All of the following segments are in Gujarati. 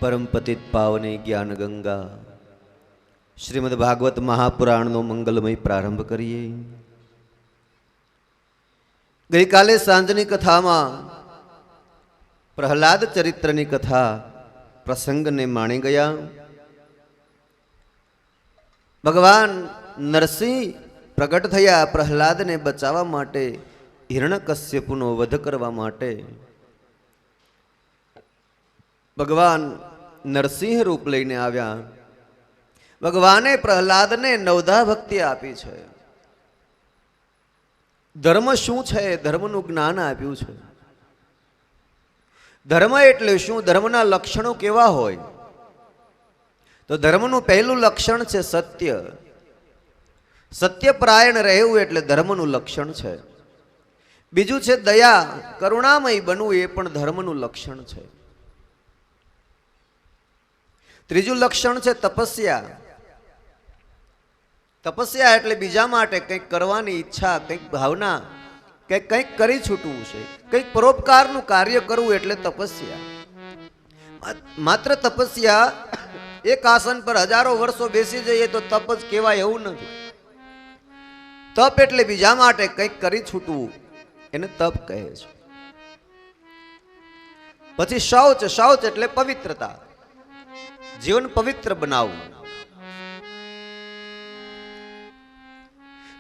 परम पतित पावने ज्ञान गंगा श्रीमद् भागवत महापुराण नो मंगलमय प्रारंभ करिए। गई काले सांजनी कथा में प्रहलाद चरित्रनी कथा प्रसंग ने माणी गया। भगवान नरसिंह प्रगट थया प्रहलाद ने बचावा माटे, हिरण्यकश्यपुनो वध करवा माटे। भगवान नरसिंह रूप लईने आव्या। भगवाने प्रहलाद ने नवधा भक्ति आपी छे। धर्म शुं छे, धर्मनुं ज्ञान आप्युं छे। धर्म एटले शुं, धर्मना लक्षणों केवा होय? तो धर्मनुं पहेलुं लक्षण छे सत्य। सत्यपरायण रहेवुं एटले धर्मनुं लक्षण छे। बीजुं छे दया, करुणामयी बनવું ए पण धर्मनुं लक्षण छे। त्रीजुं लक्षण छे तपस्या। तपस्या एटले बीजा माटे कंईक करवानी ઈચ્છા, कंईक भावना, કે કંઈક કરી છૂટવું છે, કંઈક પરોપકારનું કાર્ય કરવું એટલે તપસ્યા। માત્ર તપસ્યા એક આસન પર હજારો વર્ષો બેસી જઈએ તો તપ જ કહેવાય એવું નથી। તપ એટલે બીજા માટે કંઈક કરી છૂટવું, એને તપ કહે છે। પછી શૌચ, શૌચ એટલે પવિત્રતા, જીવન પવિત્ર બનાવવું।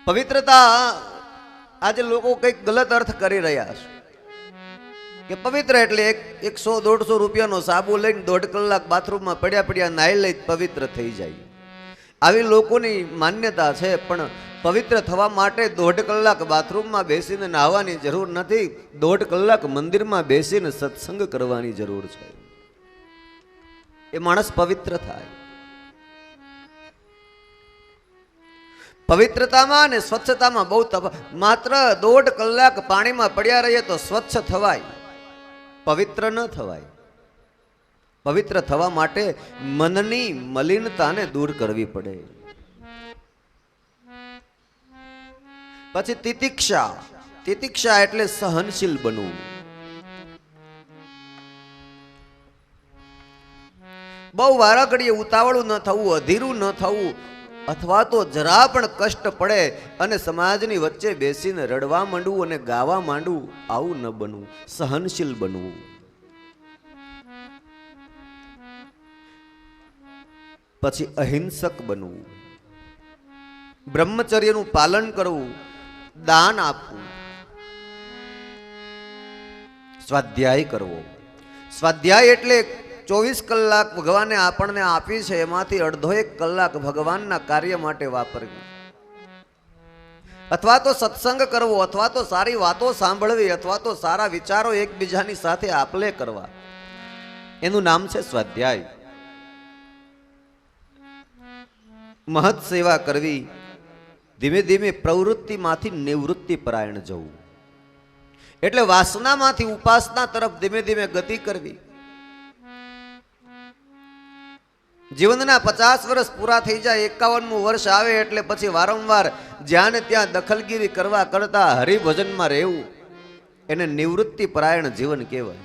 પવિત્રતા આજે લોકો કંઈક ગલત અર્થ કરી રહ્યા છે કે પવિત્ર એટલે 100-150 રૂપિયાનો સાબુ લઈને 1.5 કલાક બાથરૂમમાં પડ્યા પડ્યા નાઈ લઈ પવિત્ર થઈ જાય, આવી લોકોની માન્યતા છે। પણ પવિત્ર થવા માટે 1.5 કલાક બાથરૂમમાં બેસીને નાહવાની જરૂર નથી, 1.5 કલાક મંદિરમાં બેસીને સત્સંગ કરવાની જરૂર છે। એ માણસ પવિત્ર થાય। પવિત્રતામાં અને સ્વચ્છતામાં બહુ માત્ર 1.5 કલાક પાણીમાં પડ્યા રહીએ તો સ્વચ્છ થવાય, પવિત્ર ન થવાય। પવિત્ર થવા માટે મનની મલિનતાને દૂર કરવી પડે। પછી તિતિક્ષા, તિતિક્ષા એટલે સહનશીલ બનવું। બહુ વારાઘડીએ ઉતાવળું ન થવું, અધીરું ન થવું, અથવા તો જરા પણ કષ્ટ પડે અને સમાજની વચ્ચે બેસીને રડવા માંડવું અને ગાવા માંડવું, આવું ન બનવું, સહનશીલ બનવું। પછી અહિંસક બનવું, બ્રહ્મચર્યનું પાલન કરવું, દાન આપવું, સ્વાધ્યાય કરવો। સ્વાધ્યાય એટલે 24 કલાક ભગવાને આપણને આપી છે, એમાંથી 1.5 કલાક ભગવાનના કાર્ય માટે વાપરવી, અથવા તો સત્સંગ કરવો, અથવા તો સારી વાતો સાંભળવી, અથવા તો સારા વિચારો એકબીજાની સાથે આપલે કરવા, એનું નામ છે સ્વાધ્યાય। મહત સેવા કરવી, ધીમે ધીમે પ્રવૃત્તિમાંથી નિવૃત્તિ પરાયણ જવું, એટલે વાસનામાંથી ઉપાસના તરફ ધીમે ધીમે ગતિ કરવી। જીવનના 50 વર્ષ પૂરા થઈ જાય, 51મું વર્ષ આવે એટલે પછી વારંવાર જ્યાં ને ત્યાં દખલગીરી કરવા કરતા હરિભજનમાં રહેવું, એને નિવૃત્તિ પરાયણ જીવન કહેવાય।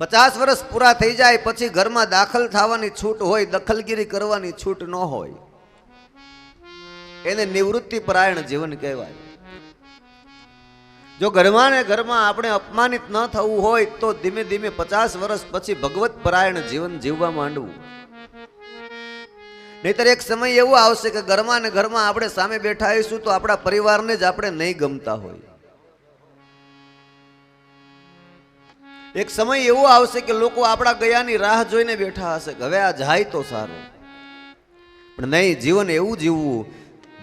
50 વર્ષ પૂરા થઈ જાય પછી ઘરમાં દાખલ થવાની છૂટ હોય, દખલગીરી કરવાની છૂટ ન હોય, એને નિવૃત્તિ પરાયણ જીવન કહેવાય। જો ઘરમાં ને ઘરમાં આપણે અપમાનિત ન થવું હોય તો ધીમે ધીમે 50 વર્ષ પછી ભગવત પરાયણ જીવન જીવવા માંડવું। નહીતર એક સમય એવો આવશે કે ઘરમાં ને ઘરમાં આપણે સામે બેઠા આવીશું તો આપણા પરિવારને જ આપણે નહીં ગમતા હોય। એક સમય એવો આવશે કે લોકો આપણા ગયાની રાહ જોઈને બેઠા હશે કે હવે આ જાય તો સારું, પણ નહીં, જીવન એવું જીવવું,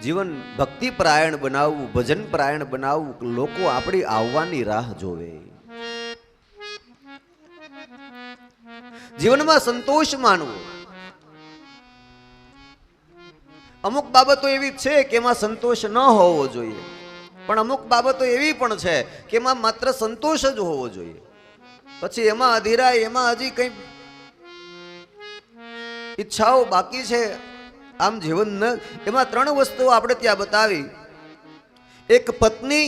જીવન ભક્તિ પરાયણ બનાવવું, ભજન પરાયણ બનાવવું, લોકો આપણી આવવાની રાહ જોવે। જીવનમાં સંતોષ માનવો। અમુક બાબતો એવી છે કે એમાં સંતોષ ન હોવો જોઈએ, પણ અમુક બાબતો એવી પણ છે કે એમાં માત્ર સંતોષ જ હોવો જોઈએ। પછી એમાં અધીરાય, એમાં હજી કઈ ઈચ્છાઓ બાકી છે, આમ જીવન ન। એમાં 3 વસ્તુઓ આપણે ત્યાં બતાવી। એક પત્ની,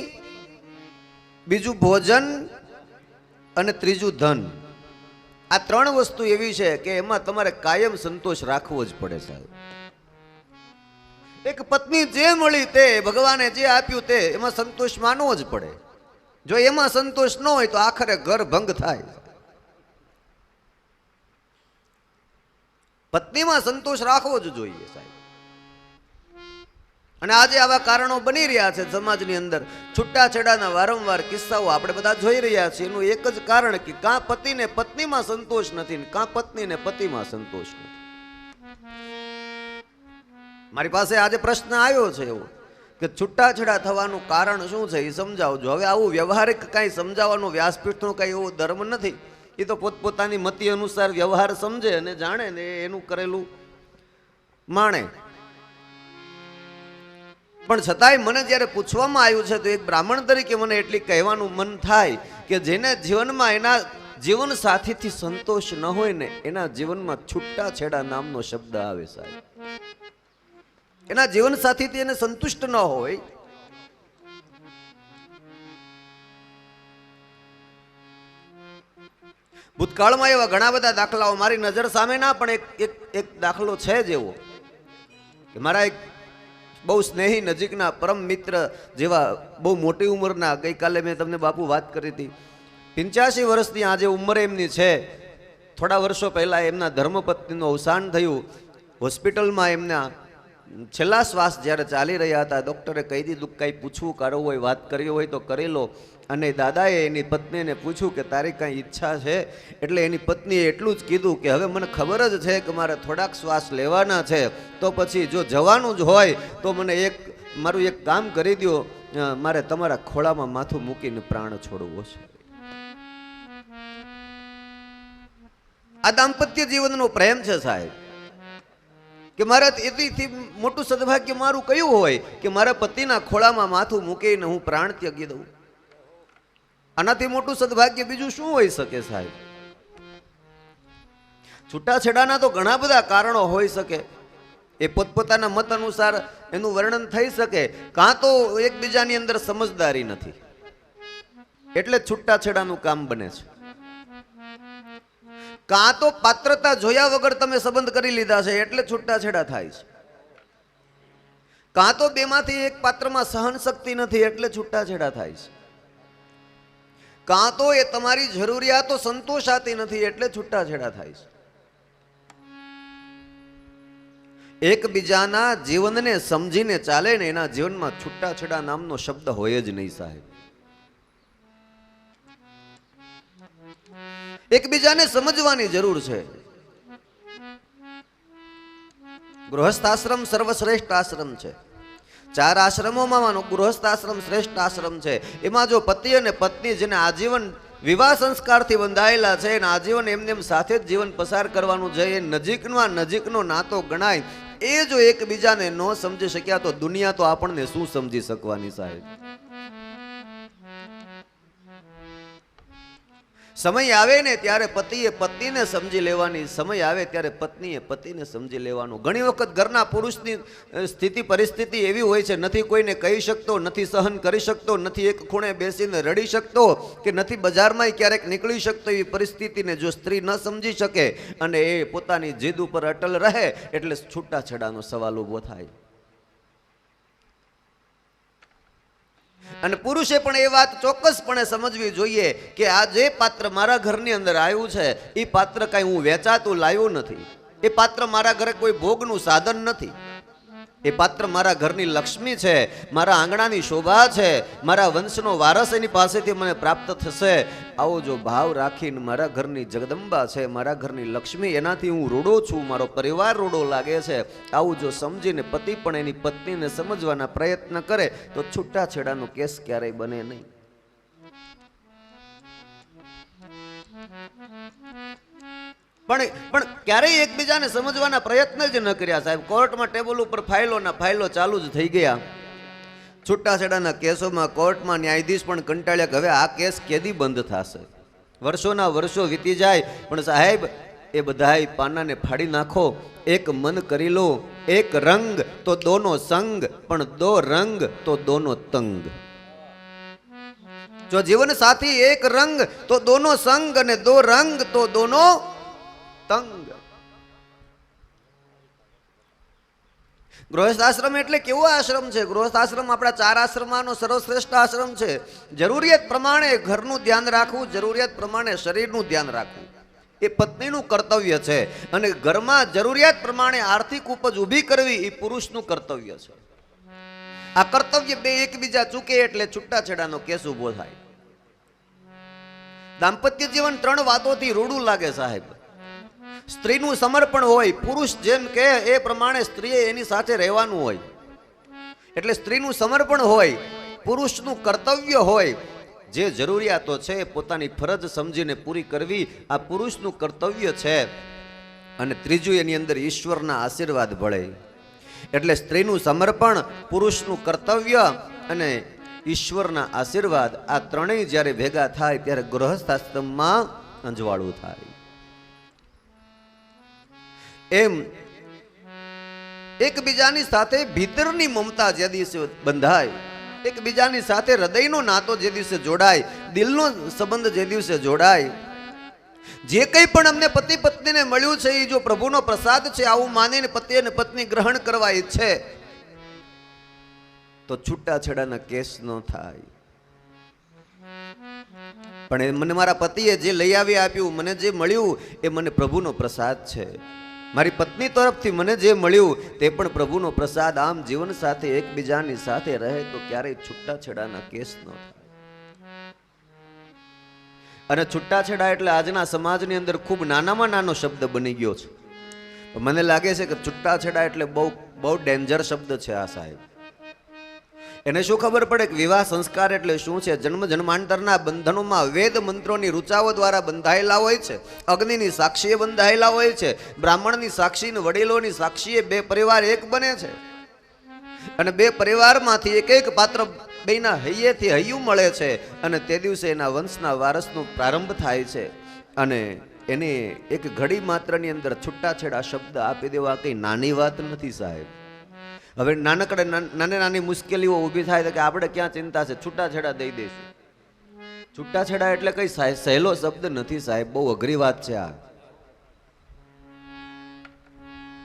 બીજું ભોજન અને ત્રીજું ધન। આ ત્રણ વસ્તુ એવી છે કે એમાં તમારે કાયમ સંતોષ રાખવો જ પડે સાહેબ. એક પત્ની જે મળી તે, ભગવાને જે આપ્યું તે, એમાં સંતોષ માનવો જ પડે. જો એમાં સંતોષ ન હોય તો આખરે ઘર ભંગ થાય. પત્નીમાં સંતોષ રાખવો જ જોઈએ સાહેબ. અને આજે આવા કારણો બની રહ્યા છે સમાજની અંદર. છૂટાછેડાના વારંવાર કિસ્સાઓ આપણે બધા જોઈ રહ્યા છીએ. એનું એક જ કારણ કે કાં પતિને પત્નીમાં સંતોષ નથી ને કાં પત્નીને પતિમાં સંતોષ નથી. મારી પાસે આજે પ્રશ્ન આવ્યો છે એવો કે છૂટાછેડા થવાનું કારણ શું છે એ સમજાવજો. હવે આવું વ્યવહારિક કાંઈ સમજાવવાનું વ્યાસપીઠનો કાંઈ એવો ધર્મ નથી. એ તો પોતપોતાની મતિ અનુસાર વ્યવહાર સમજે અને જાણે ને એનું કરેલું માણે. પણ છતાંય મને જ્યારે પૂછવામાં આવ્યું છે તો એક બ્રાહ્મણ તરીકે મને એટલી કહેવાનું મન થાય કે જેને જીવનમાં એના જીવન સાથીથી સંતોષ ન હોય ને એના જીવનમાં છૂટાછેડા નામનો શબ્દ આવે સાહેબ. એના જીવન સાથીથી એને સંતુષ્ટ ન હોય, ભૂતકાળમાં એવા ઘણા બધા દાખલાઓ મારી નજર સામે ના, પણ એક દાખલો છે જ એવો કે મારા એક બહુ સ્નેહી નજીકના પરમ મિત્ર જેવા બહુ મોટી ઉંમરના, ગઈકાલે મેં તમને બાપુ વાત કરી હતી, 85 વર્ષની આજે ઉંમર એમની છે. થોડા વર્ષો પહેલા એમના ધર્મપત્નીનું અવસાન થયું. હોસ્પિટલમાં એમના છેલ્લા શ્વાસ જ્યારે ચાલી રહ્યા હતા, ડૉક્ટરે કહી દીધું કંઈ પૂછવું કરવું હોય, વાત કરવી હોય તો કરી લો. અને દાદાએ એની પત્નીને પૂછ્યું કે તારી કાંઈ ઈચ્છા છે? એટલે એની પત્નીએ એટલું જ કીધું કે હવે મને ખબર જ છે કે મારે થોડાક શ્વાસ લેવાના છે, તો પછી જો જવાનું જ હોય તો મને મારું એક કામ કરી દો, મારે તમારા ખોળામાં માથું મૂકીને પ્રાણ છોડવો છે. આ દાંપત્ય જીવનનો પ્રેમ છે સાહેબ. કે મારા એથી મોટું સદભાગ્ય મારું કયું હોય કે મારા પતિના ખોળામાં માથું મૂકીને હું પ્રાણ ત્યાગી દઉં? આનાથી મોટું સદભાગ્ય બીજું શું હોઈ શકે સાહેબ? છૂટાછેડાના તો ઘણા બધા કારણો હોઈ શકે. એ પોતપોતાના મત અનુસાર એનું વર્ણન થઈ શકે. કાં તો એકબીજાની અંદર સમજદારી નથી એટલે છૂટાછેડાનું કામ બને છે. કાં તો પાત્રતા જોયા વગર તમે સંબંધ કરી લીધા છે એટલે છૂટાછેડા થાય છે. કાં તો બેમાંથી એક પાત્રમાં સહન શક્તિ નથી એટલે છૂટાછેડા થાય છે. કાં તો એ તમારી જરૂરિયાતો સંતોષાતી નથી એટલે છૂટાછેડા થાય છે. એકબીજાના જીવનને સમજીને ચાલે ને એના જીવનમાં છૂટાછેડા નામનો શબ્દ હોય જ નહીં સાહેબ. એકબીજાને સમજવાની જરૂર છે. ગૃહસ્થ આશ્રમ સર્વશ્રેષ્ઠ આશ્રમ છે. 4 આશ્રમોમાં ગૃહસ્થ આશ્રમ શ્રેષ્ઠ આશ્રમ છે. એમાં જો પતિ અને પત્ની જેને આજીવન વિવાહ સંસ્કારથી બંધાયેલા છે અને આજીવન એમને સાથે જ જીવન પસાર કરવાનું છે, એ નજીકનો નાતો ગણાય. એ જો એકબીજાને ન સમજી શક્યા તો દુનિયા તો આપણને શું સમજી શકવાની સાહેબ? સમય આવે ને ત્યારે પતિએ પત્નીને સમજી લેવાની, સમય આવે ત્યારે પત્નીએ પતિને સમજી લેવાનું. ઘણી વખત ઘરના પુરુષની સ્થિતિ પરિસ્થિતિ એવી હોય છે, નથી કોઈને કહી શકતો, નથી સહન કરી શકતો, નથી એક ખૂણે બેસીને રડી શકતો કે નથી બજારમાં ક્યારેક નીકળી શકતો. એવી પરિસ્થિતિને જો સ્ત્રી ન સમજી શકે અને એ પોતાની જીદ ઉપર અટલ રહે એટલે છૂટાછેડાનો સવાલ ઊભો થાય. અને પુરુષે પણ એ વાત ચોક્કસપણે સમજવી જોઈએ કે આ જે પાત્ર મારા ઘરની અંદર આવ્યું છે એ પાત્ર કાંઈ હું વેચાતું લાવ્યો નથી. એ પાત્ર મારા ઘરે કોઈ ભોગનું સાધન નથી. એ પાત્ર મારા ઘરની લક્ષ્મી છે, મારા આંગણાની શોભા છે, મારા વંશનો વારસ એની પાસેથી મને પ્રાપ્ત થશે. આવો જો ભાવ રાખીને મારા ઘરની જગદંબા છે, મારા ઘરની લક્ષ્મી, એનાથી હું રૂડો છું, મારો પરિવાર રૂડો લાગે છે, આવું જો સમજીને પતિ પણ એની પત્નીને સમજવાના પ્રયત્ન કરે તો છૂટાછેડાનો કેસ ક્યારેય બને નહીં. પણ ક્યારેય એકબીજાને સમજવાના પ્રયત્ન જ ન કર્યા સાહેબ. કોર્ટમાં ટેબલ ઉપર ફાઇલો ચાલુ જ થઈ ગયા. છૂટાછેડાના કેસોમાં કોર્ટમાં ન્યાયાધીશ પણ કંટાળ્યા કે હવે આ કેસ કેદી બંધ થશે? વર્ષોના વર્ષો વીતી જાય પણ સાહેબ એ બધાય પાનાને ફાડી નાખો. એક મન કરી લો, એક રંગ તો દોનો સંગ, પણ દો રંગ તો દોનો તંગ. જો જીવન સાથી એક રંગ તો દોનો સંગ, અને દો રંગ તો દોનો તંગ. ગૃહસ્થ આશ્રમ એટલે કેવો આશ્રમ છે? ગૃહસ્થ આશ્રમ આપણા 4 આશ્રમમાંનો સર્વશ્રેષ્ઠ આશ્રમ છે. જરૂરિયાત પ્રમાણે ઘરનું ધ્યાન રાખવું, જરૂરિયાત પ્રમાણે શરીરનું ધ્યાન રાખવું એ પત્નીનું કર્તવ્ય છે. અને ઘરમાં જરૂરિયાત પ્રમાણે આર્થિક ઉપજ ઊભી કરવી એ પુરુષનું કર્તવ્ય છે. આ કર્તવ્ય બે એકબીજા ચૂકે એટલે છૂટાછેડાનો કેસ ઉભો થાય. દાંપત્ય જીવન 3 વાતોથી રૂડું લાગે સાહેબ. સ્ત્રીનું સમર્પણ હોય, પુરુષ જેમ કહે એ પ્રમાણે સ્ત્રીએ એની સાથે રહેવાનું હોય. એટલે સ્ત્રીનું સમર્પણ હોય, પુરુષનું કર્તવ્ય હોય. જે જરૂરિયાતો છે પોતાની ફરજ સમજીને પૂરી કરવી આ પુરુષનું કર્તવ્ય છે. અને ત્રીજું એની અંદર ઈશ્વરના આશીર્વાદ ભળે. એટલે સ્ત્રીનું સમર્પણ, પુરુષનું કર્તવ્ય અને ઈશ્વરના આશીર્વાદ આ ત્રણેય જ્યારે ભેગા થાય ત્યારે ગૃહસ્થ આશ્રમમાં અંજવાળું થાય. એમ એકબીજાની સાથે ભીતરની મમતા જે દિવસે બંધાય, એકબીજાની સાથે હૃદયનો નાતો જે દિવસે જોડાય, દિલનો સંબંધ જે દિવસે જોડાય, જે કંઈ પણ અમને પતિ પત્નીને મળ્યું છે એ જો પ્રભુનો પ્રસાદ છે આવું માનીને પતિ અને પત્ની ગ્રહણ કરવા ઈચ્છે તો છૂટાછેડાના કેસ ન થાય. પણ મને મારા પતિએ જે લઈ આવી આપ્યું, મને જે મળ્યું એ મને પ્રભુનો પ્રસાદ છે. મારી પત્ની તરફથી મને જે મળ્યું તે પણ પ્રભુનો પ્રસાદ. આમ જીવન સાથે એકબીજાની સાથે રહે તો ક્યારેય છૂટાછેડાના કેસ ન થાય. અને છૂટાછેડા એટલે આજના સમાજની અંદર ખૂબ નાનામાં નાનો શબ્દ બની ગયો છે. મને લાગે છે કે છૂટાછેડા એટલે બહુ ડેન્જર શબ્દ છે આ સાહેબ. એને શું ખબર પડે કે વિવાહ સંસ્કાર એટલે શું છે? જન્મ જન્માંતરના બંધનોમાં વેદ મંત્રોની ઋચાઓ દ્વારા બંધાયેલા હોય છે, અગ્નિની સાક્ષીએ બંધાયેલા હોય છે, બ્રાહ્મણની સાક્ષી અને વડીલોની સાક્ષીએ બે પરિવાર એક બને છે. અને બે પરિવારમાંથી એક એક પાત્ર બેના હૈયેથી હૈયું મળે છે. અને તે દિવસે એના વંશના વારસનો પ્રારંભ થાય છે. અને એને એક ઘડી માત્રની અંદર છૂટાછેડા શબ્દ આપી દેવા કંઈ નાની વાત નથી સાહેબ. હવે નાનકડે નાની મુશ્કેલીઓ ઊભી થાય તો કે આપણે ક્યાં ચિંતા છે, છૂટાછેડા દઈ દઈશું. છૂટાછેડા એટલે કઈ સહેલો શબ્દ નથી સાહેબ, બહુ અઘરી વાત છે આ.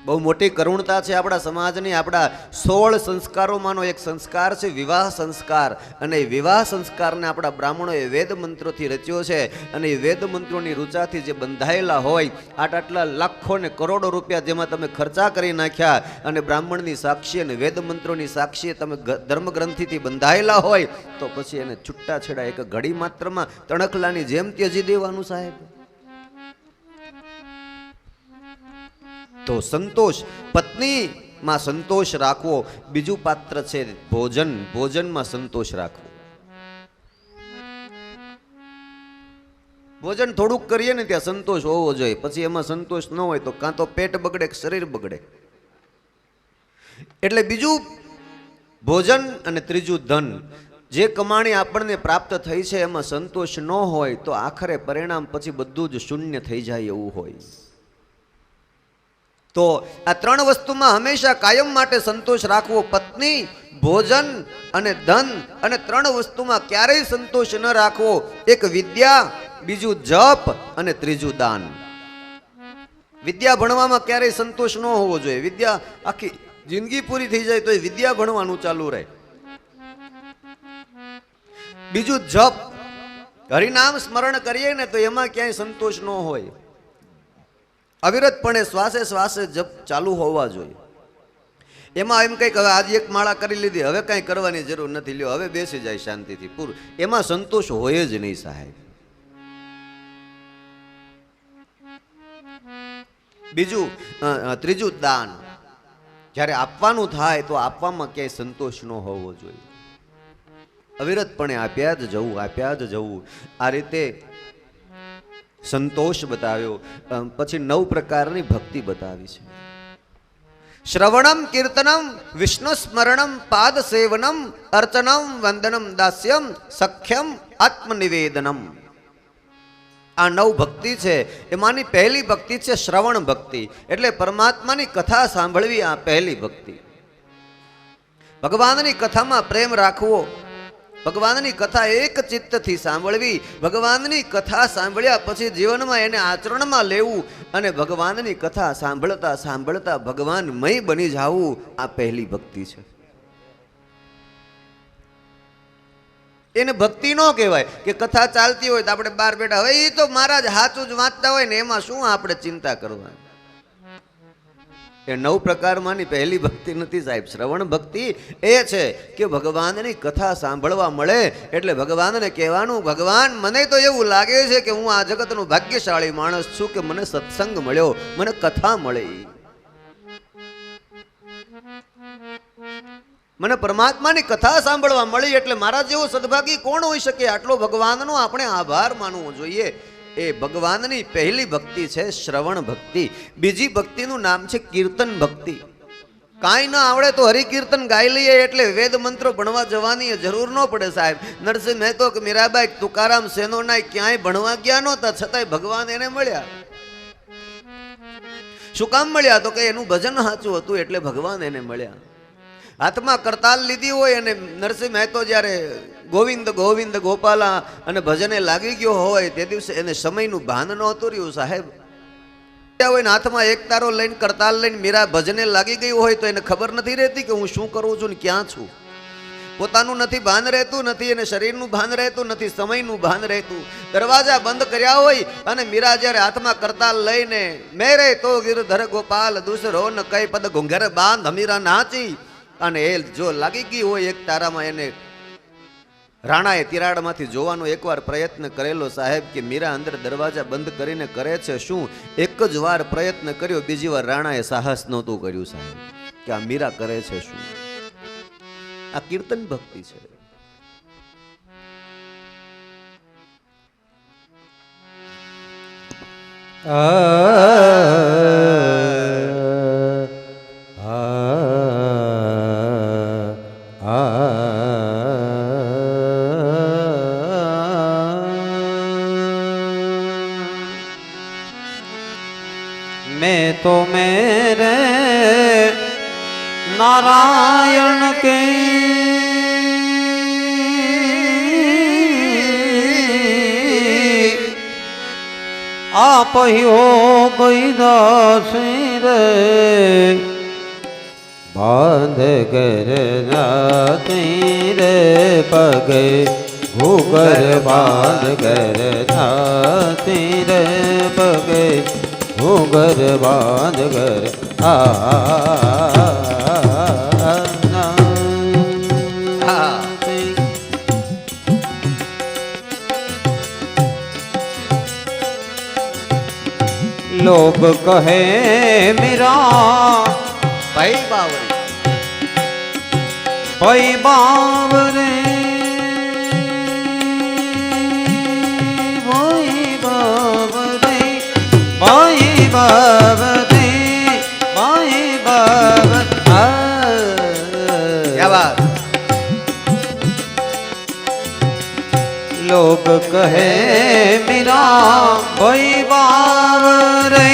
બહુ મોટી કરુણતા છે આપણા સમાજની. આપણા 16 સંસ્કારોમાંનો એક સંસ્કાર છે વિવાહ સંસ્કાર. અને એ વિવાહ સંસ્કારને આપણા બ્રાહ્મણોએ વેદ મંત્રોથી રચ્યો છે. અને એ વેદ મંત્રોની રુચાથી જે બંધાયેલા હોય, આટલા લાખો ને કરોડો રૂપિયા જેમાં તમે ખર્ચા કરી નાખ્યા, અને બ્રાહ્મણની સાક્ષી અને વેદ મંત્રોની સાક્ષીએ તમે ધર્મગ્રંથિથી બંધાયેલા હોય તો પછી એને છૂટાછેડા એક ઘડી માત્રમાં તણખલાની જેમ ત્યજી દેવાનું સાહેબ. તો સંતોષ, પત્નીમાં સંતોષ રાખવો. બીજું પાત્ર છે ભોજન. ભોજનમાં સંતોષ રાખવો. ભોજન થોડુંક કરીએ ને ત્યાં સંતોષ હોવો જોઈએ. પછી એમાં સંતોષ ન હોય તો કાં તો પેટ બગડે કે શરીર બગડે. એટલે બીજું ભોજન અને ત્રીજું ધન. જે કમાણી આપણને પ્રાપ્ત થઈ છે એમાં સંતોષ ન હોય તો આખરે પરિણામ પછી બધું જ શૂન્ય થઈ જાય એવું હોય. તો આ 3 વસ્તુમાં હંમેશા કાયમ માટે સંતોષ રાખવો. પત્ની, ભોજન અને ધન. અને 3 વસ્તુમાં ક્યારેય સંતોષ ન રાખવો. એક વિદ્યા, બીજું જપ અને ત્રીજું દાન. વિદ્યા ભણવામાં ક્યારેય સંતોષ ન હોવો જોઈએ. વિદ્યા આખી જિંદગી પૂરી થઈ જાય તો એ વિદ્યા ભણવાનું ચાલુ રહે. બીજું જપ, હરિનામ સ્મરણ કરીએ ને તો એમાં ક્યાંય સંતોષ ન હોય. અવિરતપણે શ્વાસે શ્વાસે જપ ચાલુ હોવા જોઈએ. એમાં એમ કંઈક હવે આજે એક માળા કરી લીધી, હવે કાંઈ કરવાની જરૂર નથી, લ્યો હવે બેસી જાય શાંતિથી, પૂરું. એમાં સંતોષ હોય જ નહીં સાહેબ. બીજું ત્રીજું દાન. જ્યારે આપવાનું થાય તો આપવામાં ક્યાંય સંતોષ ન હોવો જોઈએ. અવિરતપણે આપ્યા જ જવું, આપ્યા જ જવું. આ રીતે સંતોષ બતાવ્યો. પછી 9 પ્રકારની ભક્તિ બતાવી છે. શ્રવણમ, કીર્તનમ, વિષ્ણુ સ્મરણમ, પાદ સેવનમ, અર્ચનમ, વંદનમ, દાસ્યમ, સખ્યમ, આત્મનિવેદનમ. આ 9 ભક્તિ છે. એમાંની પહેલી ભક્તિ છે શ્રવણ ભક્તિ. એટલે પરમાત્માની કથા સાંભળવી આ પહેલી ભક્તિ. ભગવાનની કથામાં પ્રેમ રાખવો, ભગવાનની કથા એક ચિત્તથી સાંભળવી, ભગવાનની કથા સાંભળ્યા પછી જીવનમાં એને આચરણમાં લેવું અને ભગવાનની કથા સાંભળતા સાંભળતા ભગવાનમય બની જાવું, આ પહેલી ભક્તિ છે. એને ભક્તિ ન કહેવાય કે કથા ચાલતી હોય તો આપણે બહાર બેઠા હવે એ તો મહારાજ સાચું જ વાંચતા હોય ને એમાં શું આપણે ચિંતા કરવાની. એ 9 પ્રકારમાંની પહેલી ભક્તિ નથી સાહેબ. શ્રવણ ભક્તિ એ છે કે ભગવાનની કથા સાંભળવા મળે એટલે ભગવાનને કહેવાનું, ભગવાન મને તો એવું લાગે છે કે હું આ જગતનો ભાગ્યશાળી માણસ છું કે મને સત્સંગ મળ્યો, મને કથા મળી, મને પરમાત્માની કથા સાંભળવા મળી, એટલે મારા જેવો સદભાગી કોણ હોઈ શકે. આટલો ભગવાનનો આપણે આભાર માનવો જોઈએ. એ ભગવાનની પહેલી ભક્તિ છે શ્રવણ ભક્તિ. બીજી ભક્તિનું નામ છે કીર્તન ભક્તિ. કાંઈ ન આવડે તો હરિકીર્તન ગાઈ લઈએ એટલે વેદ મંત્રો ભણવા જવાની જરૂર ન પડે સાહેબ. નરસિંહ મહેતો કે મીરાબાઈ તુકારામ સેનોનાય ક્યાંય ભણવા ગયા નહોતા, છતાંય ભગવાન એને મળ્યા. શું કામ મળ્યા? તો કે એનું ભજન સાચું હતું એટલે ભગવાન એને મળ્યા. હાથમાં કરતાલ લીધી હોય અને નરસિંહ મહેતો જ્યારે ગોવિંદ ગોવિંદ ગોપાલા અને ભજને લાગી ગયો હોય તે દિવસે એને સમયનું ભાન નહોતું રહ્યું સાહેબ. હોય ને હાથમાં એક તારો લઈને કરતાલ લઈને મીરા ભજને લાગી ગઈ હોય તો એને ખબર નથી રહેતી કે હું શું કરું છું ને ક્યાં છું. પોતાનું નથી ભાન રહેતું, નથી એને શરીરનું ભાન રહેતું, નથી સમયનું ભાન રહેતું. દરવાજા બંધ કર્યા હોય અને મીરા જ્યારે હાથમાં કરતાલ લઈને મેરે તો ગિરધર ગોપાલ દૂસરો ન કઈ પદ ઘુંઘર બાંધ હમીરા નાચી, અને એ જો લાગી ગઈ હોય એક તારામાં, એને રાણાએ તિરાડમાંથી જોવાનો એકવાર પ્રયત્ન કરેલો સાહેબ કે મીરા અંદર દરવાજા બંધ કરીને કરે છે શું. એક જ વાર પ્રયત્ન કર્યો, બીજી વાર રાણાએ સાહસ નહોતું કર્યું સાહેબ કે આ મીરા કરે છે શું. આ કીર્તન ભક્તિ છે. मैं तो मेरे नारायण के आप ही हो गई दासी रे, बांध कर जाती रे पगे घूगर, बांध कर जाती रे पगे घूगर, बांध कर लोग कहे मेरा ભાઈ બાવરી, भाई बावरे, भाई बावरे, भाई बावरे, भाई बावरे. क्या बात. लोग कहे मेरा भाई बावरे,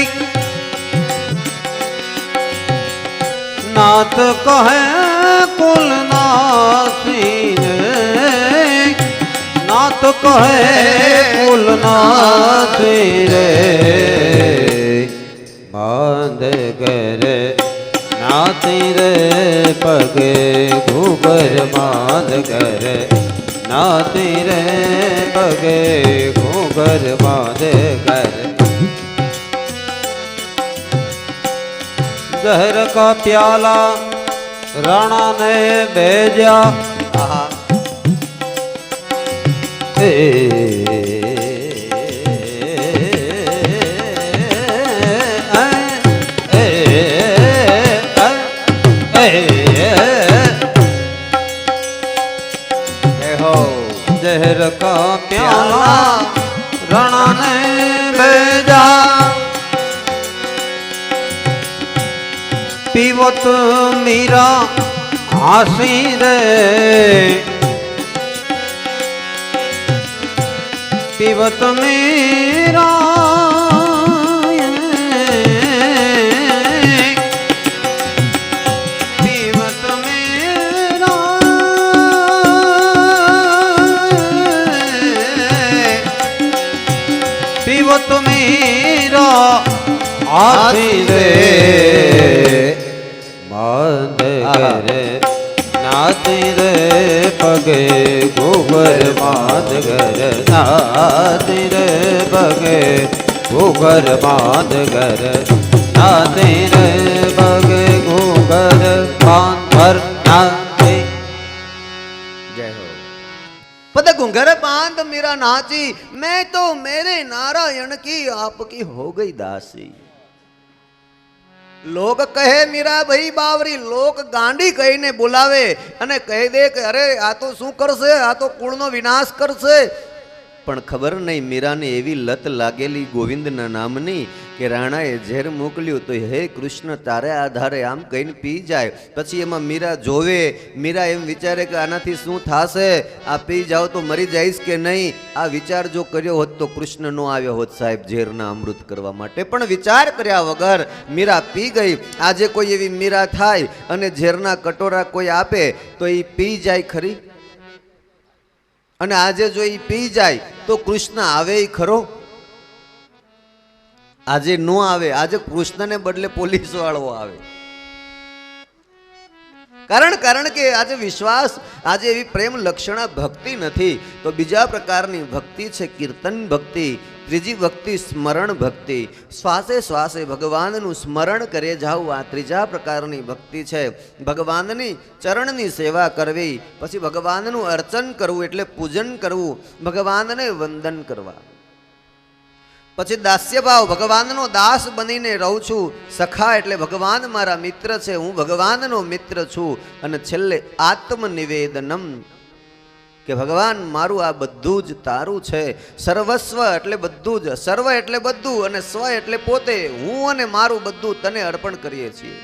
नाथ कहे कुल नासीन, नाथ कहे कुल नासीन, बांध कर नाती रे पगे घूगर, बांध कर नाती रे पगे घूगर, बांध कर. जहर का प्याला राणा ने भेजा, जहर का प्याला राणा ने भेजा, पीवत मीरा हासी रे, पीवत मीरा पीवत मीरा હાથી રે બાંધ ઘરે નાથી રે પગે ઘુઘર બાંધ ઘર નાથી રે પગે ઘુઘર બાંધ ઘર નાથી રે પગે ઘુઘર બાંધ નાથી. जय हो। पद घुंघर बांध मेरा नाची, मैं तो मेरे नारायण की आपकी हो गई दासी. लोग कहे मीरा भाई बावरी, लोग गांडी कहीने बोलावे અને કહી દે કે અરે આ તો શું કરશે, આ તો કુળનો વિનાશ કરશે. પણ ખબર નહીં મીરાને એવી લત લાગેલી ગોવિંદના નામની કે રાણાએ ઝેર મોકલ્યું તો હે કૃષ્ણ તારે આધારે આમ કહીને પી જાય. પછી એમાં મીરા જોવે, મીરા એમ વિચારે કે આનાથી શું થશે, આ પી જાવ તો મરી જઈશ કે નહીં. આ વિચાર જો કર્યો હોત તો કૃષ્ણ નો આવ્યો હોત સાહેબ ઝેરના અમૃત કરવા માટે. પણ વિચાર કર્યા વગર મીરા પી ગઈ. આજે કોઈ એવી મીરા થાય અને ઝેરના કટોરા કોઈ આપે તો એ પી જાય ખરી? અને આજે જો એ પી જાય તો કૃષ્ણ આવે ખરો? આજે નો આવે. આજે કૃષ્ણને બદલે પોલીસ વાળો આવે. કારણ કે આજે વિશ્વાસ, આજે એવી પ્રેમ લક્ષણા ભક્તિ નથી. તો બીજા પ્રકારની ભક્તિ છે કીર્તન ભક્તિ. ત્રીજી ભક્તિ સ્મરણ ભક્તિ. શ્વાસે શ્વાસે ભગવાનનું સ્મરણ કરે જાવ, આ ત્રીજા પ્રકારની ભક્તિ છે. ભગવાનની ચરણની સેવા કરવી, પછી ભગવાનનું અર્ચન કરવું એટલે પૂજન કરવું, ભગવાનને વંદન કરવા. પછી દાસ્ય ભાવ, ભગવાનનો દાસ બનીને રહું છું. સખા એટલે ભગવાન મારા મિત્ર છે, હું ભગવાનનો મિત્ર છું. અને છેલ્લે આત્મનિવેદનમ કે ભગવાન મારું આ બધું જ તારું છે. સર્વસ્વ એટલે બધું જ, સર્વ એટલે બધું અને સ્વ એટલે પોતે. હું અને મારું બધું તને અર્પણ કરીએ છીએ.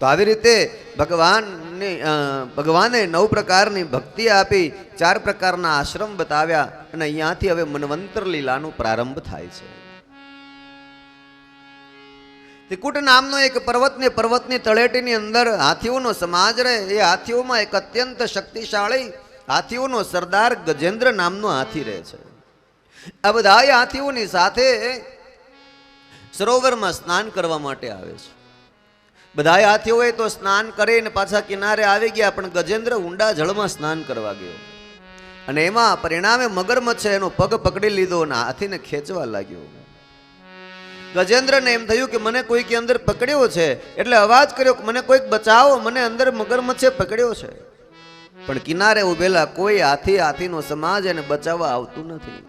તો આવી રીતે ભગવાને 9 પ્રકારની ભક્તિ આપી, 4 પ્રકારના આશ્રમ બતાવ્યા અને અહીંયાથી હવે મન્વંતર લીલાનો પ્રારંભ થાય છે. ત્રિકૂટ નામનો એક પર્વતની તળેટીની અંદર હાથીઓનો સમાજ રહે. એ હાથીઓમાં એક અત્યંત શક્તિશાળી હાથીઓનો સરદાર ગજેન્દ્ર નામનો હાથી રહે છે. આ બધા હાથીઓની સાથે સરોવરમાં સ્નાન કરવા માટે આવે છે. બધા હાથીઓએ તો સ્નાન કરીને પાછા કિનારે આવી ગયા, પણ ગજેન્દ્ર ઊંડા જળમાં સ્નાન કરવા ગયો અને એમાં પરિણામે મગરમચ્છે એનો પગ પકડી લીધો અને હાથીને ખેંચવા લાગ્યો. ગજેન્દ્રને એમ થયું કે મને કોઈક અંદર પકડ્યો છે, એટલે અવાજ કર્યો કે મને કોઈક બચાવો, મને અંદર મગરમચ્છે પકડ્યો છે. પણ કિનારે ઉભેલા કોઈ હાથીનો સમાજ એને બચાવવા આવતું નથી.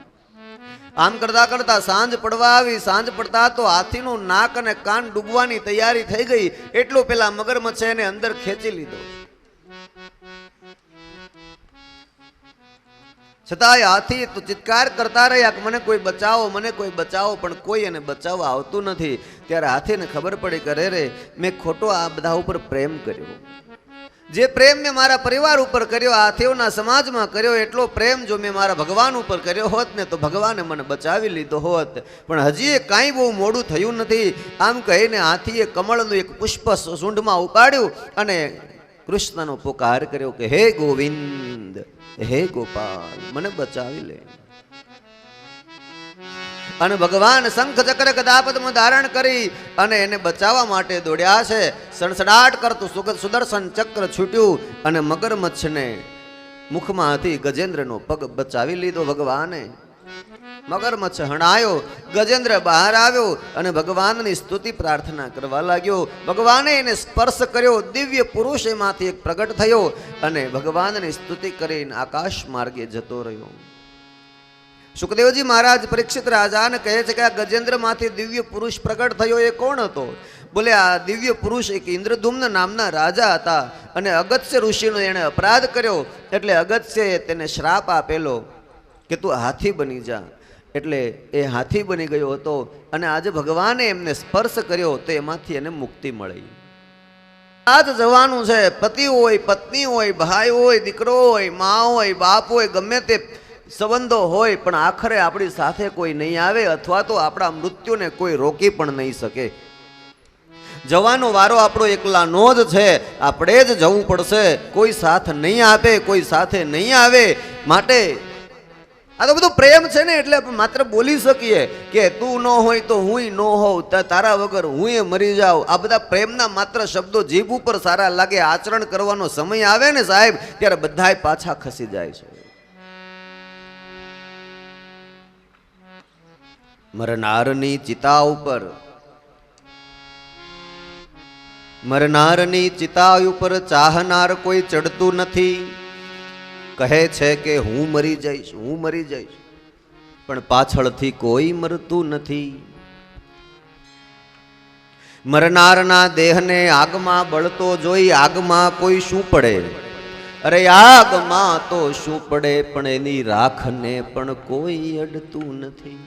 આમ કરતા કરતા સાંજ પડવા આવી. સાંજ પડતા તો હાથીનું નાક અને કાન ડૂબવાની તૈયારી થઈ ગઈ. એટલું પેલા મગરમચ્છે એને અંદર ખેંચી લીધો. છતાંય હાથી તો ચિત્કાર કરતા રહ્યા કે મને કોઈ બચાવો, મને કોઈ બચાવો, પણ કોઈ એને બચાવવા આવતું નથી. ત્યારે હાથીને ખબર પડી કે રે મેં ખોટો આ બધા ઉપર પ્રેમ કર્યો. જે પ્રેમ મેં મારા પરિવાર ઉપર કર્યો, હાથીઓના સમાજમાં કર્યો, એટલો પ્રેમ જો મેં મારા ભગવાન ઉપર કર્યો હોત ને તો ભગવાને મને બચાવી લીધો હોત. પણ હજી કાંઈ બહુ મોડું થયું નથી. આમ કહીને હાથીએ કમળનું એક પુષ્પ સૂંઢમાં ઉપાડ્યું અને કૃષ્ણનો પુકાર કર્યો કે હે ગોવિંદ, હે ગોપાલ, મને બચાવી લે. અને ભગવાન શંખ ચક્ર ગદા પદ્મ ધારણ કરી અને એને બચાવવા માટે દોડ્યા છે. સડસડાટ કરતું સુદર્શન ચક્ર છૂટ્યું અને મગરમચ્છને મુખમાંથી ગજેન્દ્રનો પગ બચાવી લીધો ભગવાને. મગરમચ્છ હણાયો, ગજેન્દ્ર બહાર આવ્યો અને ભગવાનની સ્તુતિ પ્રાર્થના કરવા લાગ્યો. ભગવાને એને સ્પર્શ કર્યો. દિવ્ય પુરુષ એમાંથી એક પ્રગટ થયો અને ભગવાનની સ્તુતિ કરીને આકાશ માર્ગે જતો રહ્યો. સુખદેવજી મહારાજ પરીક્ષિત રાજાને કહે છે કે આ ગજેન્દ્રમાંથી દિવ્ય પુરુષ પ્રગટ થયો એ કોણ હતો? બોલે આ દિવ્ય પુરુષ એક ઇન્દ્રધુમ્ન નામના રાજા હતા અને અગત્ય ઋષિનો એણે અપરાધ કર્યો, એટલે અગત્યએ તેને શ્રાપ આપેલો કે તું હાથી બની જા. એટલે એ હાથી બની ગયો હતો અને આજે ભગવાને એમને સ્પર્શ કર્યો તો એમાંથી એને મુક્તિ મળી. આજ જવાનું છે. પતિ હોય, પત્ની હોય, ભાઈ હોય, દીકરો હોય, મા હોય, બાપ હોય, ગમે તે સંબંધો હોય, પણ આખરે આપણી સાથે કોઈ નહીં આવે અથવા તો આપણા મૃત્યુને કોઈ રોકી પણ નહીં શકે. જવાનો વારો આપણો એકલાનો જ છે. આપણે જ જવું પડશે. કોઈ સાથ નહીં આપે, કોઈ સાથે નહીં આવે. માટે આ તો બધું પ્રેમ છે ને, એટલે માત્ર બોલી શકીએ કે તું ન હોય તો હુંય ન હોઉં, તારા વગર હુંય મરી જાઉં. આ બધા પ્રેમના માત્ર શબ્દો જીભ ઉપર સારા લાગે, આચરણ કરવાનો સમય આવે ને સાહેબ, ત્યારે બધાય પાછા ખસી જાય છે. મરનારની ચિતા ઉપર, મરનારની ચિતા ઉપર ચાહનાર કોઈ ચડતું નથી. કહે છે કે હું મરી જઈશ, હું મરી જઈશ, પણ પાછળથી કોઈ મરતું નથી. મરનારના દેહને આગમાં બળતો જોઈ આગમાં કોઈ શું પડે? અરે આગમાં તો શું પડે, પણ એની રાખને પણ કોઈ અડતું નથી.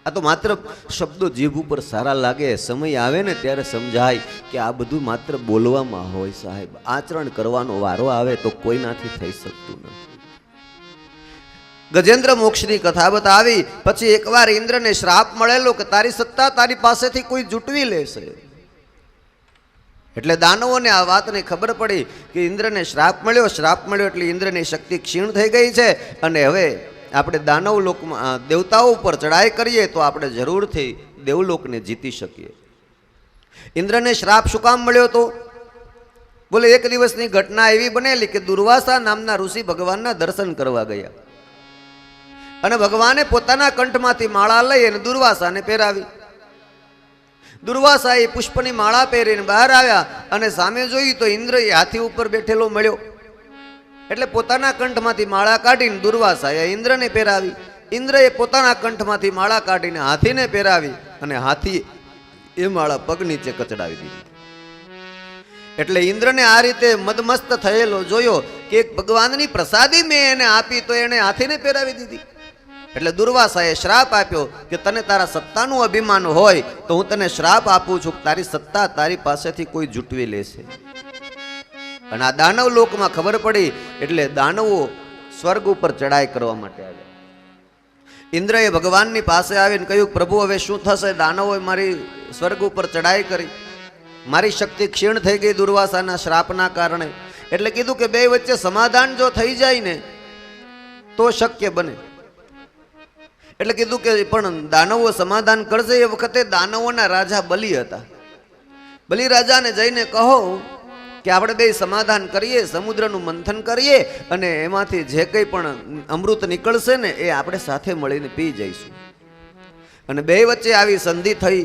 આ તો માત્ર શબ્દો જીભ ઉપર સારા લાગે, સમય આવે ને ત્યારે સમજાય કે આ બધું માત્ર બોલવામાં હોય સાહેબ. આચરણ કરવાનો વારો આવે તો કોઈનાથી થઈ શકતું નથી. ગજેન્દ્ર મોક્ષની કથા બતાવી પછી એકવાર ઇન્દ્રને શ્રાપ મળેલો કે તારી સત્તા તારી પાસેથી કોઈ જૂટવી લેશે. એટલે દાનવોને આ વાતની ખબર પડી કે ઇન્દ્રને શ્રાપ મળ્યો એટલે ઇન્દ્રની શક્તિ ક્ષીણ થઈ ગઈ છે, અને હવે આપણે દાનવ લોકમાં દેવતાઓ ઉપર ચડાઈ કરીએ તો આપણે જરૂરથી દેવલોકને જીતી શકીએ. ઇન્દ્રને શ્રાપ શું કામ મળ્યો તો? બોલે એક દિવસની ઘટના એવી બનેલી કે દુર્વાસા નામના ઋષિ ભગવાનના દર્શન કરવા ગયા, અને ભગવાને પોતાના કંઠમાંથી માળા લઈ અને દુર્વાસાને પહેરાવી. દુર્વાસા એ પુષ્પની માળા પહેરીને બહાર આવ્યા અને સામે જોયું તો ઇન્દ્ર એ હાથી ઉપર બેઠેલો મળ્યો. એટલે પોતાના કંઠમાંથી માળા કાઢીને દુર્વાસાએ ઇન્દ્રને પહેરાવી. ઇન્દ્રએ પોતાના કંઠમાંથી માળા કાઢીને હાથીને પહેરાવી, અને હાથી એ માળા પગ નીચે કચડાવી દીધી. એટલે ઇન્દ્રને આ રીતે મદમસ્ત થયેલો જોયો કે ભગવાનની પ્રસાદી મેં એને આપી તો એને હાથીને પહેરાવી દીધી. એટલે દુર્વાસાએ શ્રાપ આપ્યો કે તને તારા સત્તાનું અભિમાન હોય તો હું તને શ્રાપ આપું છું, તારી સત્તા તારી પાસેથી કોઈ જૂટવી લેશે. અને આ દાનવ લોકમાં ખબર પડી એટલે દાનવો સ્વર્ગ ઉપર ચડાઈ કરવા માટે આવ્યા. ઇન્દ્રએ ભગવાનની પાસે આવીને કહ્યું, પ્રભુ હવે શું થશે? દાનવોએ મારી સ્વર્ગ ઉપર ચડાઈ કરી, મારી શક્તિ ક્ષીણ થઈ ગઈ દુર્વાસાના શ્રાપના કારણે. એટલે કીધું કે બે વચ્ચે સમાધાન જો થઈ જાય ને તો શક્ય બને. એટલે કીધું કે પણ દાનવો સમાધાન કરશે. એ વખતે દાનવોના રાજા બલિ હતા. બલિ રાજાને જઈને કહો કે આપણે બે સમાધાન કરીએ, સમુદ્રનું મંથન કરીએ, અને એમાંથી જે કંઈ પણ અમૃત નીકળશે ને એ આપણે સાથે મળીને પી જઈશું. અને બે વચ્ચે આવી સંધિ થઈ,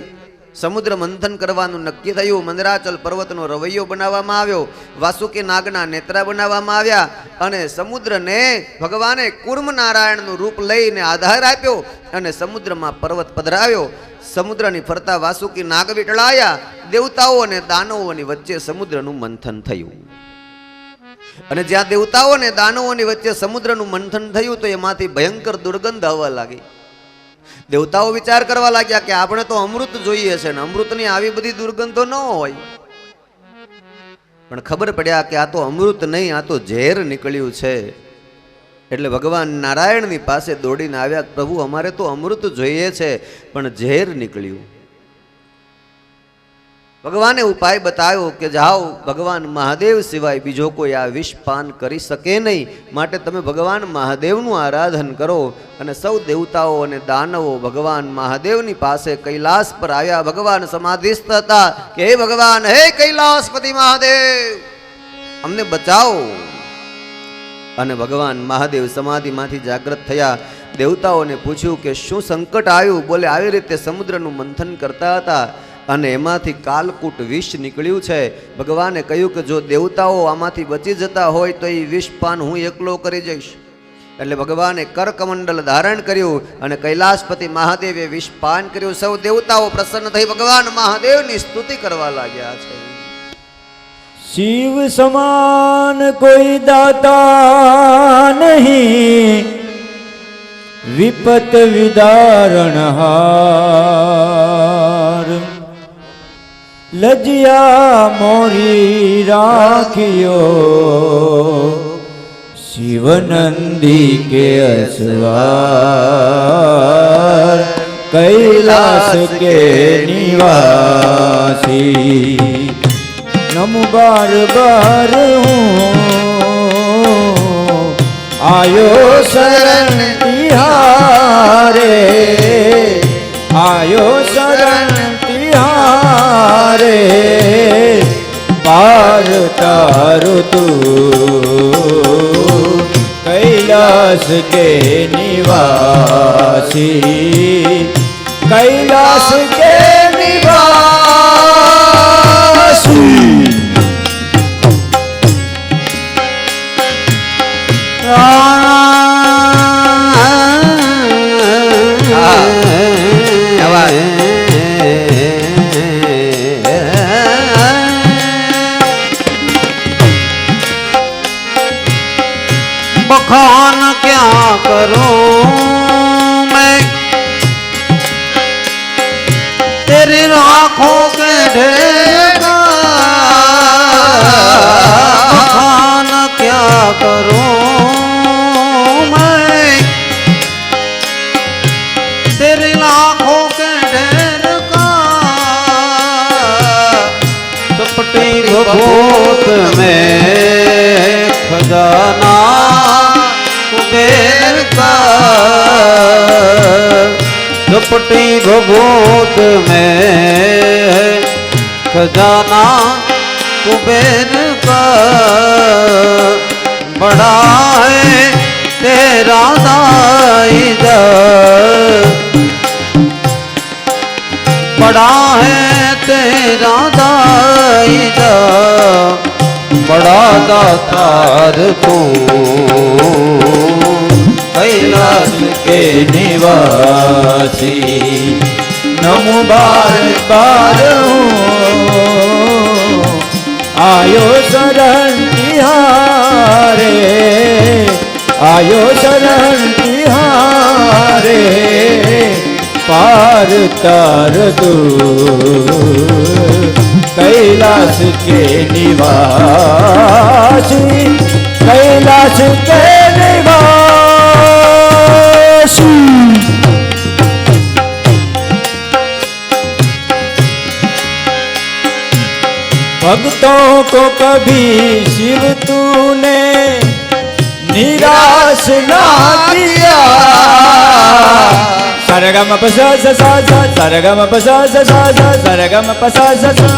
સમુદ્ર મંથન કરવાનું નક્કી થયું. મંદરાચલ પર્વતનો રવૈયો બનાવવામાં આવ્યો, વાસુકી નાગના નેત્રા બનાવવામાં આવ્યા, અને સમુદ્રને ભગવાને કુર્મ નારાયણનું રૂપ લઈને આધાર આપ્યો અને સમુદ્રમાં પર્વત પધરાવ્યો. સમુદ્રની ફરતા વાસુકી નાગ વીટળાયા. દેવતાઓ અને દાનવોની વચ્ચે સમુદ્રનું મંથન થયું. અને જ્યાં દેવતાઓ અને દાનવોની વચ્ચે સમુદ્રનું મંથન થયું તો એમાંથી ભયંકર દુર્ગંધ આવવા લાગી. દેવતાઓ વિચાર કરવા લાગ્યા કે આપણે તો અમૃત જોઈએ છે ને અમૃતની આવી બધી દુર્ગંધો ન હોય. પણ ખબર પડ્યા કે આ તો અમૃત નહીં, આ તો ઝેર નીકળ્યું છે. એટલે ભગવાન નારાયણની પાસે દોડીને આવ્યા, પ્રભુ અમારે તો અમૃત જોઈએ છે પણ ઝેર નીકળ્યું. ભગવાને ઉપાય બતાવ્યો કે જાઓ, ભગવાન મહાદેવ સિવાય બીજો કોઈ આ વિષ પાન કરી શકે નહીં, માટે તમે ભગવાન મહાદેવનું આરાધન કરો. અને સૌ દેવતાઓ અને દાનવો ભગવાન મહાદેવની પાસે કૈલાસ પર આવ્યા. ભગવાન સમાધિસ્થ હતા કે હે ભગવાન, હે કૈલાસપતિ મહાદેવ, અમને બચાવો. અને ભગવાન મહાદેવ સમાધિમાંથી જાગૃત થયા. દેવતાઓને પૂછ્યું કે શું સંકટ આવ્યું? બોલે આવી રીતે સમુદ્રનું મંથન કરતા હતા અને એમાંથી કાલકૂટ વિષ નીકળ્યું છે. ભગવાને કહ્યું કે જો દેવતાઓ આમાંથી બચી જતા હોય તો એ વિષ પાન હું એકલો કરી જઈશ. એટલે ભગવાને કર્કમંડલ ધારણ કર્યું અને કૈલાસપતિ મહાદેવે વિષ પાન કર્યું. સૌ દેવતાઓ પ્રસન્ન થઈ ભગવાન મહાદેવની સ્તુતિ કરવા લાગ્યા છે. શિવ સમાન કોઈ દાતા નહીં, વિપત વિદારણહાર. લજ્યા મોરી રાખ્યો, શિવનંદી કે અસવાર. કૈલાસ કે નિવાસી, नमु बार बार हूँ आयो शरण तिहारे आयो शरण तिहारे पार तारो तू कैलाश के निवासी कैलाश के निवासी बखान क्या करूं मैं तेरी आँखों के ढेर का बखान क्या करूं मैं तेरी आँखों के ढेर का चपटी भभूत में खजाना कुबेर का चपटी भभूत में खजाना कुबेर का बड़ा है तेरा दाईदा बड़ा है तेरा दाईदा बड़ा दातार तू कैलाश के निवासी नमो बार बार हूँ आयो शरण तिहारे आयो शरण तिहारे पार तार तू कैलाश के निवासी कैलाश के निवासी भक्तों को कभी शिव तूने निराश ना किया सरगम पसा सा सा सरगम पसा सा सा सरगम पसा सा सा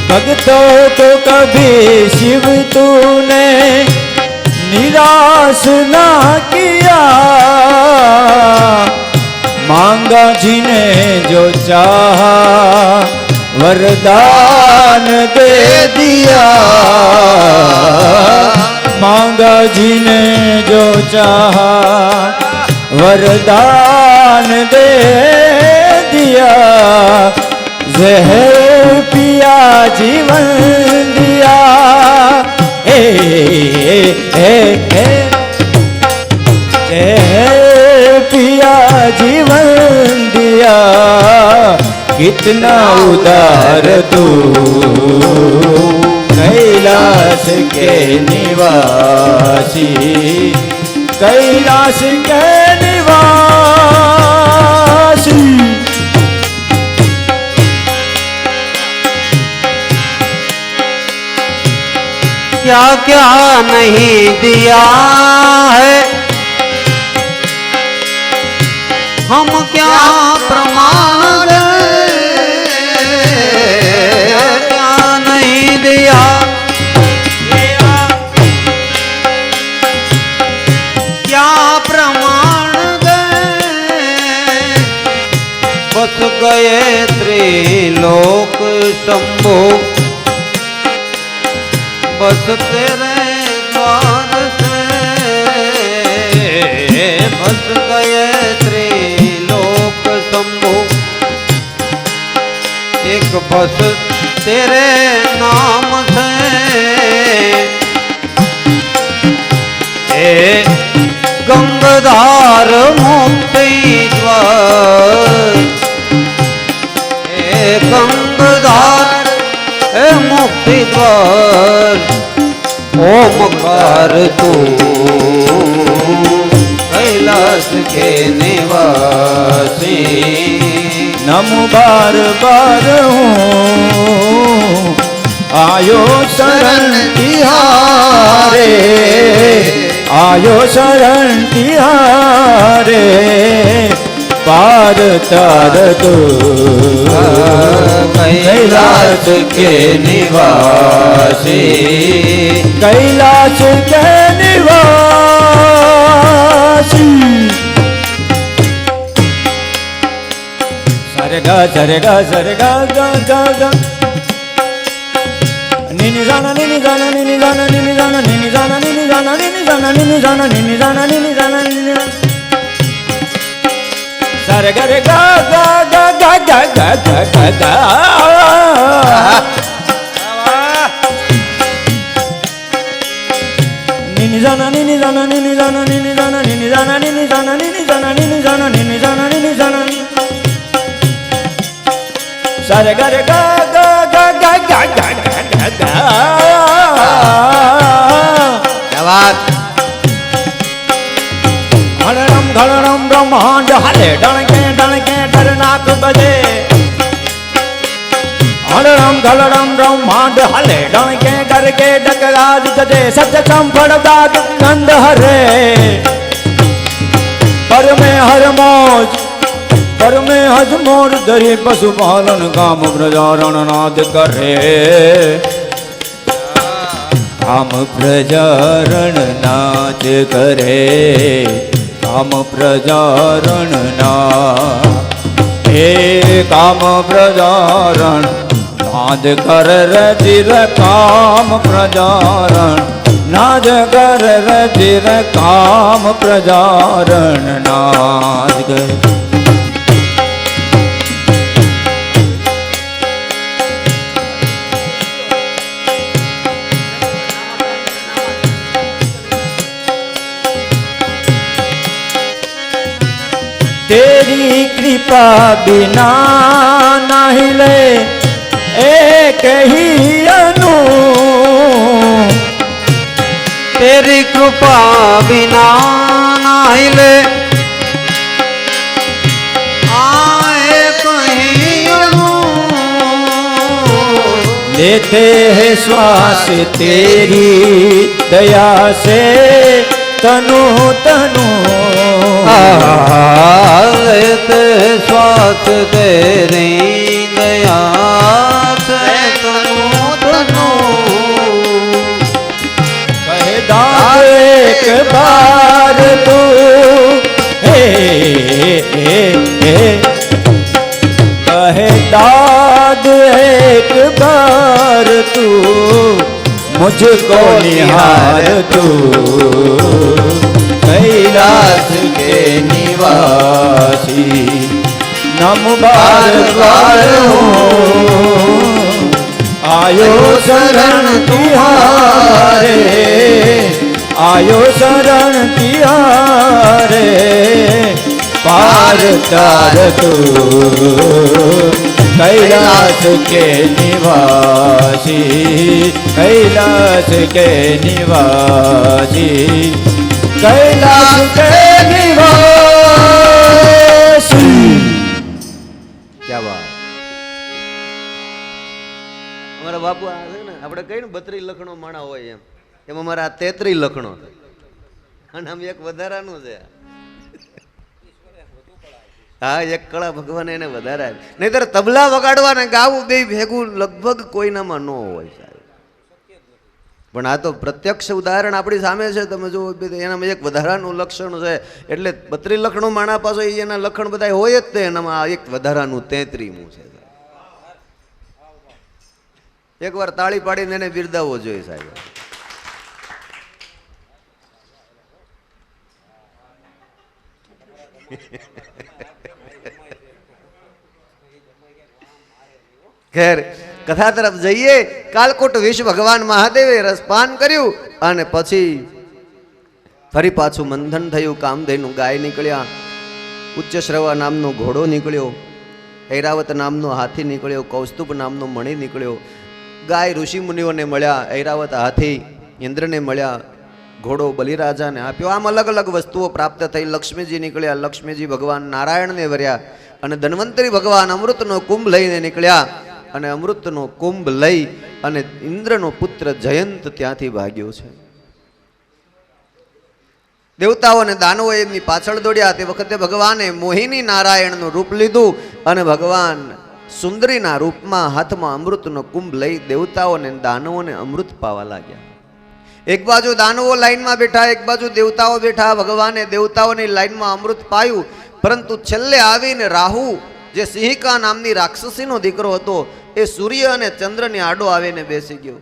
भक्तों को कभी शिव तूने निराश ना किया मांगा जिन्हें जो चाहा वरदान दे दिया मांगा जिन्हें जो चाहा वरदान दे दिया जहर पिया जीवन दिया जहर पिया जीवन दिया कितना उदार तू कैलाश के निवासी कैलाश के निवासी क्या क्या नहीं दिया है हम क्या प्रमाण क्या नहीं दिया क्या प्रमाण दे बस गए त्रिलोक शंभो बस तेरे द्वार से बस गए त्रिलोक शंभो एक बस तेरे नाम से गंगाधार मुक्ति द्वार गंगाधार मुक्ति द्वार ओमकार तू कैलाश के निवासी नमो बार बार हूँ आयो शरण तिहारे, आयो शरण तिहारे, पार तार दो कैलाश के निवासी, कैलाश के निवासी। सरगा सरगा सरगा गा गा गा, निनी जाना निनी जाना निनी जाना निनी जाना निनी जाना निनी जाना निनी जाना निनी जाना निनी जाना निनी जाना निनी जाना, सरगा रे गा गा गा गा गा गा गा गा गा। निनी जाना निनी जाना निनी जाना निनी जाना निनी जाना निनी जाना निनी जाना निनी जाना निनी जाना निनी जाना, सरगा रे गा गा गा गा गा गा गा गा गा। क्या बात। घड़रम घड़रम ब्रह्मांड हले डणके डरनाक बजे, घड़रम घड़रम ब्रह्मांड हले डणके डरके डकराज गजे, सत्य संफड़ दाग नंद हरे, पर में हर मौज पर में हज मोर धरी, पशुपालन काम प्रजारण नाद करे, काम प्रजारण नाच करे, काम प्रजारण हे काम प्रजारण नाद कर रजिर, काम प्रजारण नाद कर रजिर, काम प्रजारण नाद कर। तेरी कृपा बिना नहीं ले एक ही अनु, तेरी कृपा बिना नहीं ले आए कहीं अनु, लेते हैं श्वास तेरी दया से तनु तनु, लेते श्वास तेरी दया से तनु तनु, कहे दाद एक बार तू हे कहे दाद एक बार तू, मुझको निहार तू, कैलाश के निवासी, नम बार बार हूँ आयो शरण तिहारे, आयो शरण तिहारे, पार तार तू कैलाश के निवासी, कैलाश के निवासी, कैलाश के निवासी। क्या बात। અમારા બાપુ આ છે ને આપણે કઈ ને 32 લખણો માણા હોય એમ અમારા 33 લખણો અને આમ એક વધારાનું છે। હા એક કળા ભગવાને એને વધારે, નહીતર તબલા વગાડવા ને ગાવું બે ભેગું લગભગ કોઈનામાં ન હોય સાહેબ। પણ આ તો પ્રત્યક્ષ ઉદાહરણ આપણી સામે છે, તમે જો એનામાં એક વધારાનું લક્ષણ છે, એટલે 32 લખણો માણા પાસે એના લખણ બધા હોય જ તે, એનામાં આ એક વધારાનું 33મું છે। એકવાર તાળી પાડીને એને બિરદાવવો જોઈએ સાહેબ। ખેર કથા તરફ જઈએ। કાલકોટ વિષ ભગવાન મહાદેવે રસપાન કર્યું અને પછી ફરી પાછું મંથન થયું, કામધેનું ગાય નીકળ્યા, ઉચ્ચ શ્રવા નામનો ઘોડો નીકળ્યો, ઐરાવત નામનો હાથી નીકળ્યો, કૌસ્તુભ નામનો મણિ નીકળ્યો। ગાય ઋષિ મુનિઓને મળ્યા, ઐરાવત હાથી ઇન્દ્રને મળ્યા, ઘોડો બલિરાજાને આપ્યો। આમ અલગ અલગ વસ્તુઓ પ્રાપ્ત થઈ। લક્ષ્મીજી નીકળ્યા, લક્ષ્મીજી ભગવાન નારાયણને વર્યા, અને ધન્વંતરી ભગવાન અમૃતનો કુંભ લઈને નીકળ્યા અને અમૃતનો કુંભ લઈ અને ઇન્દ્રનો પુત્ર જયંત ત્યાંથી ભાગ્યો છે. દેવતાઓ અને દાનવો એમની પાછળ દોડ્યા. તે વખતે ભગવાને મોહિની નારાયણનું રૂપ લીધું અને ભગવાન સુંદરીના રૂપમાં હાથમાં અમૃતનો કુંભ લઈ દેવતાઓને દાનવોને અમૃત પાવા લાગ્યા. એક બાજુ દાનવો લાઈનમાં બેઠા, એક બાજુ દેવતાઓ બેઠા. ભગવાને દેવતાઓની લાઈનમાં અમૃત પાયું, પરંતુ છેલ્લે આવીને રાહુ, જે સિંહિકા નામની રાક્ષસીનો દીકરો હતો, એ સૂર્ય અને ચંદ્રની આડો આવીને બેસી ગયો.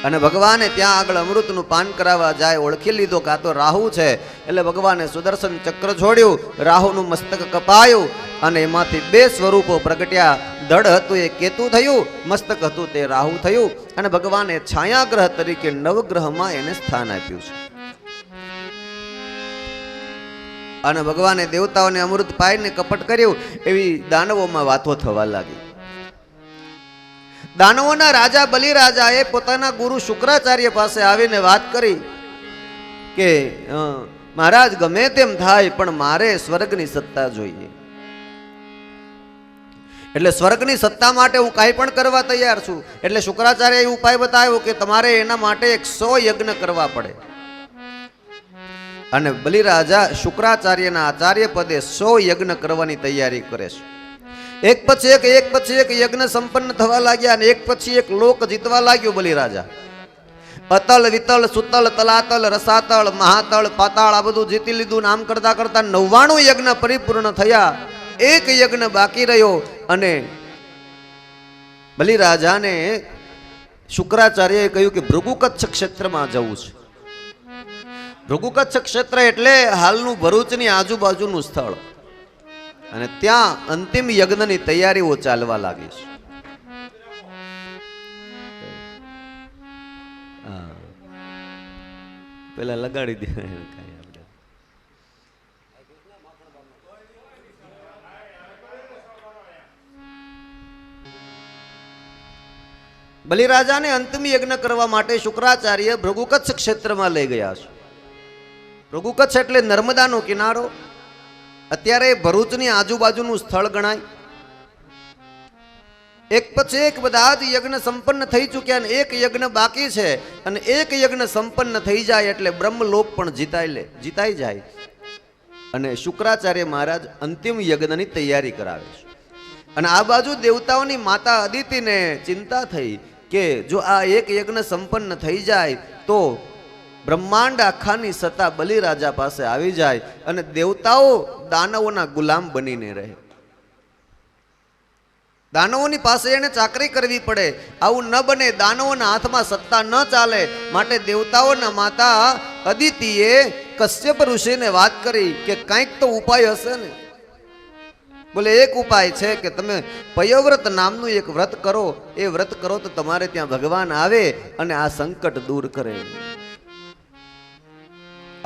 અને ભગવાને ત્યાં આગળ અમૃતનું પાન કરાવવા જાય ઓળખી લીધો કે આ તો રાહુ છે. એટલે ભગવાને સુદર્શન ચક્ર છોડ્યું, રાહુનું મસ્તક કપાયું અને એમાંથી બે સ્વરૂપો પ્રગટ્યા. ધડ હતું એ કેતુ થયું, મસ્તક હતું તે રાહુ થયું. અને ભગવાને છાયાગ્રહ તરીકે નવગ્રહમાં એને સ્થાન આપ્યું છે. અને ભગવાને દેવતાઓને અમૃત પાઈને કપટ કર્યું, એવી દાનવોમાં વાતો થવા લાગી. દાનવોના રાજા બલિરાજાએ પોતાના ગુરુ શુક્રાચાર્ય પાસે આવીને વાત કરી કે મહારાજ, ગમે તેમ થાય પણ મારે સ્વર્ગની સત્તા જોઈએ. એટલે સ્વર્ગની સત્તા માટે હું કાંઈ પણ કરવા તૈયાર છું. એટલે શુક્રાચાર્ય એ ઉપાય બતાવ્યો કે તમારે એના માટે 100 યજ્ઞ કરવા પડે. અને બલિરાજા શુક્રાચાર્યના આચાર્ય પદે 100 યજ્ઞ કરવાની તૈયારી કરે છે. એક પછી એક યજ્ઞ સંપન્ન થવા લાગ્યા અને એક પછી એક લોક જીતવા લાગ્યો બલિરાજા. અતલ, વિતલ, સુતલ, તલાતલ, રસાતળ, મહાતળ, પાતાળ આ બધું જીતી લીધું. આમ કરતા કરતા 99 યજ્ઞ પરિપૂર્ણ થયા. એક યજ્ઞ બાકી રહ્યો અને બલિરાજાને શુક્રાચાર્યએ કહ્યું કે ભૃગુકચ્છ ક્ષેત્રમાં જવું છે. ભૃગુકચ્છ ક્ષેત્ર એટલે હાલનું ભરૂચની આજુબાજુનું સ્થળ. અને ત્યાં અંતિમ યજ્ઞની તૈયારીઓ ચાલવા લાગી છે. પેલા લગાડી દે. બલિરાજાને અંતિમ યજ્ઞ કરવા માટે શુક્રાચાર્ય ભૃગુકચ્છ ક્ષેત્રમાં લઈ ગયા છે. ભૃગુકચ્છ એટલે નર્મદાનો કિનારો. અત્યારે ભરૂચની આજુબાજુનું સ્થળ ગણાય. એક પછી એક બધા જ યજ્ઞ સંપન્ન થઈ ચૂક્યા અને એક યજ્ઞ બાકી છે. અને એક યજ્ઞ સંપન્ન થઈ જાય એટલે બ્રહ્મલોક પણ જીતાઈ જાય. અને શુક્રાચાર્ય મહારાજ અંતિમ યજ્ઞની તૈયારી કરાવે છે. અને આ બાજુ દેવતાઓની માતા અદિતિને ચિંતા થઈ કે જો આ એક યજ્ઞ સંપન્ન થઈ જાય તો બ્રહ્માંડ આખાની સત્તા બલિરાજા પાસે આવી જાય અને દેવતાઓ દાનવોના ગુલામ બનીને રહે. દાનવોની પાસે એને ચાકરી કરવી પડે. આવું ન બને, દાનવોના હાથમાં સત્તા ન ચાલે. માટે દેવતાઓના માતા અદિતિએ કશ્યપ ઋષિને વાત કરી કે કંઈક તો ઉપાય હશે ને. બોલે એક ઉપાય છે કે તમે પયોવ્રત નામનું એક વ્રત કરો. એ વ્રત કરો તો તમારે ત્યાં ભગવાન આવે અને આ સંકટ દૂર કરે.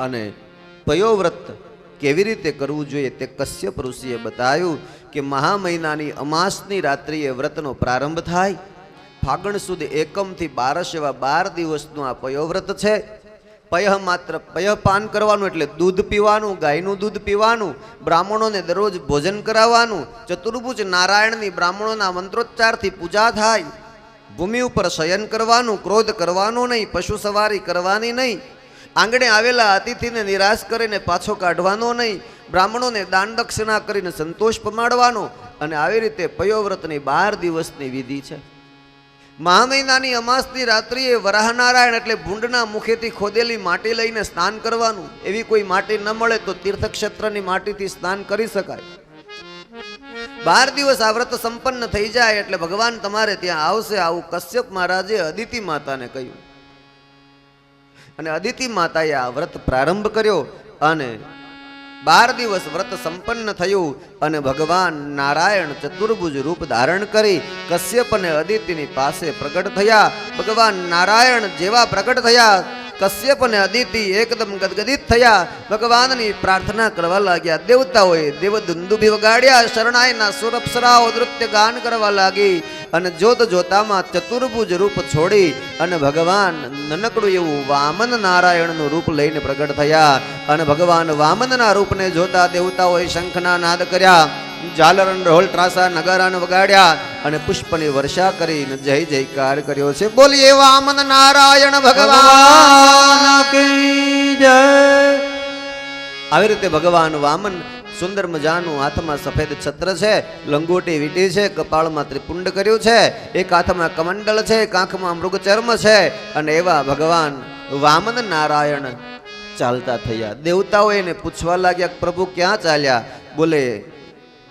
અને પયોવ્રત કેવી રીતે કરવું જોઈએ તે કશ્યપ ઋષિએ બતાવ્યું કે મહા મહિનાની અમાસની રાત્રિએ વ્રતનો પ્રારંભ થાય. ફાગણ સુદ એકમથી 12 એવા 12 દિવસનું આ પયોવ્રત છે. પય માત્ર પયપાન કરવાનું એટલે દૂધ પીવાનું, ગાયનું દૂધ પીવાનું. બ્રાહ્મણોને દરરોજ ભોજન કરાવવાનું. ચતુર્ભુજ નારાયણની બ્રાહ્મણોના મંત્રોચ્ચારથી પૂજા થાય. ભૂમિ ઉપર શયન કરવાનું, ક્રોધ કરવાનો નહીં, પશુ સવારી કરવાની નહીં. આંગણે આવેલા અતિથિને નિરાશ કરીને પાછો કાઢવાનો નહીં. બ્રાહ્મણોને દાન દક્ષિણા કરીને સંતોષ પમાડવાનો. અને આવી રીતે પયોવ્રતની 12 દિવસની વિધિ છે. મહા મહિનાની અમાસની રાત્રિએ વરાહનારાયણ એટલે ભૂંડના મુખેથી ખોદેલી માટી લઈને સ્નાન કરવાનું. એવી કોઈ માટી ન મળે તો તીર્થક્ષેત્રની માટીથી સ્નાન કરી શકાય. 12 દિવસ આ વ્રત સંપન્ન થઈ જાય એટલે ભગવાન તમારે ત્યાં આવશે. આવું કશ્યપ મહારાજે અદિતિ માતાને કહ્યું. અને અદિતિ માતાએ આ વ્રત પ્રારંભ કર્યો અને 12 દિવસ વ્રત સંપન્ન થયું. અને ભગવાન નારાયણ ચતુર્ભુજ રૂપ ધારણ કરી કશ્યપ અને અદિતિની પાસે પ્રગટ થયા. ભગવાન નારાયણ જેવા પ્રગટ થયા, કશ્યપ અને અદિતિ એકદમ ગદગદિત થયા. ભગવાનની પ્રાર્થના કરવા લાગ્યા. દેવતાઓએ દેવદુંદુભી વગાડ્યા. શરણાઈના સુરઅપ્સરાઓ નૃત્ય ગાન કરવા લાગી. અને જોત જોતામાં ચતુર્ભુજ રૂપ છોડી અને ભગવાન નનકડું એવું વામન નારાયણનું રૂપ લઈને પ્રગટ થયા. અને ભગવાન વામનના રૂપને જોતા દેવતાઓએ શંખના નાદ કર્યા, ઝાલર ઢોલ ત્રાસા નગારાને વગાડ્યા અને પુષ્પની વર્ષા કરીને જય જયકાર કર્યો છે. બોલીએ વામન નારાયણ ભગવાન કી જય. આવી રીતે ભગવાન વામન સુંદર મજાનું હાથમાં સફેદ છત્ર છે, લંગોટી વીટી છે, કપાળમાં ત્રિપુંડ કર્યું છે, એક હાથમાં કમંડળ છે, એક આંખમાં મૃગચર્મ છે. અને એવા ભગવાન વામન નારાયણ ચાલતા થયા. દેવતાઓ એને પૂછવા લાગ્યા, પ્રભુ ક્યાં ચાલ્યા? બોલે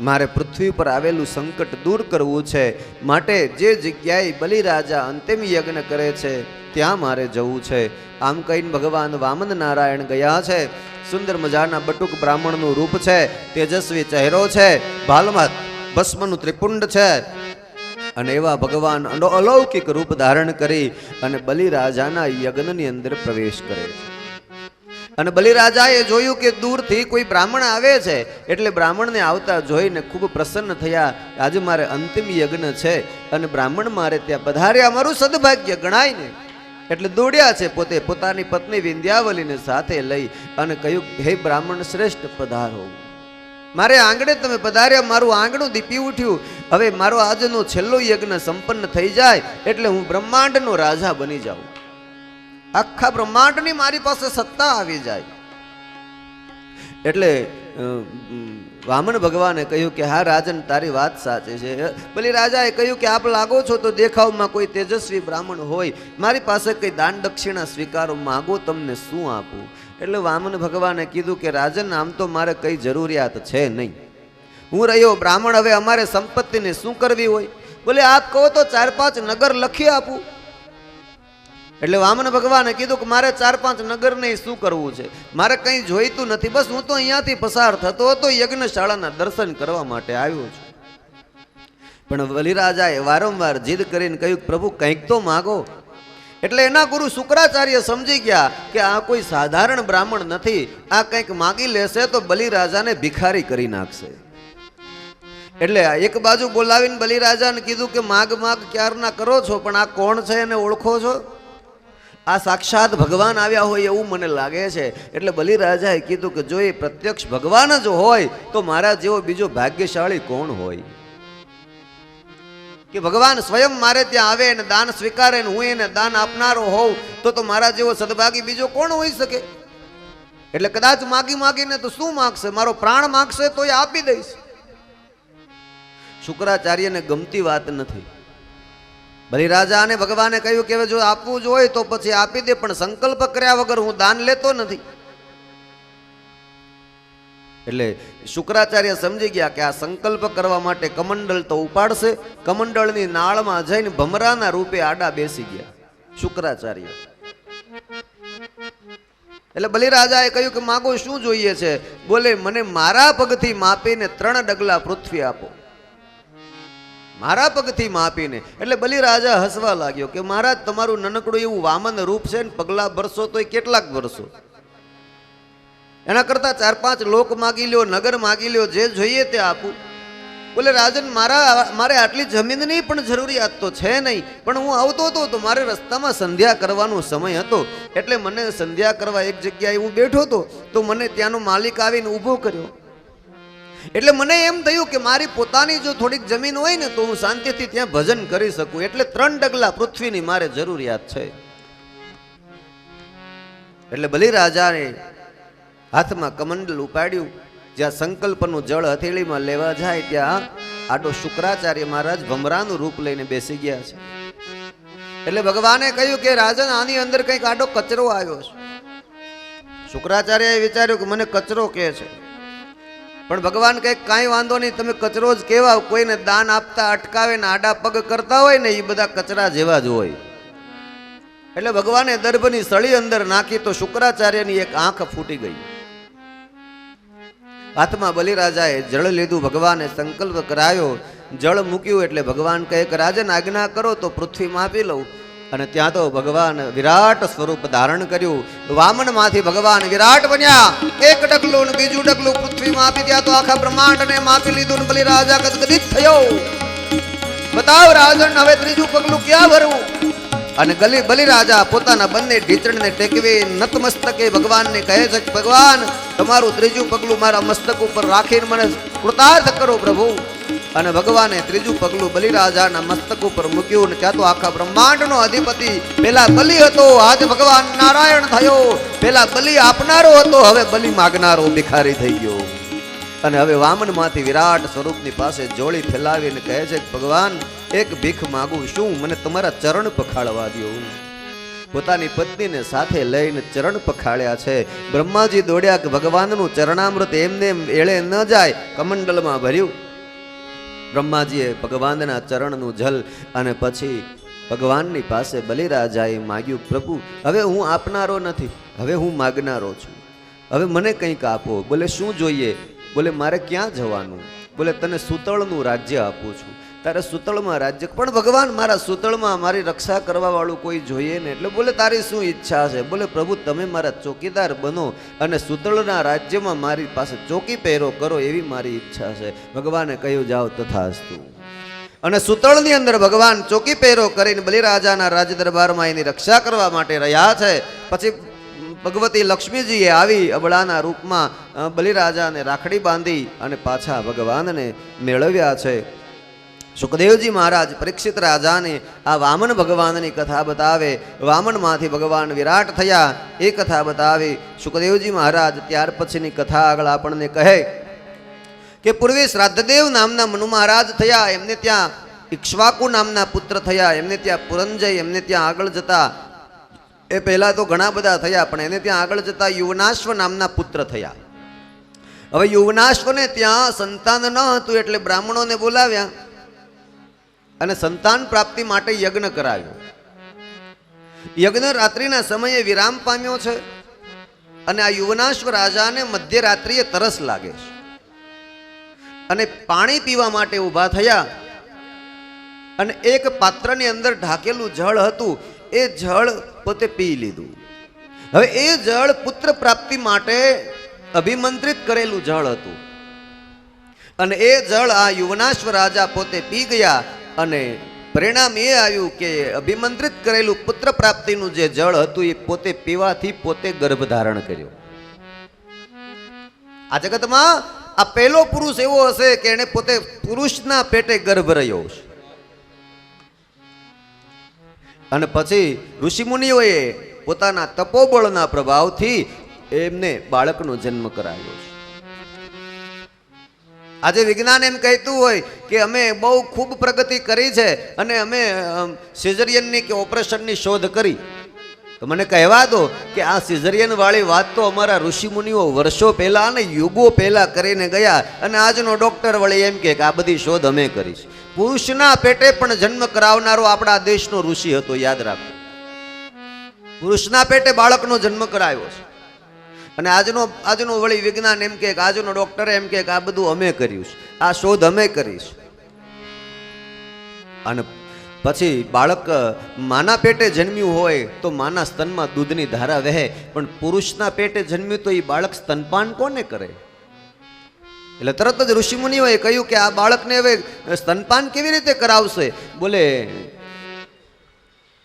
મારે પૃથ્વી પર આવેલું સંકટ દૂર કરવું છે, માટે જે જગ્યાએ બલિરાજા અંતિમ યજ્ઞ કરે છે ત્યાં મારે જવું છે. આમ કહીને ભગવાન વામન નારાયણ ગયા છે. સુંદર મજાના બટુક બ્રાહ્મણનું રૂપ છે, તેજસ્વી ચહેરો છે, ભાલમાં ભસ્મનું ત્રિપુંડ છે. અને એવા ભગવાન અલૌકિક રૂપ ધારણ કરી અને બલિરાજાના યજ્ઞની અંદર પ્રવેશ કરે છે. અને બલિરાજાએ જોયું કે દૂરથી કોઈ બ્રાહ્મણ આવે છે, એટલે બ્રાહ્મણને આવતા જોઈને ખૂબ પ્રસન્ન થયા. આજે મારે અંતિમ યજ્ઞ છે અને બ્રાહ્મણ મારે ત્યાં પધાર્યા, મારું સદભાગ્ય ગણાય ને. એટલે દોડ્યા છે, પોતે પોતાની પત્ની વિંધ્યાવલીને સાથે લઈ અને કહ્યું, હે બ્રાહ્મણ શ્રેષ્ઠ પધારો, મારે આંગણે તમે પધાર્યા, મારું આંગણું દીપી ઉઠ્યું. હવે મારો આજનો છેલ્લો યજ્ઞ સંપન્ન થઈ જાય એટલે હું બ્રહ્માંડનો રાજા બની જાઉં, આખા બ્રહ્માંડની મારી પાસે સત્તા આવી જાય. એટલે વામન ભગવાને કહ્યું કે હા રાજન, તારી વાત સાચી છે. બલિરાજાએ કહ્યું કે આપ લાગો છો તો દેખાવમાં કોઈ તેજસ્વી બ્રાહ્મણ હોય, મારી પાસે કઈ દાન દક્ષિણા સ્વીકારો, માગો, તમને શું આપું? એટલે વામન ભગવાને કીધું કે રાજન, આમ તો મારે કઈ જરૂરિયાત છે નહીં, હું રહ્યો બ્રાહ્મણ, હવે અમારે સંપત્તિને શું કરવી હોય? બોલે આપ કહો તો 4-5 નગર લખી આપું. એટલે વામન ભગવાને કીધું કે મારે 4-5 નગર નહીં, શું કરવું છે? મારે કંઈ જોઈતું નથી, બસ હું તો અહીંયાથી પસાર થતો હતો, યજ્ઞશાળાના દર્શન કરવા માટે આવ્યો છું. પણ બલિરાજાએ વારંવાર જીદ કરીને કહ્યું, પ્રભુ કંઈક તો માગો. એટલે એના ગુરુ શુક્રાચાર્ય સમજી ગયા કે આ કોઈ સાધારણ બ્રાહ્મણ નથી, આ કંઈક માગી લેશે તો બલિરાજાને ભિખારી કરી નાખશે. એટલે એક બાજુ બોલાવીને બલિરાજાને કીધું કે માગ માગ ક્યારના કરો છો, પણ આ કોણ છે એને ઓળખો છો? આ સાક્ષાત ભગવાન આવ્યા હોય એવું મને લાગે છે. એટલે બલિરાજાએ કીધું કે જો એ પ્રત્યક્ષ ભગવાન જ હોય તો મારા જેવો બીજો ભાગ્યશાળી કોણ હોય કે ભગવાન સ્વયં મારે ત્યાં આવે અને દાન સ્વીકારે ને હું એને દાન આપનારો હોઉં તો મારા જેવો સદભાગી બીજો કોણ હોઈ શકે? એટલે કદાચ માગી માગીને તો શું માગશે? મારો પ્રાણ માગશે તો એ આપી દઈશ. શુક્રાચાર્યને ગમતી વાત નથી. બલિરાજાને ભગવાને કહ્યું કે જો આપવું જ હોય તો પછી આપી દે, પણ સંકલ્પ કર્યા વગર હું દાન લેતો નથી. એટલે શુક્રાચાર્ય સમજી ગયા કે આ સંકલ્પ કરવા માટે કમંડળ તો ઉપાડશે. કમંડળની નાળમાં જઈને ભમરાના રૂપે આડા બેસી ગયા શુક્રાચાર્ય. એટલે બલિરાજાએ કહ્યું કે માગો શું જોઈએ છે? બોલે મને મારા પગથી માપીને 3 ડગલા પૃથ્વી આપો, મારા પગથી માપીને. એટલે બલિરાજા હસવા લાગ્યો કે મહારાજ તમારું નનકડું એવું વામન રૂપ છે ને પગલા ભરશો તો કેટલાક ભરશો, એના કરતા 4-5 લોક માગી લ્યો, નગર માગી લ્યો, જે જોઈએ તે આપું. બોલે રાજન મારે આટલી જમીનની પણ જરૂરિયાત તો છે નહીં, પણ હું આવતો હતો તો મારે રસ્તામાં સંધ્યા કરવાનો સમય હતો, એટલે મને સંધ્યા કરવા એક જગ્યાએ હું બેઠો હતો તો મને ત્યાંનો માલિક આવીને ઊભો કર્યો. એટલે મને એમ થયું કે મારી પોતાની જો થોડીક જમીન હોય ને તો હું શાંતિથી ત્યાં ભજન કરી શકું, એટલે 3 ડગલા પૃથ્વીની મારે જરૂરિયાત છે. એટલે બલિરાજાને હાથમાં કમંડલ ઉપાડ્યું, જ્યાં સંકલ્પનું જળ હથેળીમાં લેવા જાય ત્યાં આડો શુક્રાચાર્ય મહારાજ ભમરાનું રૂપ લઈને બેસી ગયા છે. એટલે ભગવાને કહ્યું કે રાજન આની અંદર કંઈક આડો કચરો આવ્યો છે. શુક્રાચાર્યએ વિચાર્યું કે મને કચરો કહે છે, પણ ભગવાન કહે કાંઈ વાંધો નહીં, તમે કચરો જ કહેવા, કોઈને દાન આપતા અટકાવે ને આડા પગ કરતા હોય ને એ બધા કચરા જેવા જ હોય. એટલે ભગવાને દર્ભની સળી અંદર નાખી તો શુક્રાચાર્યની એક આંખ ફૂટી ગઈ. હાથમાં બલિરાજાએ જળ લીધું, ભગવાને સંકલ્પ કરાયો, જળ મૂક્યું. એટલે ભગવાન કહે કે રાજન આજ્ઞા કરો તો પૃથ્વી માપી લઉં. અને ત્યાં તો ભગવાન વિરાટ સ્વરૂપ ધારણ કર્યું. વામન માંથી ભગવાન વિરાટ બન્યા. એક ડગલું ને બીજું ડગલું પૃથ્વી માપી ત્યાં તો આખા બ્રહ્માંડ ને માપી લીધું. બલિરાજા ગદગદિત થયો. બતાવ રાજન, હવે ત્રીજું પગલું ક્યાં ભરવું? અને બલિરાજા પોતાના બંને ઢીચણને ટેકવી નતમસ્તકે ભગવાનને કહે છે કે ભગવાન, તમારું ત્રીજું પગલું મારા મસ્તક ઉપર રાખીને મને કૃતાર્થ કરો પ્રભુ. અને ભગવાને ત્રીજું પગલું બલિરાજાના મસ્તક ઉપર મૂક્યું. ને ત્યાં તો આખા બ્રહ્માંડનો અધિપતિ પેલા બલિ હતો, આજ ભગવાન નારાયણ થયો. પેલા બલિ આપનારો હતો, હવે બલિ માગનારો ભિખારી થઈ ગયો. અને હવે વામનમાંથી વિરાટ સ્વરૂપની પાસે જોડી ફેલાવીને કહે છે કે ભગવાન, એક ભીખ માગું, શું મને તમારા ચરણ પખાળવા દો? પોતાની પત્નીને સાથે લઈને ચરણ પખાળ્યા છે. બ્રહ્માજી દોડ્યા કે ભગવાનનું ચરણામૃત એમને એળે ન જાય, કમંડલમાં ભર્યું. બ્રહ્માજીએ ભગવાનના ચરણનું જલ અને પછી ભગવાનની પાસે બલિરાજાએ માગ્યું, પ્રભુ હવે હું આપનારો નથી, હવે હું માગનારો છું, હવે મને કંઈક આપો. બોલે શું જોઈએ? બોલે મારે ક્યાં જવાનું? બોલે તને સુતળનું રાજ્ય આપું છું, તારે સુતળમાં રાજ્ય. પણ ભગવાન, મારા સુતળમાં મારી રક્ષા કરવા વાળું કોઈ જોઈએ ને. એટલે બોલે તારી શું ઈચ્છા છે? બોલે પ્રભુ તમે મારા ચોકીદાર બનો અને સુતળના રાજ્યમાં મારી પાસે ચોકી પહેરો કરો, એવી મારી ઈચ્છા છે. ભગવાને કહ્યું જાઓ તથાસ્તુ. અને સુતળની અંદર ભગવાન ચોકી પહેરો કરીને બલિરાજાના રાજ દરબારમાં એની રક્ષા કરવા માટે રહ્યા છે. પછી ભગવતી લક્ષ્મીજીએ આવી અબળાના રૂપમાં બલિરાજાને રાખડી બાંધી અને પાછા ભગવાનને મેળવ્યા છે. સુખદેવજી મહારાજ પરીક્ષિત રાજાને આ વામન ભગવાનની કથા બતાવે. વામનમાંથી ભગવાન વિરાટ થયા એ કથા બતાવી સુખદેવજી મહારાજ. ત્યાર પછીની કથા આગળ આપણને કહે કે પૂર્વે શ્રાદ્ધદેવ નામના મનુ મહારાજ થયા, એમને ત્યાં ઇક્ષ્વાકુ નામના પુત્ર થયા, એમને ત્યાં પુરંજય, એમને ત્યાં આગળ જતા એ પહેલા તો ઘણા બધા થયા, પણ એને ત્યાં આગળ જતા યુવનાશ્વ નામના પુત્ર થયા. હવે યુવનાશ્વને ત્યાં સંતાન ન હતું એટલે બ્રાહ્મણોને બોલાવ્યા અને સંતાન પ્રાપ્તિ માટે યજ્ઞ કરાવ્યો. યજ્ઞ રાત્રિના સમયે વિરામ પામ્યો છે અને આ યુવનાશ્વ રાજાને મધ્યરાત્રિએ તરસ લાગે છે અને પાણી પીવા માટે ઊભા થયા. અને એક પાત્રની અંદર ઢાકેલું જળ હતું, એ જળ પોતે પી લીધું. હવે એ જળ પુત્ર પ્રાપ્તિ માટે અભિમંત્રિત કરેલું જળ હતું અને એ જળ આ યુવનાશ્વ રાજા પોતે પી ગયા. અને પરિણામ એ આવ્યું કે અભિમંત્રિત કરેલું પુત્ર પ્રાપ્તિનું જે જળ હતું એ પોતે પીવાથી પોતે ગર્ભ ધારણ કર્યો. આ જગતમાં આ પહેલો પુરુષ એવો હશે કે એને પોતે પુરુષના પેટે ગર્ભ રહ્યો છે. અને પછી ઋષિમુનિઓએ પોતાના તપોબળના પ્રભાવથી એમને બાળકનો જન્મ કરાવ્યો છે. આજે વિજ્ઞાન એમ કહેતું હોય કે અમે બહુ ખૂબ પ્રગતિ કરી છે અને અમે સિઝરિયનની કે ઓપરેશનની શોધ કરી, તો મને કહેવા દો કે આ સિઝરિયન વાળી વાત તો અમારા ઋષિમુનિઓ વર્ષો પહેલા અને યુગો પહેલા કરીને ગયા. અને આજનો ડોક્ટર વળી એમ કે આ બધી શોધ અમે કરી છે. પુરુષના પેટે પણ જન્મ કરાવનારો આપણા દેશનો ઋષિ હતો, યાદ રાખો. પુરુષના પેટે બાળકનો જન્મ કરાવ્યો છે. અને આજનો વળી વિજ્ઞાન એમ કે આજનો ડોક્ટર એમ કે આ બધું અમે કર્યું છે, આ શોધ અમે કરી છે. અને પછી બાળક માના પેટે જન્મ્યું હોય તો માના સ્તનમાં દૂધની ધારા વહે, પણ પુરુષના પેટે જન્મ્યું તો એ બાળક સ્તનપાન કોને કરે? એટલે તરત જ ઋષિમુનિઓએ કહ્યું કે આ બાળકને હવે સ્તનપાન કેવી રીતે કરાવશે? બોલે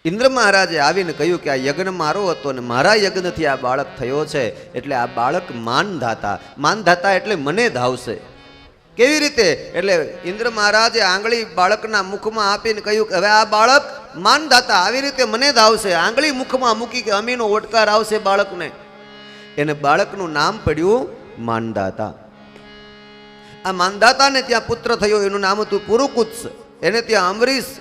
ઇન્દ્ર મહારાજે આવીને કહ્યું કે આ યજ્ઞ મારો હતો અને મારા યજ્ઞથી આ બાળક થયો છે, એટલે આ બાળક માનધાતા એટલે મને ધાવશે. કેવી રીતે? એટલે ઇન્દ્ર મહારાજે આંગળી બાળકના મુખમાં આપીને કહ્યું કે હવે આ બાળક માનધાતા આવી રીતે મને ધાવશે. આંગળી મુખમાં મૂકી કે અમીનો ઓટકાર આવશે બાળકને. એને બાળકનું નામ પડ્યું માનધાતા. આ માનધાતાને ત્યાં પુત્ર થયો, એનું નામ હતું પુરુકુત્સ. એને ત્યાં અમરીશ,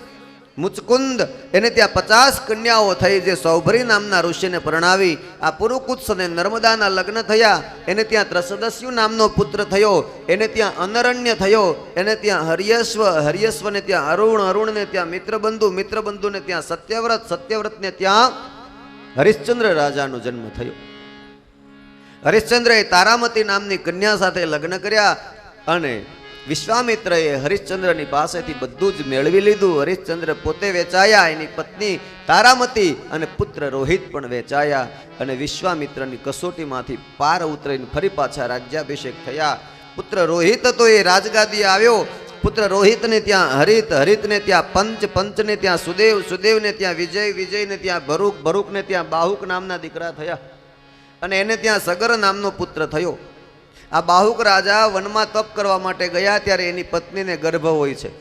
મુચકુંદ, એને ત્યાં 50 કન્યાઓ થઈ જે સૌભરી નામના ઋષિને પરણાવી. આ પુરુકુત્સ અને નર્મદાના લગ્ન થયા. એને ત્યાં ત્રસદસ્યુ નામનો પુત્ર થયો. એને ત્યાં અનરણ્ય થયો. એને ત્યાં હર્યસ્વને ત્યાં અરુણને ત્યાં મિત્રબંધુને ત્યાં સત્યવ્રતને ત્યાં હરિશ્ચંદ્ર રાજાનો જન્મ થયો. હરિશ્ચંદ્રએ તારામતી નામની કન્યા સાથે લગ્ન કર્યા અને વિશ્વામિત્રએ હરિશ્ચંદ્રની પાસેથી બધું જ મેળવી લીધું. હરિશ્ચંદ્ર પોતે વેચાયા, એની પત્ની તારામતી અને પુત્ર રોહિત પણ વેચાયા. અને વિશ્વામિત્રની કસોટીમાંથી પાર ઉતરીને ફરી પાછા રાજ્યાભિષેક થયા. પુત્ર રોહિત હતો એ રાજગાદી આવ્યો પુત્ર રોહિતને ત્યાં હરિત, હરિતને ત્યાં પંચ, પંચને ત્યાં સુદેવ, સુદેવને ત્યાં વિજય, વિજયને ત્યાં ભરૂક, ભરૂકને ત્યાં બાહુક નામના દીકરા થયા અને એને ત્યાં સગર નામનો પુત્ર થયો. આ બાહુક રાજા વનમાં તપ કરવા માટે ગયા ત્યારે એની પત્નીને ગર્ભ હોય છે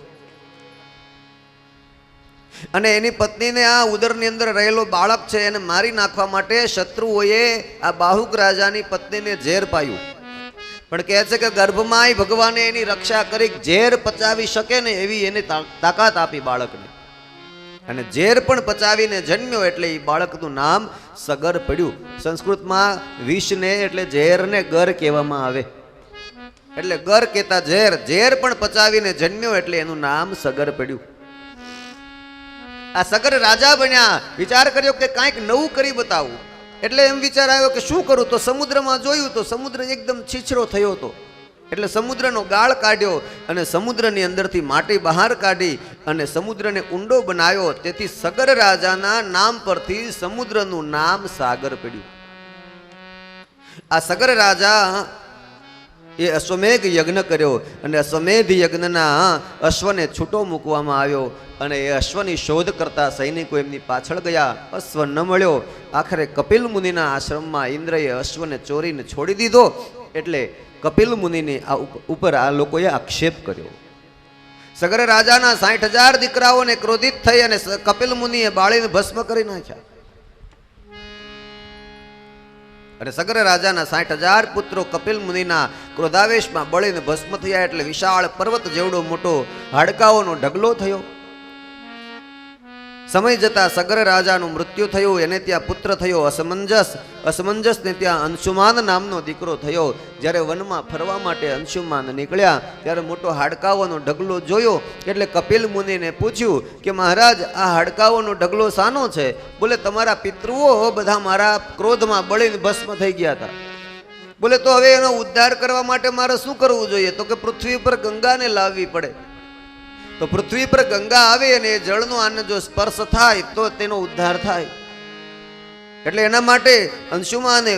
અને એની પત્નીને આ ઉદરની અંદર રહેલો બાળક છે એને મારી નાખવા માટે શત્રુઓએ આ બાહુક રાજાની પત્નીને ઝેર પાયું. પણ કહે છે કે ગર્ભમાંય ભગવાને એની રક્ષા કરી, ઝેર પચાવી શકે ને એવી એને તાકાત આપી બાળકને અને ઝેર પણ પચાવીને જન્મ્યો એટલે એ બાળકનું નામ સગર પડ્યું. સંસ્કૃતમાં વિષને એટલે ઝેરને ગર કહેવામાં આવે, એટલે ગર કહેતા ઝેર, ઝેર પણ પચાવીને જન્મ્યો એટલે એનું નામ સગર પડ્યું. આ સગર રાજા બન્યા. વિચાર કર્યો કે કાંઈક નવું કરી બતાવું, એટલે એમ વિચાર આવ્યો કે શું કરું, તો સમુદ્રમાં જોયું તો સમુદ્ર એકદમ છીછરો થયો હતો એટલે સમુદ્રનો ગાળ કાઢ્યો અને સમુદ્રની અંદરથી માટી બહાર કાઢી અને સમુદ્રને ઊંડો બનાવ્યો. તેથી સગર રાજાના નામ પરથી સમુદ્રનું નામ સાગર પડ્યું. આ સગર રાજા એ અશ્વમેઘ યજ્ઞ કર્યો અને અશ્વમેધ યજ્ઞના અશ્વને છૂટો મૂકવામાં આવ્યો અને એ અશ્વની શોધ કરતા સૈનિકો એમની પાછળ ગયા. અશ્વ ન મળ્યો. આખરે કપિલ મુનિના આશ્રમમાં ઇન્દ્રએ અશ્વને ચોરીને છોડી દીધો. એટલે કપિલ મુનિની ઉપર આ લોકોએ આક્ષેપ કર્યો. સગર રાજાના 60,000 દીકરાઓને ક્રોધિત થઈ અને કપિલ મુનિએ બાળીને ભસ્મ કરી નાખ્યા અને સગર રાજાના 60,000 પુત્રો કપિલ મુનિના ક્રોધાવેશમાં બળીને ભસ્મ થયા. એટલે વિશાળ પર્વત જેવડો મોટો હાડકાઓનો ઢગલો થયો. સમય જતા સગર રાજાનું મૃત્યુ થયું. એને ત્યાં પુત્ર થયો અસમંજસ, અસમંજસને ત્યાં અંશુમાન નામનો દીકરો થયો. જ્યારે વનમાં ફરવા માટે અંશુમાન નીકળ્યા ત્યારે મોટો હાડકાઓનો ઢગલો જોયો એટલે કપિલ મુનિને પૂછ્યું કે મહારાજ, આ હાડકાઓનો ઢગલો શાનો છે? બોલે, તમારા પિતૃઓ બધા મારા ક્રોધમાં બળીને ભસ્મ થઈ ગયા હતા. બોલે, તો હવે એનો ઉદ્ધાર કરવા માટે મારે શું કરવું જોઈએ? તો કે પૃથ્વી પર ગંગાને લાવવી પડે. તો પૃથ્વી પર ગંગા આવે અને એ જળનો આને જો સ્પર્શ થાય તો તેનો ઉદ્ધાર થાય. એટલે એના માટે અંશુમાને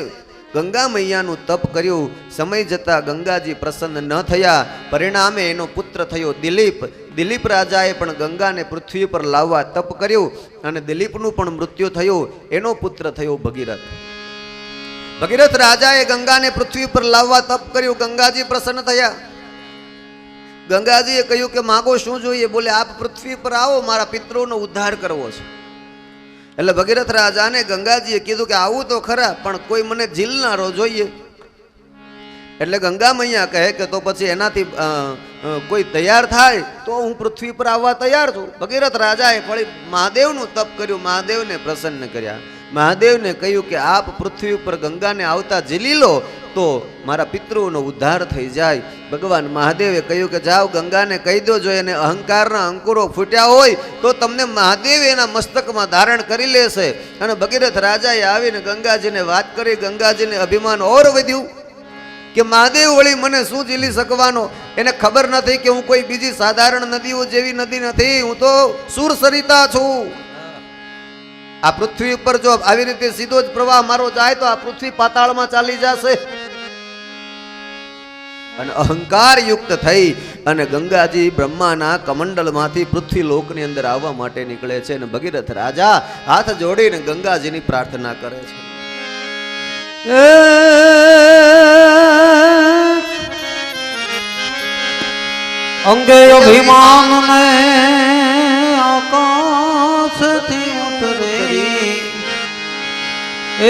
ગંગા મૈયાનું તપ કર્યું. સમય જતા ગંગાજી પ્રસન્ન ન થયા. પરિણામે એનો પુત્ર થયો દિલીપ. દિલીપ રાજાએ પણ ગંગાને પૃથ્વી પર લાવવા તપ કર્યું અને દિલીપનું પણ મૃત્યુ થયું. એનો પુત્ર થયો ભગીરથ. ભગીરથ રાજાએ ગંગાને પૃથ્વી પર લાવવા તપ કર્યું. ગંગાજી પ્રસન્ન થયા. ગંગાજીએ કહ્યું કે માગો શું જોઈએ? બોલે, આપ પૃથ્વી પર આવો, મારા પિતૃનો ઉદ્ધાર કરવો છે. એટલે ભગીરથ રાજાને ગંગાજીએ કીધું કે આવું તો ખરા, પણ કોઈ મને ઝીલનારો જોઈએ. એટલે ગંગા મૈયા કહે કે તો પછી એનાથી કોઈ તૈયાર થાય તો હું પૃથ્વી પર આવવા તૈયાર છું. ભગીરથ રાજાએ ફળી મહાદેવનું તપ કર્યું, મહાદેવને પ્રસન્ન કર્યા. મહાદેવને કહ્યું કે આપ પૃથ્વી ઉપર ગંગાને આવતા ઝીલી લો તો મારા પિતૃઓનો ઉદ્ધાર થઈ જાય. ભગવાન મહાદેવે કહ્યું કે જાઓ ગંગાને કહી દો, જો એને અહંકારના અંકુરો ફૂટ્યા હોય તો તમને મહાદેવ એના મસ્તકમાં ધારણ કરી લેશે. અને ભગીરથ રાજાએ આવીને ગંગાજીને વાત કરી. ગંગાજીને અભિમાન ઓર વધ્યું કે મહાદેવ વળી મને શું ઝીલી શકવાનો? એને ખબર નથી કે હું કોઈ બીજી સાધારણ નદીઓ જેવી નદી નથી, હું તો સુર સરિતા છું. આ પૃથ્વી ઉપર જો આવી રીતે સીધો જ પ્રવાહ મારો જાય તો આ પૃથ્વી પાતાળમાં ચાલી જશે. અને અહંકાર યુક્ત થઈ અને ગંગાજી બ્રહ્માના કમંડલમાંથી પૃથ્વી લોકની અંદર આવવા માટે નીકળે છે. અને ભગીરથ રાજા હાથ જોડીને ગંગાજીની પ્રાર્થના કરે છે. અંગે અભિમાન ને આકાશથી ઉતરી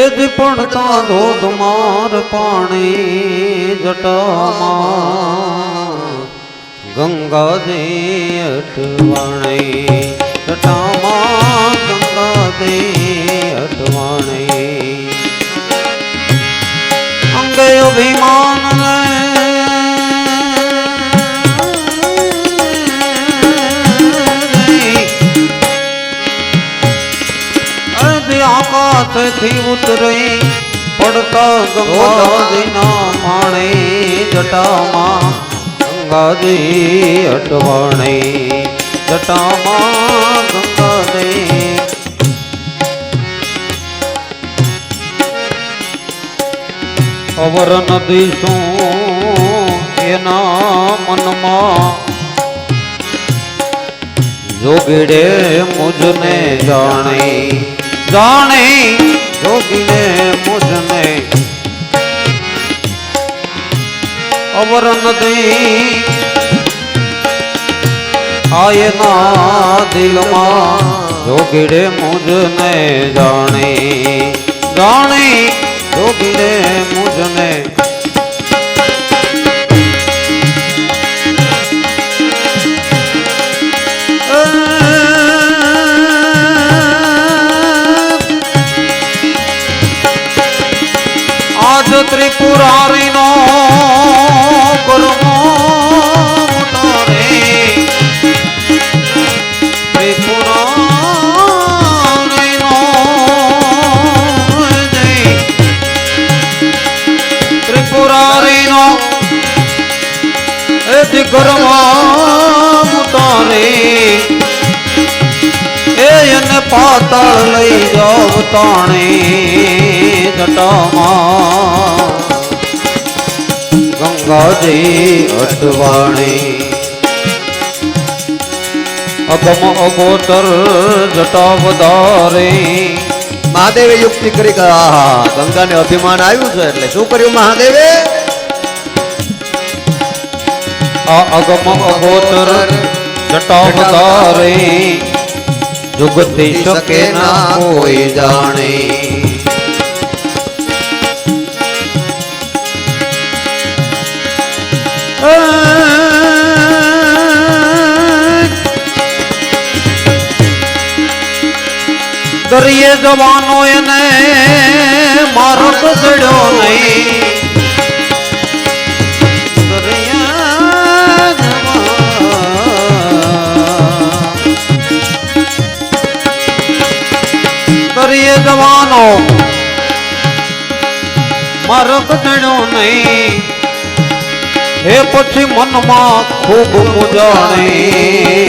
એજ પડતા ધોધમાર પાણી જટામાં ગંગાજી અટવાણે, જટામાં ગંગાજી અટવાણે. અંગે અભિમાન ને આકાશથી ઉતરી પડતા ગંગાજીના માણે જટામાં ગંગાજી અટવાણે, જટામાં ગંગાજી. અવર નદી શું એના મનમાં જોગીડે મુજને જાણે જાણે જોગીડે મુજને અવર નદી આયના દિલમાં જોગીડે મુજને જાણે જાણે જોગીડે મુજને આજ ત્રિપુરારી નો કર્મો મોટો રે ત્રિપુરારી નો જય ત્રિપુરારી નો એ કર્મો મોટો રે એને પાતાળ લઈ જાવ તાણે જટામાં ગંગાજી અટવાણી અગમ અગોતર જટા વધારે મહાદેવે યુક્તિ કરી કે આહા ગંગાને અભિમાન આવ્યું છે એટલે શું કર્યું મહાદેવે આ અગમ અગોતર જટા વધારે જુગતી શકે ના કોઈ જાણે દરિયે જવાનો એને માર્ગ ચડ્યો નહીં દરિયે જવાનો માર્ગ ચડ્યો નહીં હે પછી મનમાં ખૂબ મુજાણી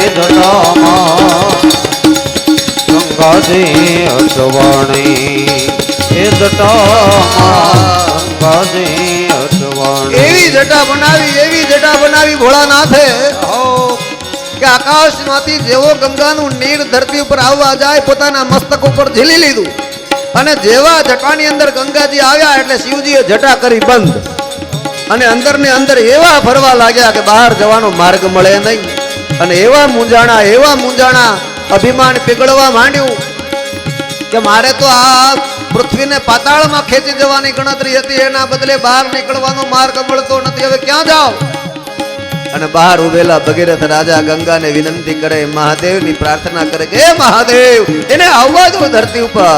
જટામાં ગંગાજી અટવાણી હે જટામાં ગંગાજી અટવાણી એવી જટા બનાવી ભોળાનાથે કે આકાશમાંથી જેવો ગંગાનું નીર ધરતી ઉપર આવવા જાય પોતાના મસ્તક ઉપર ઝીલી લીધું અને જેવા જટાની અંદર ગંગાજી આવ્યા એટલે શિવજીએ જટા કરી બંધ અને અંદર ને અંદર એવા ફરવા લાગ્યા કે બહાર જવાનો માર્ગ મળે નહીં અને એવા મૂંઝાણા અભિમાન પીગળવા માંડ્યું કે મારે તો આ પૃથ્વીને પાતાળમાં ખેંચી જવાની ગણતરી હતી એના બદલે બહાર નીકળવાનો માર્ગ મળતો નથી હવે ક્યાં જાવ અને બહાર ઉભેલા ભગીરથ રાજા ગંગાને વિનંતી કરે મહાદેવની પ્રાર્થના કરે કે હે મહાદેવ એને આવવા દો ધરતી ઉપર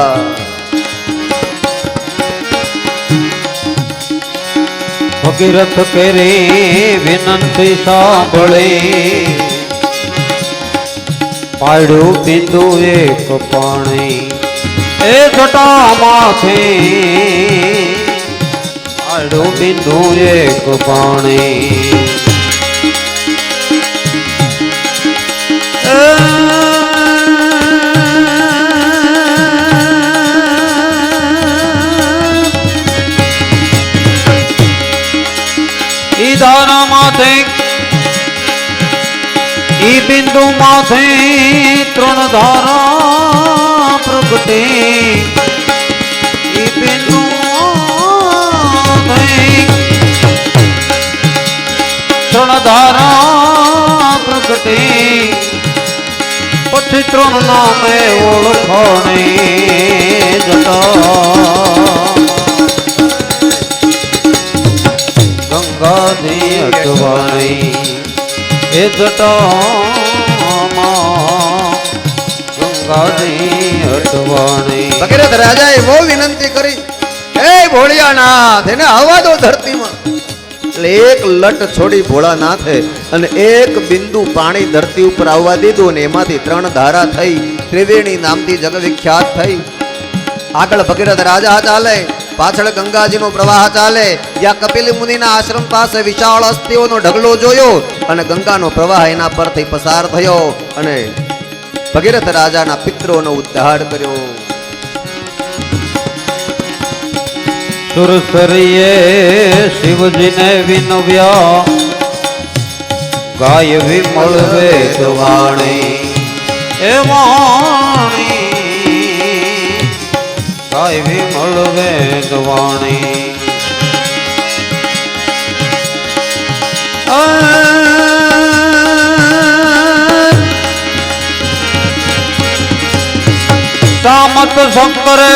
ભગીરથ કરી વિનંતી સાંભળે પાડ્યું બિંદુ એક પાણી એ જટામાંથી પાડ્યું બિંદુ એક પાણી ઈ ધારા માથે ઈ બિંદુ માથે ત્રણ ધારા પ્રગટે ઈ બિંદુ માથે ત્રણ ધારા પ્રગટે પછી ત્રણ નામે ઓળખાણે જટા ગંગાજી અટવાણી એ જટામાં ગંગાજી અટવાણી ભગીરથ રાજાએ બહુ વિનંતી કરી હે ભોળિયાનાથ એને આવવા દો ધરતીમાં એટલે એક લટ છોડી ભોળાનાથે અને એક બિંદુ પાણી ધરતી ઉપર આવવા દીધું અને એમાંથી ત્રણ ધારા થઈ ત્રિવેણી નામથી જગવિખ્યાત થઈ આગળ ભગીરથ રાજા ચાલે પાછળ ગંગાજીનો પ્રવાહ ચાલે જ્યાં કપિલ મુનિના આશ્રમ પાસે વિશાળ અસ્થિઓનો ઢગલો જોયો અને ગંગાનો પ્રવાહ એના પરથી પસાર થયો અને ભગીરથ રાજાના પિતરોનો ઉદ્ધાર કર્યો સુરસરીએ શિવજીને વિનવ્યા ગાય વિમળ વેદવાણી એ વાણી ગાય વિમળ વેદવાણી સામત શંકરે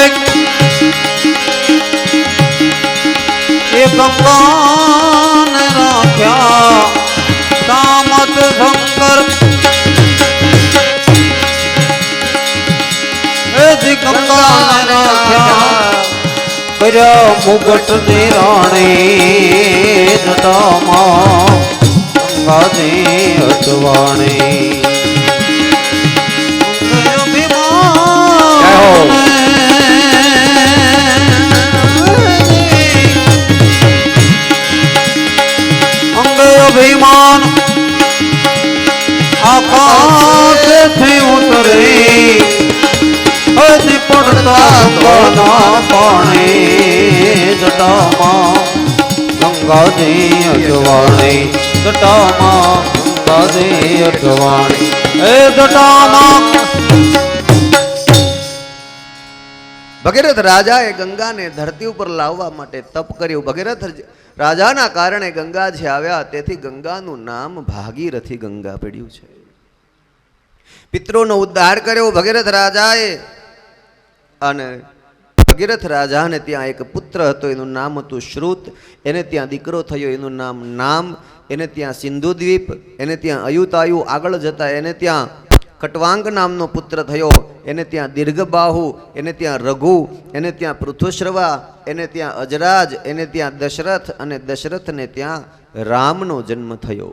એ ગંગાને રાખ્યા સામત શંકર એ ગંગાને રાખ્યા કર્યા મુગટ ની રાણી જટામાં ગંગાની અટવાણી અભિમાન આકાશથી ઉતરી હજી પડતા ગંગાના પાણી જટામાં ગંગાજી અટવાણી જટામાં ગંગાજી અટવાણી એ જટામાં ભગીરથ રાજાએ ગંગાને ધરતી ઉપર લાવવા માટે તપ કર્યું. ભગીરથ રાજાના કારણે ગંગાજી આવ્યા, તેથી ગંગાનું નામ ભાગીરથી ગંગા પડ્યું છે. પિતૃનો ઉદ્ધાર કર્યો ભગીરથ રાજાએ, અને ભગીરથ રાજાને ત્યાં એક પુત્ર હતો, એનું નામ હતું શ્રુત. એને ત્યાં દીકરો થયો, એનું નામ એને ત્યાં સિંધુદ્વીપ, એને ત્યાં અયુતાયુ, આગળ જતા એને ત્યાં કટવાંગ નામનો પુત્ર થયો, એને ત્યાં દીર્ઘબાહુ, એને ત્યાં રઘુ, એને ત્યાં પૃથુશ્રવા, એને ત્યાં અજરાજ, એને ત્યાં દશરથ, અને દશરથને ત્યાં રામનો જન્મ થયો.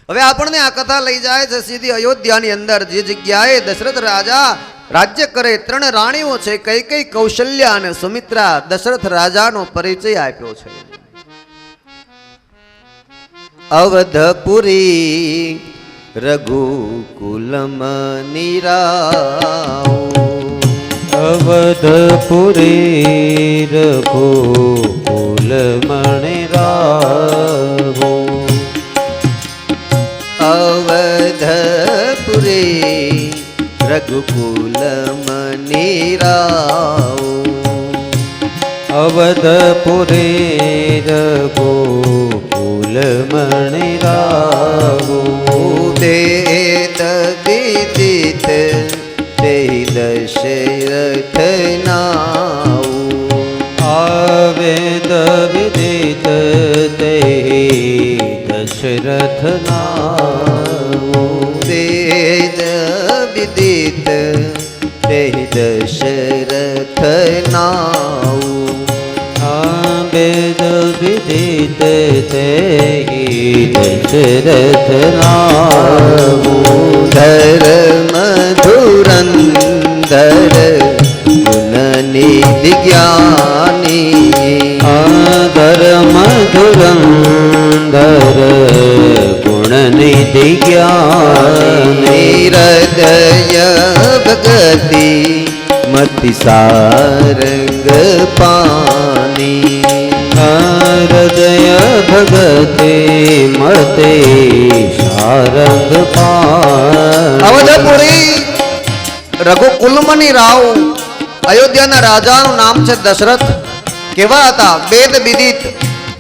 હવે આપણને આ કથા લઈ જાય છે સીધી અયોધ્યાની અંદર, જે જગ્યાએ દશરથ રાજા રાજ્ય કરે. 3 રાણીઓ છે, કૈકેયી, કૌશલ્યા અને સુમિત્રા. દશરથ રાજાનો પરિચય આપ્યો છે. અવધપુરી રઘુકુલમ નીરાઓ, અવધપુરી રઘુકુલમ નીરાઓ, અવધપુરી રઘુકુલમ નીરાઓ, અવધપુરી રઘુકુલમ નીરાઓ, વેદ વિદિત તે દશરથ નાઉ, આવેદ વિદિત તે દશરથ નાઉ, વેદ વિદિત તે દશરથ નાઉ, વેદ વિદિત તે દશરથ નાઉ, ધર્મ ધુરંધર ગુણનિધિ જ્ઞાની, ધર્મ ધુરંધર ગુણનિધિ જ્ઞાની, હૃદય ભગતિ મતિ સારંગ પાની, હૃદય ભગતે મતે સારંગ પાની. અવધપુરી રઘુકુલમની રાવ, અયોધ્યાના રાજાનું નામ છે દશરથ. કેવા હતા? વેદ વિદિત,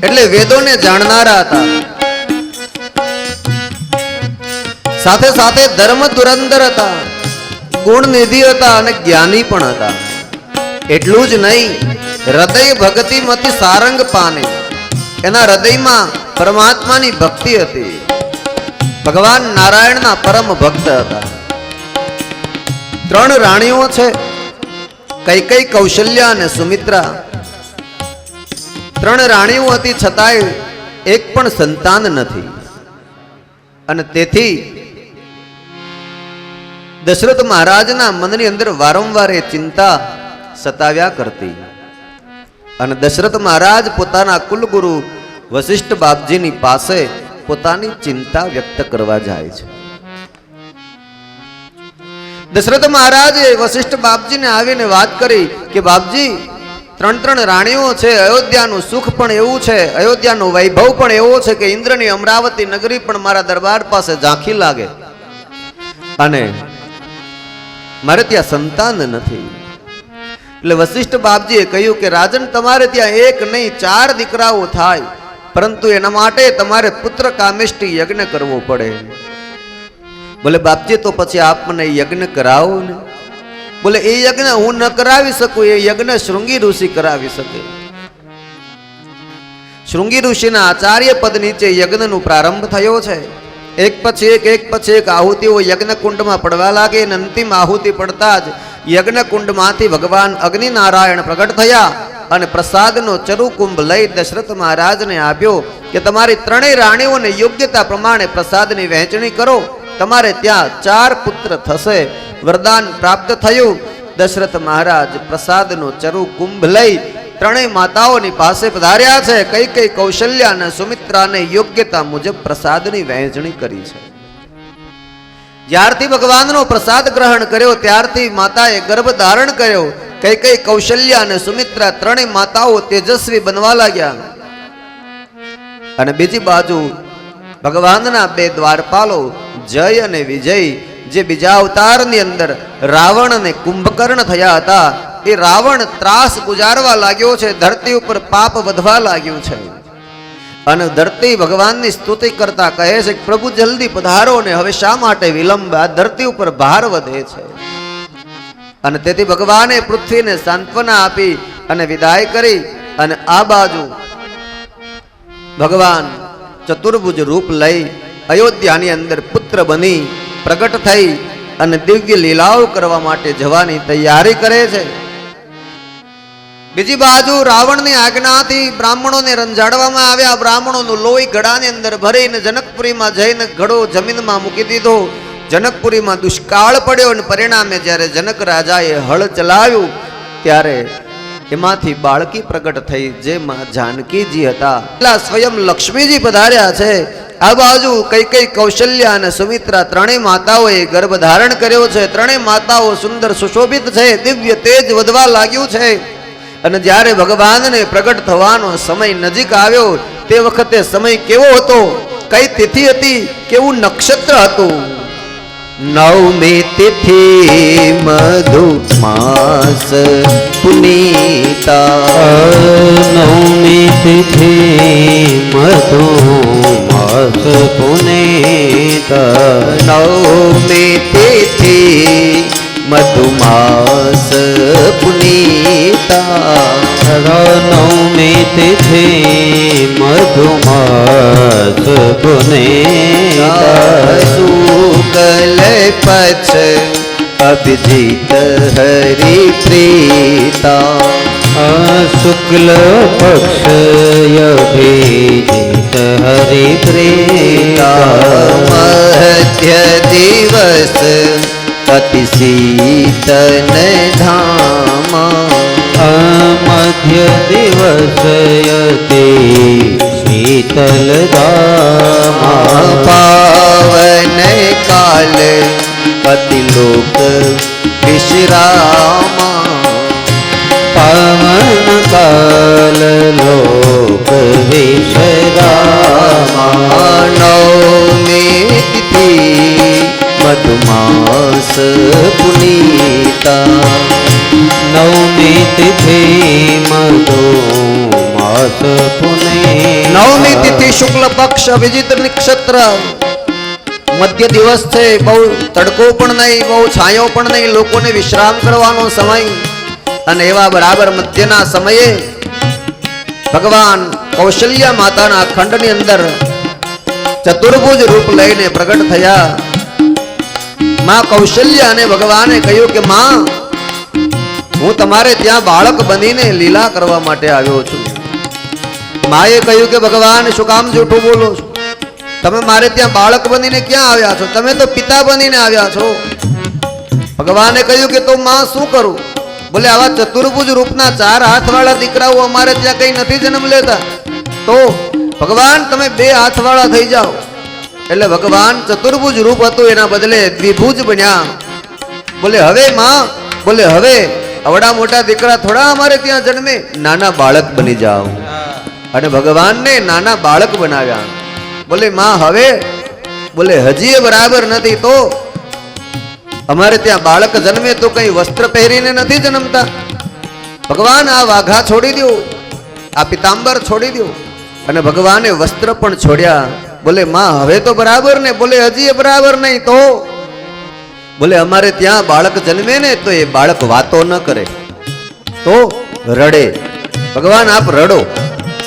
એટલે વેદોને જાણનારા હતા. સાથે સાથે ધર્મ ધુરંધર હતા, ગુણનિધિ હતા અને જ્ઞાની પણ હતા. એટલું જ નહીં, હૃદય ભક્તિમતી સારંગ પાને, એના હૃદયમાં પરમાત્માની ભક્તિ હતી. ભગવાન નારાયણના પરમ ભક્ત હતા. 3 રાણીઓ છે, કૈકેયી, કૌશલ્યા અને સુમિત્રા. 3 રાણીઓ હતી, છતાંય એક પણ સંતાન નથી. અને તેથી દશરથ મહારાજના મનની અંદર વારંવાર એ ચિંતા સતાવ્યા કરતી. અને દશરથ મહારાજ પોતાના કુલગુરુ વશિષ્ઠ બાપજીની પાસે પોતાની ચિંતા વ્યક્ત કરવા જાય છે. દશરથ મહારાજે વશિષ્ઠ બાપજીને આવીને વાત કરી કે બાપજી, 3 રાણીઓ છે, અયોધ્યાનું સુખ પણ એવું છે, અયોધ્યાનો વૈભવ પણ એવો છે કે ઇન્દ્રની અમરાવતી નગરી પણ મારા દરબાર પાસે ઝાંખી લાગે. અને મારે ત્યાં સંતાન નથી. એટલે વશિષ્ઠ બાપજીએ કહ્યું કે રાજન, તમારે ત્યાં એક નહીં 4 દીકરાઓ થાય, પરંતુ એના માટે તમારે પુત્ર કામેષ્ટી યજ્ઞ કરવો પડે. બોલે બાપજી, તો પછી આપ મને યજ્ઞ કરાવો ને. બોલે એ યજ્ઞ હું ન કરાવી શકું, એ યજ્ઞ શૃંગી ઋષિ કરાવી શકે. શૃંગી ઋષિના આચાર્ય પદ નીચે યજ્ઞનો પ્રારંભ થયો છે. એક પછી એક આહુતિઓ યજ્ઞ કુંડમાં પડવા લાગે અને અંતિમ આહુતિ પડતા જ યજ્ઞ કુંડમાંથી ભગવાન અગ્નિ નારાયણ પ્રગટ થયા અને પ્રસાદનો ચરુકુંભ લઈ દશરથ મહારાજને આપ્યો કે તમારી 3 રાણીઓને યોગ્યતા પ્રમાણે પ્રસાદની વહેંચણી કરો, તમારે ત્યાં 4 પુત્ર થશે. વરદાન પ્રાપ્ત થયું. દશરથ મહારાજ પ્રસાદનો ચરુકુંભ લઈ 3 માતાઓની પાસે પધાર્યા છે. કૈકેયી, કૌશલ્યા અને સુમિત્રાને યોગ્યતા મુજબ પ્રસાદની વહેંચણી કરી છે. જ્યારથી ભગવાનનો પ્રસાદ ગ્રહણ કર્યો ત્યારથી માતાએ ગર્ભ ધારણ કર્યો. કૈકેયી, કૌશલ્યા અને સુમિત્રા 3 માતાઓ તેજસ્વી બનવા લાગ્યા. અને બીજી બાજુ ભગવાનના 2 દ્વારપાલો જય અને વિજય, જે બીજા અવતારની અંદર રાવણ અને કુંભકર્ણ થયા હતા, એ રાવણ ત્રાસ ગુજારવા લાગ્યો છે. ધરતી ઉપર પાપ વધવા લાગ્યું છે અને ધરતી ભગવાનની સ્તુતિ કરતા કહે છે કે પ્રભુ જલ્દી પધારો ને હવે શા માટે વિલંબ, આ ધરતી ઉપર ભાર વધે છે. અને તેથી ભગવાને પૃથ્વીને સાંત્વના આપી અને વિદાય કરી. અને આ બાજુ ભગવાન ચતુર્ભુજ રૂપ લઈ અયોધ્યાની અંદર પુત્ર બની પ્રગટ થઈ અને દિવ્ય લીલાઓ કરવા માટે જવાની તૈયારી કરે છે. બીજી બાજુ રાવણની આજ્ઞાથી બ્રાહ્મણોને રંજાડવામાં આવ્યા. બ્રાહ્મણોનું લોહી ઘડાની અંદર ભરીને જનકપુરીમાં જઈને ઘડો જમીનમાં મૂકી દીધો. જનકપુરીમાં દુષ્કાળ પડ્યો અને પરિણામે જ્યારે જનક રાજાએ હળ ચલાવ્યું ત્યારે એમાંથી બાળકી પ્રગટ થઈ, જે માં જાનકીજી હતા. એટલા સ્વયં લક્ષ્મીજી પધાર્યા છે. આ બાજુ કૈકેયી, કૌશલ્યા અને સુમિત્રા 3 માતાઓએ ગર્ભ ધારણ કર્યો છે. 3 માતાઓ સુંદર સુશોભિત છે. દિવ્ય તેજ વધવા લાગ્યું છે. અને જ્યારે ભગવાનને પ્રગટ થવાનો સમય નજીક આવ્યો તે વખતે સમય કેવો હતો, કઈ તિથિ હતી, કેવું નક્ષત્ર હતું. 9મી તિથિ મધુ માસ પુનીતા. 9મી તિથિ મધુ માસ પુનીતા. 9મી તિથિ મધુમાસ પુનીતા. 9મી તિથિ મધુમાસ પુનીતા. શુક્લ પક્ષ અભિજીત હરિપ્રીતા. શુક્લ પક્ષ અભિજીત હરિપ્રીતા. મધ્ય દિવસ અતિ શીતલ ધામા. મધ્ય દિવસ અતિ શીતલ ધામા. પાવન કાલ અતિ લોક વિશ્રામા. પાવન કાલ લોક વિશ્રામા. 9મી તિથિ મધુમાસ પુનીતા. 9મી તિથિ મધુમાસ પુનીતા. 9મી તિથિ શુક્લ પક્ષ અભિજીત નક્ષત્ર. મધ્ય દિવસ છે. બહુ તડકો પણ નહીં, બહુ છાંયો પણ નહીં, લોકોને વિશ્રામ કરવાનો સમય. અને એવા બરાબર મધ્યના સમયે ભગવાન કૌશલ્યા માતાના ખંડની અંદર ચતુર્ભુજ રૂપ લઈને પ્રગટ થયા. માં કૌશલ્યા અને ભગવાને કહ્યું કે માં, હું તમારે ત્યાં બાળક બનીને લીલા કરવા માટે આવ્યો છું. માએ કહ્યું કે ભગવાન, શું કામ જૂઠું બોલો છો? તમે મારે ત્યાં બાળક બનીને ક્યાં આવ્યા છો? તમે તો પિતા બનીને આવ્યા છો. ભગવાને કહ્યું કે તો માં શું કરું? બોલે આવા ચતુર્ભુજ રૂપના 4 હાથવાળા દીકરાઓ અમારે ત્યાં કઈ નથી જન્મ લેતા, તો ભગવાન તમે 2 હાથવાળા થઈ જાઓ. એટલે ભગવાન ચતુર્ભુજ રૂપ હતું, એના બદલે દ્વિભુજ બન્યા. બોલે હવે માં, બોલે હવે અવડા મોટા દીકરા થોડા અમારે ત્યાં જન્મે, નાના બાળક બની જાઓ. અને ભગવાનને નાના બાળક બનાવ્યા. બોલે માં હવે, બોલે હજી એ બરાબર નથી, તો અમારે ત્યાં બાળક જન્મે તો કઈ વસ્ત્ર પહેરીને નથી જન્મતા. ભગવાન આ વાઘા છોડી દો, આ પિતાંબર છોડી દો. અને ભગવાને વસ્ત્ર પણ છોડ્યા. બોલે માં હવે તો બરાબર ને? બોલે હજી બરાબર નહીં. તો બોલે અમારે ત્યાં બાળક જન્મે ને તો એ બાળક વાતો ન કરે, તો રડે. भगवान आप रड़ो.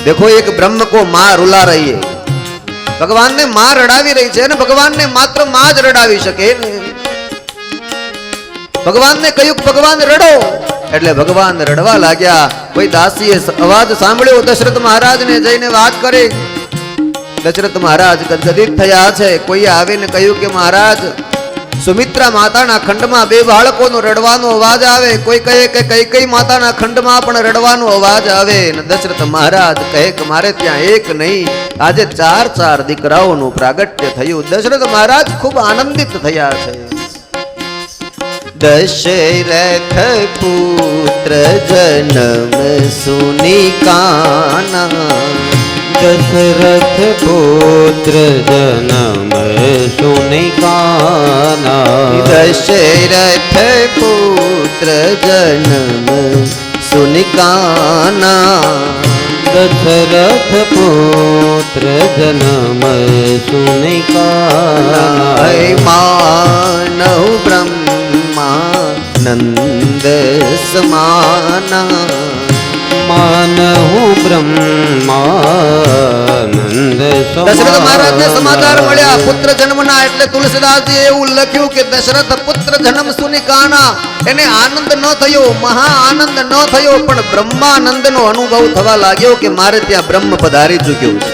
देखो एक ब्रह्म को मां रुला रही है. भगवान ने मां रड़ावी रही है ने भगवान ने मात्र मां ज रड़ावी शके ने. भगवान ने कह्યું भगवान रड़ो એટલે ભગવાન રડવા લાગ્યા. કોઈ દાસીએ અવાજ સાંભળ્યો, દશરથ મહારાજ ને જઈને વાત કરી. દશરથ મહારાજ ગદગદિત થયા છે. કોઈએ આવીને કહ્યું કે મહારાજ સુમિત્રા માતાના ખંડમાં બે બાળકોનો રડવાનો અવાજ આવે. કોઈ કહે કે કૈકેયી માતાના ખંડમાં પણ રડવાનો અવાજ આવે. અને દશરથ મહારાજ કહે કે મારે ત્યાં એક નહીં, આજે 4 દીકરાઓનું પ્રાગટ્ય થયું. દશરથ મહારાજ ખૂબ આનંદિત થયા છે. દશરથ પુત્ર જન્મ સુની કાના, दशरथ पुत्र जन्म सुनि काना, दशरथ पुत्र जन्म सुनि काना, दशरथ पुत्र जन्म सुनि काना, मानव ब्रह्मानंद समाना, मानहु ब्रह्मानंद समाना. दशरथ महाराज ने समाचार મળ્યા પુત્ર જન્મના. એટલે તુલસીદાસજી એવું લખ્યું કે દશરથ પુત્ર જન્મ સુની કાના. એને આનંદ ન થયો, મહા આનંદ ન થયો, પણ બ્રહ્માનંદનો અનુભવ થવા લાગ્યો કે મારે ત્યાં બ્રહ્મ પધારી ચૂક્યું છે.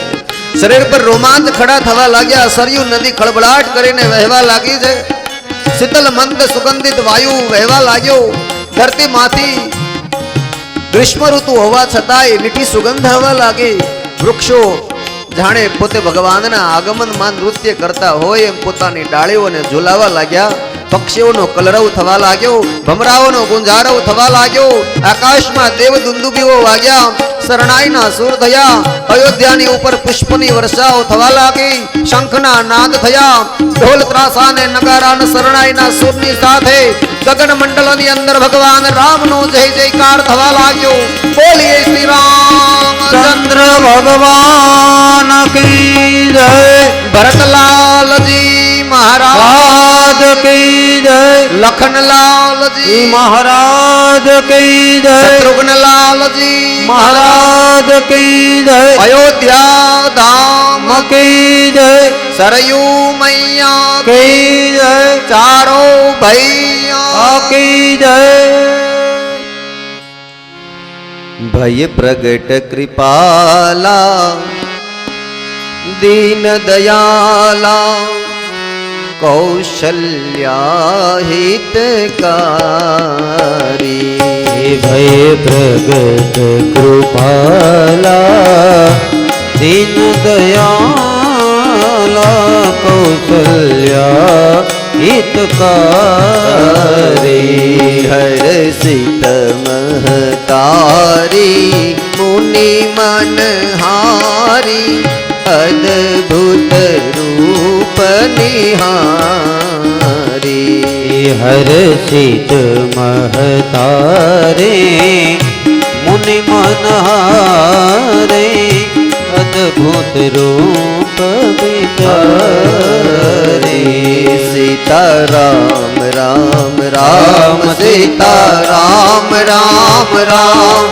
શરીર પર રોમાંચ ખડા થવા લાગ્યા. સરયુ નદી ખળબળાટ કરીને વહેવા લાગી છે. શીતલ મંદ સુગંધિત વાયુ વહેવા લાગ્યો. ધરતીમાંથી ગ્રીષ્મ ઋતુ હોવા છતાંય મીઠી સુગંધ આવવા લાગી. વૃક્ષો જાણે પોતે ભગવાનના આગમનમાં નૃત્ય કરતા હોય એમ પોતાની ડાળીઓને ઝુલાવા લાગ્યા. પક્ષીઓનો કલરવ થવા લાગ્યો, ભમરાઓનો ગુંજારવ થવા લાગ્યો. આકાશમાં દેવ દુંદુબીઓ વાગ્યા, શરણાઈના સુર થયા. અયોધ્યાની ઉપર પુષ્પની વર્ષાઓ થવા લાગી. શંખના નાદ થયા. ઢોલ ત્રાસા ને નગારા ને શરણાઈના સુરની સાથે ગગન મંડળની અંદર ભગવાન રામનો જય જયકાર થવા લાગ્યો. બોલીએ શ્રી રામચંદ્ર भगवान की जय, ભરતલાલજી મહારાજ की जय, લખનલાલજી महाराज की जय, શત્રુઘ્નલાલજી महाराज की जय, અયોધ્યા ધામ की जय, સરયુ મૈયા की जय, ચારો ભૈયા की जय. ભય પ્રગટ કૃપાલા દીન દયાલા કૌશલ્યા હિતકારી. भय प्रगट कृपाला दीन दयाला कौशल्या हितकारी. હર્ષિત મહતારી મુનિ મનહારી અદ્ભુત રૂપ નિહારી. हर्षित महतारे मुनि मनहारे अद्भुत रूप विचारे. सीताराम राम राम सीताराम राम राम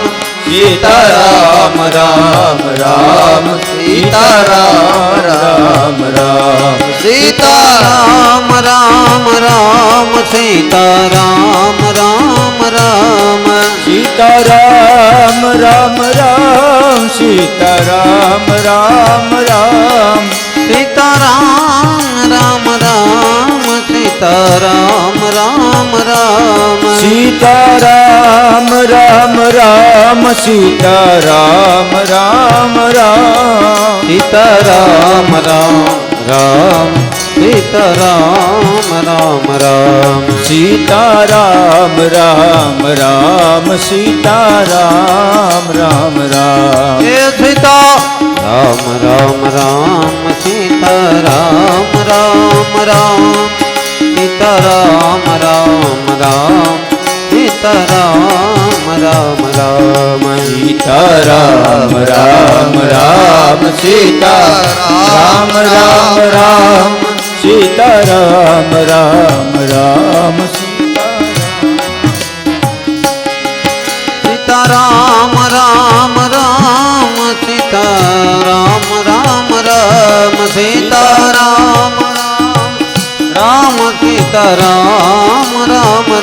सीताराम राम राम सीताराम राम राम सीताराम राम राम सीताराम राम राम सीताराम राम राम सीताराम राम राम सीताराम राम राम सीताराम राम राम सीताराम राम राम सीताराम राम राम सीताराम राम राम सीताराम राम राम सीताराम राम राम सीताराम राम राम हे सीता राम राम राम सीताराम राम राम सीताराम રામ રામ સીતારામ રામ રામ સીતારામ રામ રામ સીતારામ રામ રામ સીતારામ રામ રામ સીતારામ રામ રામ સીતારામ રામ રામ સીતારામ રામ સીતારામ રામ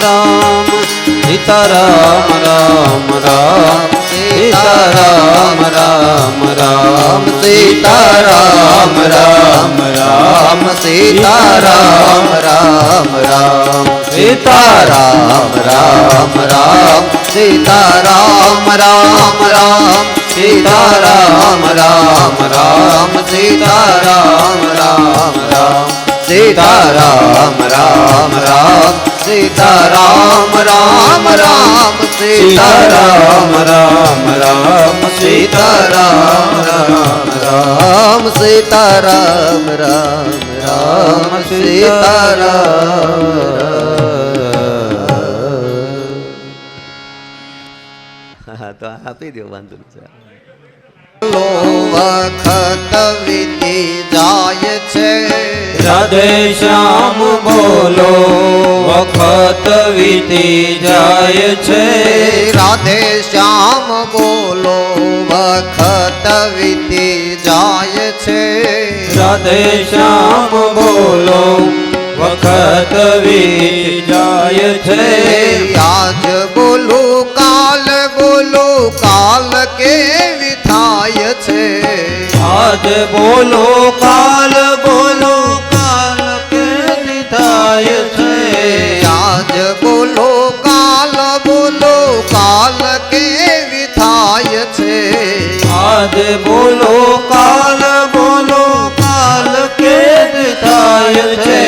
રામ સીતારામ રામ રામ સીતારામ રામ રામ સીતારામ રામ રામ સીતારામ રામ રામ સીતારામ રામ રામ સીતારામ રામ રામ સીતારામ રામ રામ સીતારામ રામ રામ સીતારામ રામ રામ સીતારામ રામ રામ સીતારામ રામ રામ સીતારામ રામ રામ સીતારામ રામ રામ સીતારામ હા તો આપી દો વાંધો નહીં. લો વખત વીતી જાય છે રાધે શ્યામ બોલો વખત વીતી જાય છે રાધે શ્યામ બોલો વખત વીતી જાય છે રાધે શ્યામ બોલો વખત વીતી જાય છે આજ બોલું કાલ કેવી થાય છે આજ બોલો કાલ કેવી થાય છે આજ બોલો કાલ કેવી થાય છે આજ બોલો કાલ કેવી થાય છે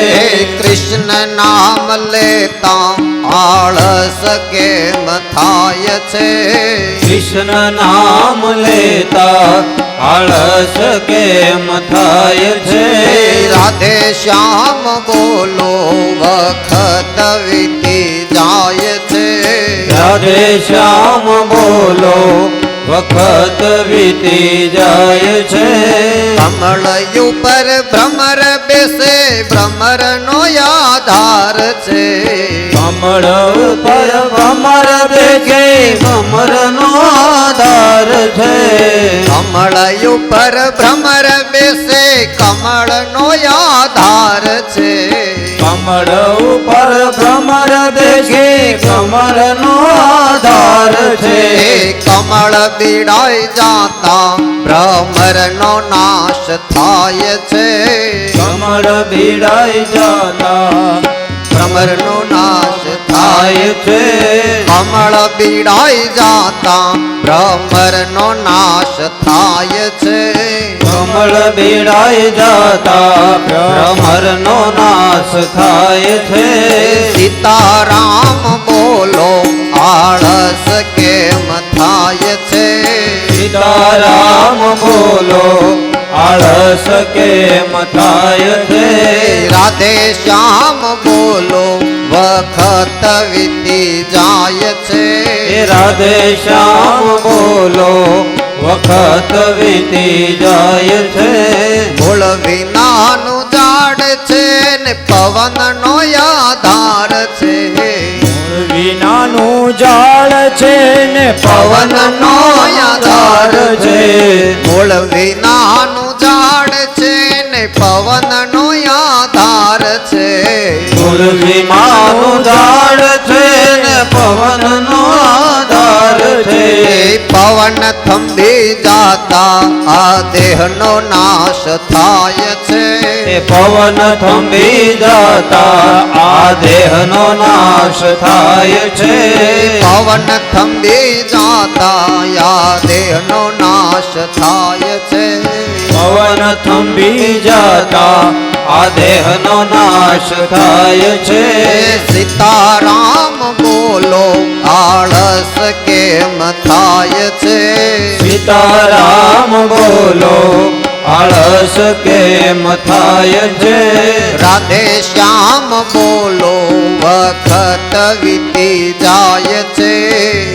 કૃષ્ણ નામ લેતા આળસ કેમ થાય છે કૃષ્ણ નામ લેતા આળસ કેમ થાય છે રાધે શ્યામ બોલો વખત વીતી જાય છે રાધે શ્યામ બોલો વખત વીતી જાય છે કમળ ઉપર ભ્રમર બેસે ભ્રમર નો આધાર છે કમળ ઉપર ભમર દેખે ભમર નો આધાર છે કમળ ઉપર ભ્રમર બેસે કમળ નો આધાર છે કમળ ઉપર ભ્રમર દેખે કમળ નો આધાર છે કમળ બીડાઈ જાતા ભ્રમર નો નાશ થાય છે કમળ બીડાઈ જાતા ભ્રમર નો નાશ થાય છે કમળ બીડાઈ જાતા ભ્રમર નો નાશ થાય છે કમળ બીડાઈ જાતા ભ્રમર નો નાશ થાય છે સીતારામ બોલો આળસ કેમ થાય છે સીતારામ બોલો આળસ કેમ થાય છે રાધે શ્યામ બોલો વખત વીતી જાય છે રાધે શ્યામ બોલો વખત વીતી જાય છે મૂળ વિનાનું ઝાડ છે ને પવન નો આધાર છે વિનાનું ઝાડ છે ને પવન નો આધાર છે મૂળ વિનાનું ઝાડ છે ને પવન નો આધાર છે મૂળ વિનાનું ઝાડ છે ને પવન નો આધાર છે પવન થંભી જાતા આ દેહ નો નાશ થાય છે પવન થંભી જાતા આ દેહ નો નાશ થાય છે પવન થંભી જાતા આ દેહ નો નાશ થાય છે પવન થંભી જાતા આ દેહ નો નાશ થાય છે સીતારામ બોલો આળસ કેમ થાય છે સીતારામ બોલો આળસ કેમ થાય છે રાધે શ્યામ બોલો વખત વીતી જાય છે.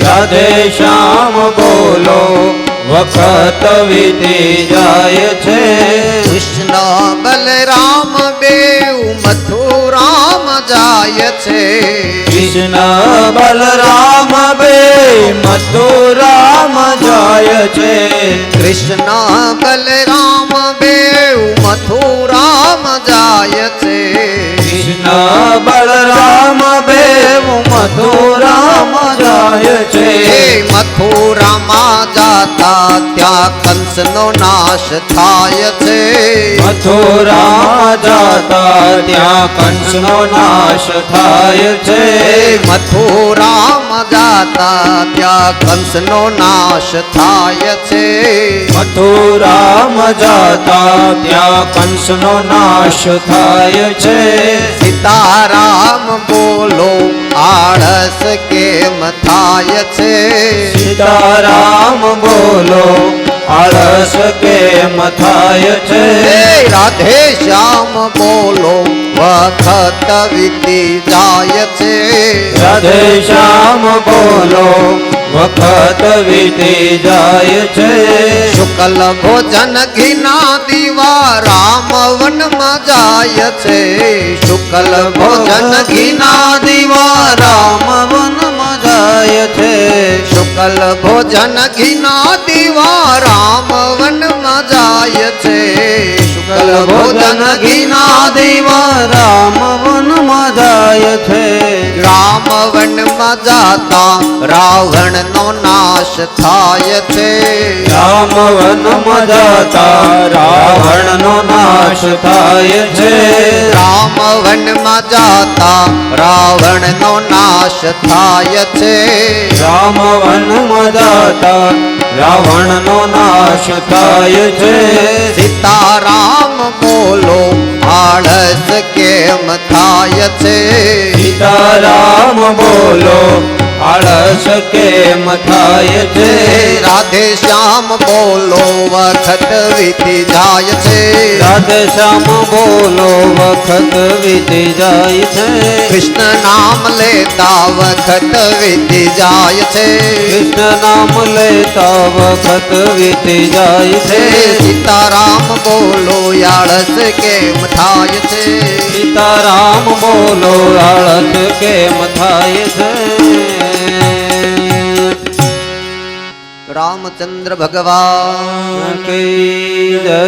રાધે શ્યામ બોલો વખત વીતી જાય છે. કૃષ્ણ બલરામ બેઉ મથુરામ જાય છે. કૃષ્ણ બલરામ બે મથુરામ જાય છે. કૃષ્ણ બલરામ બેઉ મથુરામ જાય છે. કૃષ્ણ બલરામ બે મથુરામ જાય છે. હે મથુરામાં જાતા ત્યાં કંસનો નાશ થાય છે. મથુરા જાતા ત્યાં કંસનો નાશ થાય છે. હે મથુરામાં જાતા ત્યાં કંસનો નાશ થાય છે. મથુરામ જાતા ત્યાં કંસનો નાશ થાય છે. સીતારામ બોલો આળસ કેમ થાય છે. સીતારામ બોલો આળસ કેમ થાય છે. હે રાધે શ્યામ બોલો વખત વીતી જાય છે. રાધે શ્યામ બોલો વખત વીતી જાય છે. શુકલ ભોજન ઘીના દીવા રામ વનમાં જાય છે. શુકલ ભોજન ઘીના દીવા રામ વનમાં જાય છે. શુકલ ભોજન ઘીના દીવા રામ વનમાં જાય છે. શુકલ ભોજન ઘીના દીવા રામ વનમાં જાય છે. રામ વનમાં જાતા રાવણનો નાશ થાય છે. રામ વનમાં જાતા રાવણનો નાશ થાય છે. રામ વનમાં જાતા રાવણનો નાશ થાય છે. રામ વનમાં જાતા રાવણનો નાશ થાય છે. સીતારામ બોલો આળસ કેમ થાય છે. સીતારામ બોલો આળસ કેમ થાય છે. રાધે શ્યામ બોલો વખત વીતી જાય છે. રાધે શ્યામ બોલો વખત વીતી જાય છે. કૃષ્ણ નામ લેતા વખત વીતી જાય છે. કૃષ્ણ નામ લેતા વખત વીતી જાય છે. સીતારામ બોલો આળસ કેમ થાય છે. સીતારામ બોલો આળસ કેમ થાય છે. રામચંદ્ર ભગવાન કી જય.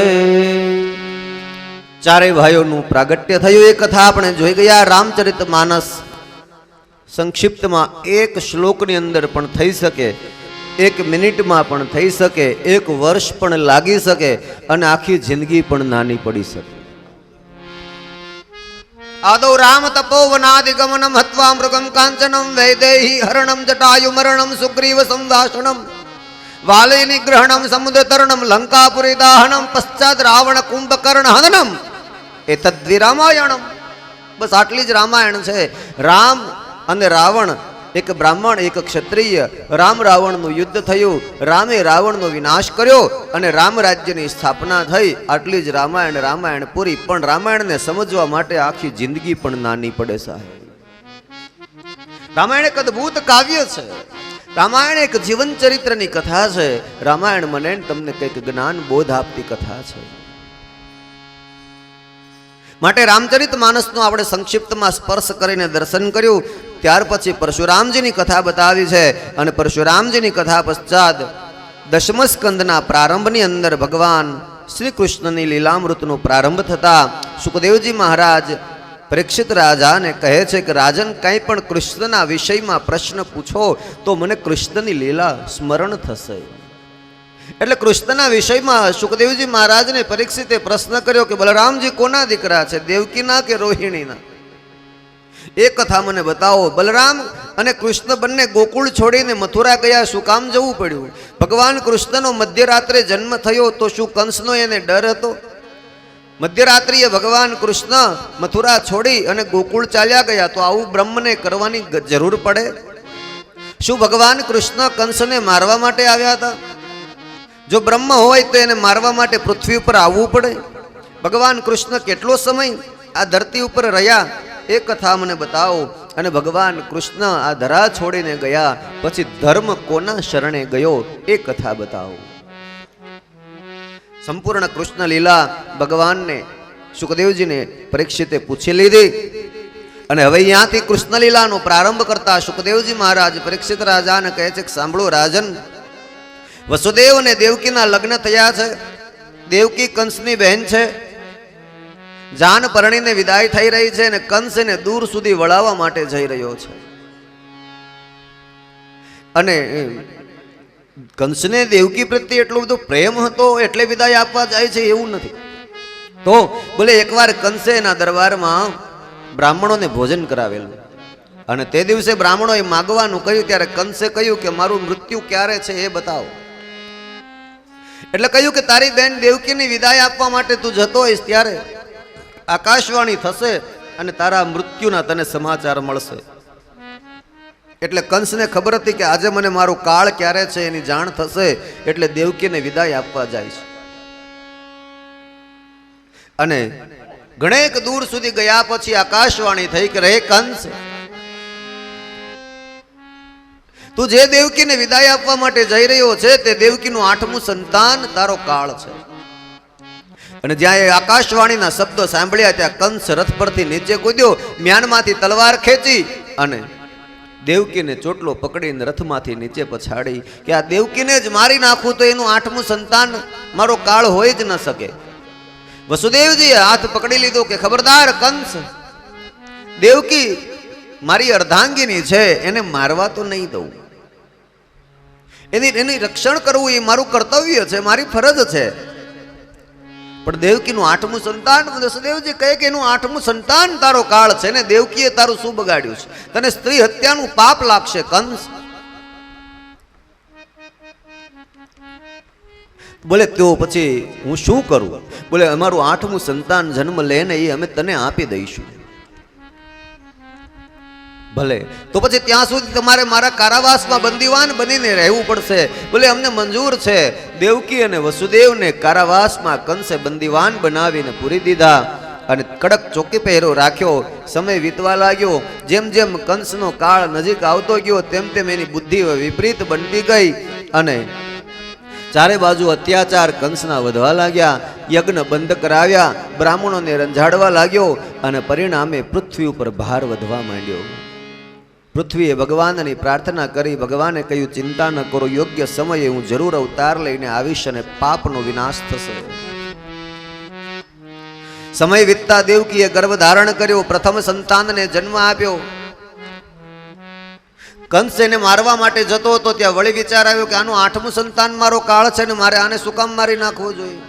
ચારેય ભાઈઓનું પ્રાગટ્ય થયું. એ કથા આપણે જોઈ ગયા. રામચરિત માનસ સંક્ષિપ્તમાં એક શ્લોકની અંદર પણ થઈ શકે, એક મિનિટમાં પણ થઈ શકે, એક વર્ષ પણ લાગી શકે અને આખી જિંદગી પણ નાની પડી શકે. આદૌ રામ તપોવનાદિગમનમ હત્વા મૃગમ કાંચનમ વૈદેહી હરણમ જટાયુ મરણમ સુગ્રીવ સંભાષણમ વાલી નિગ્રહણમ સમુદ્ર તરણમ લંકાપુરી દાહનમ પશ્ચાત રાવણ કુંભકર્ણ હનનમ એ તદ્વિ રામાયણમ. બસ આટલી જ રામાયણ છે. રામ અને રાવણ, એક બ્રાહ્મણ એક ક્ષત્રિય, રામ રાવણનું યુદ્ધ થયું. રામે રાવણનો વિનાશ કર્યો અને રામ રાજ્યની સ્થાપના થઈ. આટલી જ રામાયણ. રામાયણ પૂરી. પણ રામાયણને સમજવા માટે આખી જિંદગી પણ નાની પડે સાહેબ. રામાયણ એક અદ્ભુત કાવ્ય છે. રામાયણ એક જીવન ચરિત્રની કથા છે. રામાયણ મને તમને કંઈક જ્ઞાન બોધ આપતી કથા છે. માટે રામચરિત માનસનો આપણે સંક્ષિપ્તમાં સ્પર્શ કરીને દર્શન કર્યું. ત્યાર પછી પરશુરામજીની કથા બતાવી છે અને પરશુરામજીની કથા પશ્ચાત દશમ સ્કંદના પ્રારંભની અંદર ભગવાન શ્રી કૃષ્ણની લીલામૃતનો પ્રારંભ થતા સુખદેવજી મહારાજ પરીક્ષિત રાજાને કહે છે કે રાજન, કંઈ પણ કૃષ્ણના વિષયમાં પ્રશ્ન પૂછો તો મને કૃષ્ણની લીલા સ્મરણ થશે. એટલે કૃષ્ણના વિષયમાં સુખદેવજી મહારાજને પરીક્ષિતે પ્રશ્ન કર્યો કે બલરામજી કોના દીકરા છે, દેવકીના કે રોહિણીના? એ કથા મને બતાવો. બલરામ અને કૃષ્ણ બંને ગોકુળ છોડીને મથુરા ગયા. શું કામ જવું પડ્યું? ભગવાન કૃષ્ણનો મધ્યરાત્રે જન્મ થયો તો શું કંસનો એને ડર હતો? મધ્યરાત્રિએ ભગવાન કૃષ્ણ મથુરા છોડી અને ગોકુળ ચાલ્યા ગયા તો આવું બ્રહ્મને કરવાની જરૂર પડે? શું ભગવાન કૃષ્ણ કંસને મારવા માટે આવ્યા હતા? જો બ્રહ્મ હોય તો એને મારવા માટે પૃથ્વી ઉપર આવવું પડે? ભગવાન કૃષ્ણ કેટલો સમય આ ધરતી ઉપર રહ્યા એ કથા મને બતાવો. અને ભગવાન કૃષ્ણ આ ધરા છોડીને ગયા પછી ધર્મ કોના શરણે ગયો એ કથા બતાવો. સંપૂર્ણ કૃષ્ણ લીલા ભગવાનને સુખદેવજીને પરીક્ષિતે પૂછી લીધી અને હવે અહીંયાથી કૃષ્ણ લીલાનો પ્રારંભ કરતા સુખદેવજી મહારાજ પરીક્ષિત રાજાને કહે છે કે સાંભળો રાજન, વસુદેવ અને દેવકીના લગ્ન થયા છે. દેવકી કંસની બહેન છે. જાન પરણીને વિદાય થઈ રહી છે અને કંસ એને દૂર સુધી વળાવવા માટે જઈ રહ્યો છે. અને કંસને દેવકી પ્રત્યે એટલો બધો પ્રેમ હતો એટલે વિદાય આપવા જાય છે એવું નથી. તો બોલે એકવાર કંસે એના દરબારમાં બ્રાહ્મણોને ભોજન કરાવેલું અને તે દિવસે બ્રાહ્મણોએ માગવાનું કહ્યું ત્યારે કંસે કહ્યું કે મારું મૃત્યુ ક્યારે છે એ બતાવો. એટલે કહ્યું કે તારી બેન દેવકીની વિદાય આપવા માટે તું જતો હોઈશ ત્યારે આકાશવાણી થશે અને તારા મૃત્યુના તને સમાચાર મળશે. એટલે કંસને ખબર હતી કે આજે મને મારું કાળ ક્યારે છે એની જાણ થશે એટલે દેવકીને વિદાય આપવા જાય છે. અને ઘણેક દૂર સુધી ગયા પછી આકાશવાણી થઈ કે રે કંસ, તું જે દેવકીને વિદાય આપવા માટે જઈ રહ્યો છે તે દેવકીનું 8મું સંતાન તારો કાળ છે. અને જ્યાં એ આકાશવાણીના શબ્દો સાંભળ્યા ત્યાં કંસ રથ પરથી નીચે કૂદ્યો, મ્યાનમાંથી તલવાર ખેંચી અને દેવકીને ચોટલો પકડીને રથમાંથી નીચે પછાડી કે આ દેવકીને જ મારી નાખું તો એનું 8મું સંતાન મારો કાળ હોય જ ન શકે. વસુદેવજીએ હાથ પકડી લીધો કે ખબરદાર કંસ, દેવકી મારી અર્ધાંગીની છે, એને મારવા તો નહીં દઉં. એની રક્ષણ કરવું એ મારું કર્તવ્ય છે, મારી ફરજ છે. પણ દેવકીનું 8મું સંતાન, વસુદેવજી કહે કે એનું 8મું સંતાન તારો કાળ છે ને દેવકીએ તારું શું બગાડ્યું છે? તને સ્ત્રી હત્યાનું પાપ લાગશે કંસ. બોલે તો પછી હું શું કરું? બોલે અમારું 8મું સંતાન જન્મ લે ને એ અમે તને આપી દઈશું. ભલે, તો પછી ત્યાં સુધી તમારે મારા કારાવાસમાં બંદીવાન બનીને રહેવું પડશે. બોલે અમને મંજૂર છે. દેવકી અને વસુદેવને કારાવાસમાં કંસે બંદીવાન બનાવીને પૂરી દીધા અને કડક ચોકી પહેરો રાખ્યો. સમય વીતવા લાગ્યો. જેમ જેમ કંસનો કાળ નજીક આવતો ગયો તેમ તેમ એની બુદ્ધિ વિપરીત બનતી ગઈ અને ચારે બાજુ અત્યાચાર કંસના વધવા લાગ્યા. યજ્ઞ બંધ કરાવ્યા, બ્રાહ્મણોને રંજાડવા લાગ્યો અને પરિણામે પૃથ્વી ઉપર ભાર વધવા માંડ્યો. પૃથ્વીએ ભગવાનની પ્રાર્થના કરી. ભગવાને કહ્યું ચિંતા ન કરો, યોગ્ય સમયે હું જરૂર અવતાર લઈને આવીશ અને પાપનો વિનાશ થશે. સમય વીતતા દેવકીએ ગર્ભ ધારણ કર્યો, પ્રથમ સંતાનને જન્મ આપ્યો. કંસ એને મારવા માટે જતો હતો ત્યાં વળી વિચાર આવ્યો કે આનું 8મું સંતાન મારો કાળ છે ને મારે આને શું કામ મારી નાખવો જોઈએ?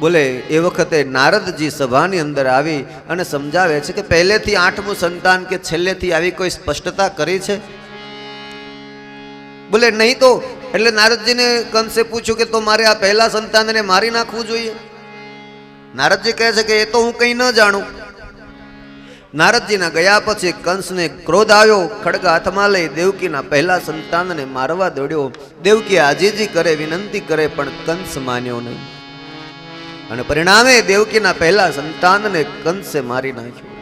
બોલે એ વખતે નારદજી સભાની અંદર આવી અને સમજાવે છે કે પહેલેથી 8મું સંતાન કે છેલ્લેથી આવી કોઈ સ્પષ્ટતા કરી છે? બોલે નહીં તો. એટલે નારદજીને કંસે પૂછ્યું કે તો મારે આ પહેલા સંતાનને મારી નાખવું જોઈએ? નારદજી કહે છે કે એ તો હું કંઈ ન જાણું. નારદજીના ગયા પછી કંસને ક્રોધ આવ્યો. ખડગ હાથમાં લઈ દેવકીના પહેલા સંતાનને મારવા દોડ્યો. દેવકી આજીજી કરે, વિનંતી કરે પણ કંસ માન્યો નહીં અને પરિણામે દેવકીના પહેલા સંતાનને કંસે મારી નાખ્યો.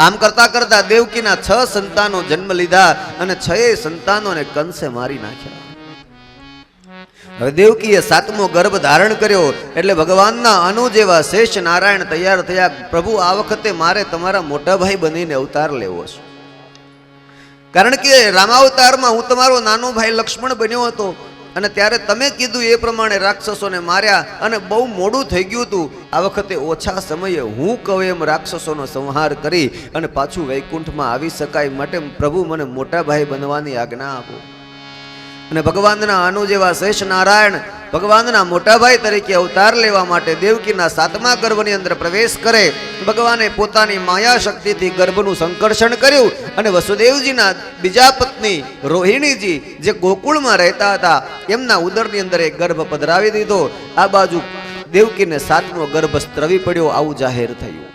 આમ કરતા કરતા દેવકીના 6 સંતાનો જન્મ લીધા અને 6 સંતાનોને કંસે મારી નાખ્યા. હવે દેવકીએ 7મો ગર્ભ ધારણ કર્યો એટલે ભગવાનના અનુ જેવા શેષ નારાયણ તૈયાર થયા. પ્રભુ આ વખતે મારે તમારા મોટા ભાઈ બનીને અવતાર લેવો છે. કારણ કે રામાવતારમાં હું તમારો નાનો ભાઈ લક્ષ્મણ બન્યો હતો અને ત્યારે તમે કીધું એ પ્રમાણે રાક્ષસોને માર્યા અને બહુ મોડું થઈ ગયું હતું. આ વખતે ઓછા સમયે હું કહું એમ રાક્ષસોનો સંહાર કરી અને પાછું વૈકુંઠમાં આવી શકાય માટે પ્રભુ મને મોટા ભાઈ બનવાની આજ્ઞા આપો. અને ભગવાનના અનુ જેવા શેષ નારાયણ ભગવાનના મોટા ભાઈ તરીકે અવતાર લેવા માટે દેવકીના 7મા ગર્ભની અંદર પ્રવેશ કરે. ભગવાને પોતાની માયા શક્તિથી ગર્ભનું સંકર્ષણ કર્યું અને વસુદેવજીના બીજા પત્ની રોહિણીજી જે ગોકુળમાં રહેતા હતા એમના ઉદરની અંદર એક ગર્ભ પધરાવી દીધો. આ બાજુ દેવકીને 7મો ગર્ભ સ્ત્રવી પડ્યો. આવું જાહેર થયું.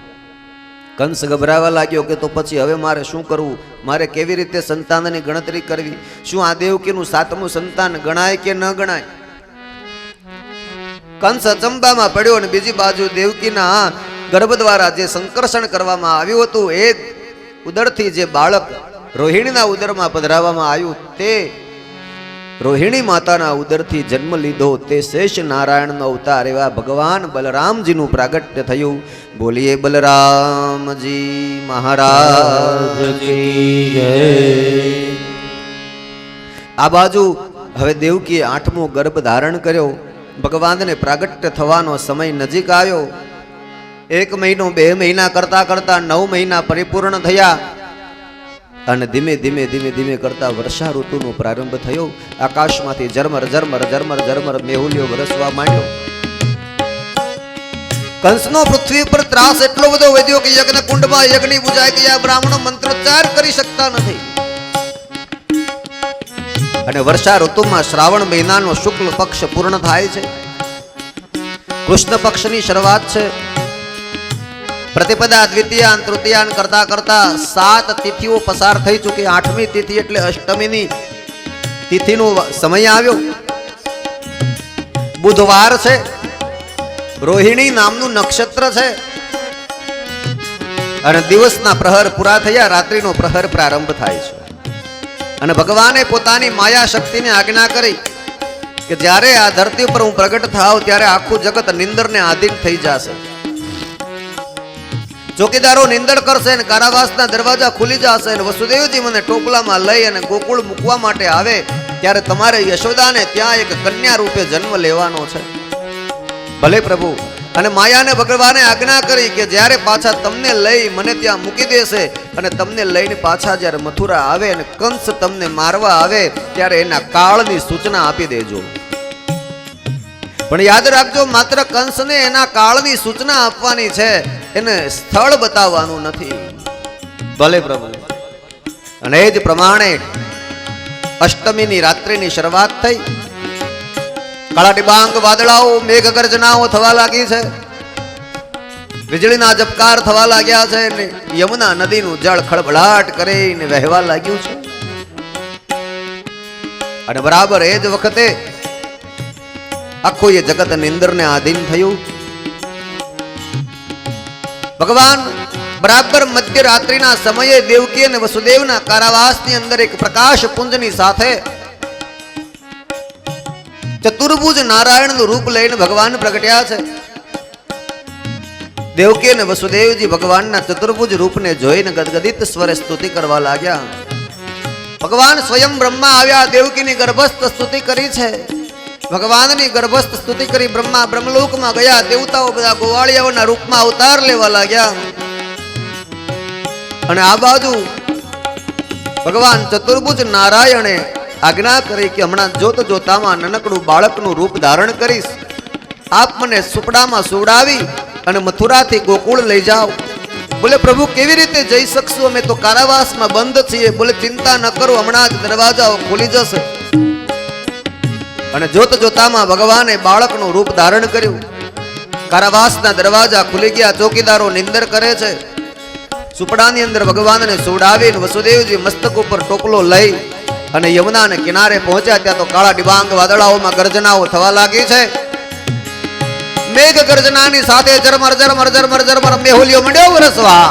કંસ ગભરાવા લાગ્યો કે તો પછી હવે મારે શું કરવું? મારે કેવી રીતે સંતાનની ગણતરી કરવી? શું આ દેવકીનું 7મું સંતાન ગણાય કે ન ગણાય? કંસ અચંબામાં પડ્યો અને બીજી બાજુ દેવકીના ગર્ભ દ્વારા જે સંકર્ષણ કરવામાં આવ્યું હતું, એ ઉદરથી જે બાળક રોહિણીના ઉદરમાં પધરાવવામાં આવ્યું, તે રોહિણી માતાના ઉદરથી જન્મ લીધો, તે શેષ નારાયણનો અવતાર એવા ભગવાન બલરામજીનું પ્રાગટ્ય થયું. બોલીએ બલરામજી મહારાજ કી જય. આ બાજુ હવે દેવકીએ 8મો ગર્ભ ધારણ કર્યો. ભગવાનને પ્રાગટ્ય થવાનો સમય નજીક આવ્યો. 1 મહિનો 2 મહિના કરતા કરતા 9 મહિના પરિપૂર્ણ થયા અને ધીમે ધીમે ધીમે ધીમે કરતા વર્ષા ઋતુનો પ્રારંભ થયો. આકાશમાંથી ઝરમર ઝરમર ઝરમર ઝરમર મેહુલ્યો વરસવા માંડ્યો. કંસનો પૃથ્વી પર ત્રાસ એટલો બધો વધ્યો કે યજ્ઞ કુંડમાં યજ્ઞ બુજાઈ ગયા, બ્રાહ્મણો મંત્રોચ્ચાર કરી શકતા નથી. અને વર્ષા ઋતુમાં શ્રાવણ મહિનાનો શુક્લ પક્ષ પૂર્ણ થાય છે. કૃષ્ણ પક્ષની શરૂઆત છે. પ્રતિપદા દ્વિતીયાન તૃતીયાન કરતા કરતા 7 તિથિઓ પસાર થઈ ચૂકી. 8મી તિથિ એટલે અષ્ટમીની તિથિનો સમય આવ્યો. બુધવાર છે. રોહિણી નામનું નક્ષત્ર છે અને દિવસના પ્રહર પૂરા થયા, રાત્રિનો પ્રહર પ્રારંભ થાય છે. અને ભગવાને પોતાની માયા શક્તિને આજ્ઞા કરી કે જ્યારે આ ધરતી ઉપર હું પ્રગટ થાવ ત્યારે આખું જગત નિંદરને આધીન થઈ જશે. ચોકીદારો નિંદર કરશે ને કારાવાસના દરવાજા ખુલી જશે અને વસુદેવજી મને ટોપલામાં લઈ અને ગોકુળ મૂકવા માટે આવે ત્યારે તમારે યશોદાને ત્યાં એક કન્યા રૂપે જન્મ લેવાનો છે. ભલે પ્રભુ. અને માયાને ભગવાને આજ્ઞા કરી કે જ્યારે પાછા તમને લઈ મને ત્યાં મૂકી દેશે અને તમને લઈને પાછા જ્યારે મથુરા આવે અને કંસ તમને મારવા આવે ત્યારે એના કાળની સૂચના આપી દેજો. પણ યાદ રાખજો, માત્ર કંસને એના કાળની સૂચના આપવાની છે, એને સ્થળ બતાવવાનું નથી. ભલે પ્રભુ. અને એ જ પ્રમાણે અષ્ટમીની રાત્રિની શરૂઆત થઈ. કાળા ડિબાંગ વાદળાઓ મેઘ ગર્જનાઓ થવા લાગી છે. વીજળીના ઝબકાર થવા લાગ્યા છે અને યમુના નદીનું જળ ખળભળાટ કરીને વહેવા લાગ્યું છે. અને બરાબર એ જ વખતે આખું એ જગત નિંદરને આધીન થયું. ભગવાન બરાબર મધ્યરાત્રિના સમયે દેવકી અને વસુદેવના કારાવાસની અંદર એક પ્રકાશ પુંજની સાથે ચતુર્ભુજ નારાયણનું રૂપ લઈને ભગવાન પ્રગટ્યા છે. દેવકી અને વસુદેવજી ભગવાનના ચતુર્ભુજ રૂપને જોઈને ગદગદિત સ્વરે સ્તુતિ કરવા લાગ્યા. ભગવાન સ્વયં બ્રહ્મા આવ્યા, દેવકીની ગર્ભસ્થ સ્તુતિ કરી છે. ભગવાનની ગર્ભસ્થ સ્તુતિ કરી બ્રહ્મા બ્રહ્મલોકમાં ગયા. દેવતાઓ બધા ગોવાળિયાઓના રૂપમાં અવતાર લેવા લાગ્યા. અને આ બાજુ ભગવાન ચતુર્ભુજ નારાયણે આજ્ઞા કરી કે હમણાં જોત જોતામાં નાનકડું બાળકનું રૂપ ધારણ કરીશ. આપ મને સુપડામાં સુવડાવી અને મથુરાથી ગોકુળ લઈ જાઓ. બોલે પ્રભુ કેવી રીતે જઈ શકશું, અમે તો કારાવાસમાં બંધ છીએ. બોલે ચિંતા ન કરો, હમણાં જ દરવાજાઓ ખુલી જશે. અને જોત જોતામાં ભગવાને બાળકનું રૂપ ધારણ કર્યું. કારાવાસના દરવાજા ખુલી ગયા. ચોકીદારો નિંદર કરે છે. સુપડાની અંદર ભગવાનને સુવડાવીને વસુદેવજી મસ્તક ઉપર ટોપલો લઈ અને યમુનાને કિનારે પહોંચ્યા. ત્યાં તો કાળા ડિબાંગ વાદળાઓમાં ગર્જનાઓ થવા લાગી છે. મેઘ ગર્જનાની સાથે ઝરમર ઝરમર ઝરમર ઝરમર મેહુલિયો મંડ્યો વરસવા.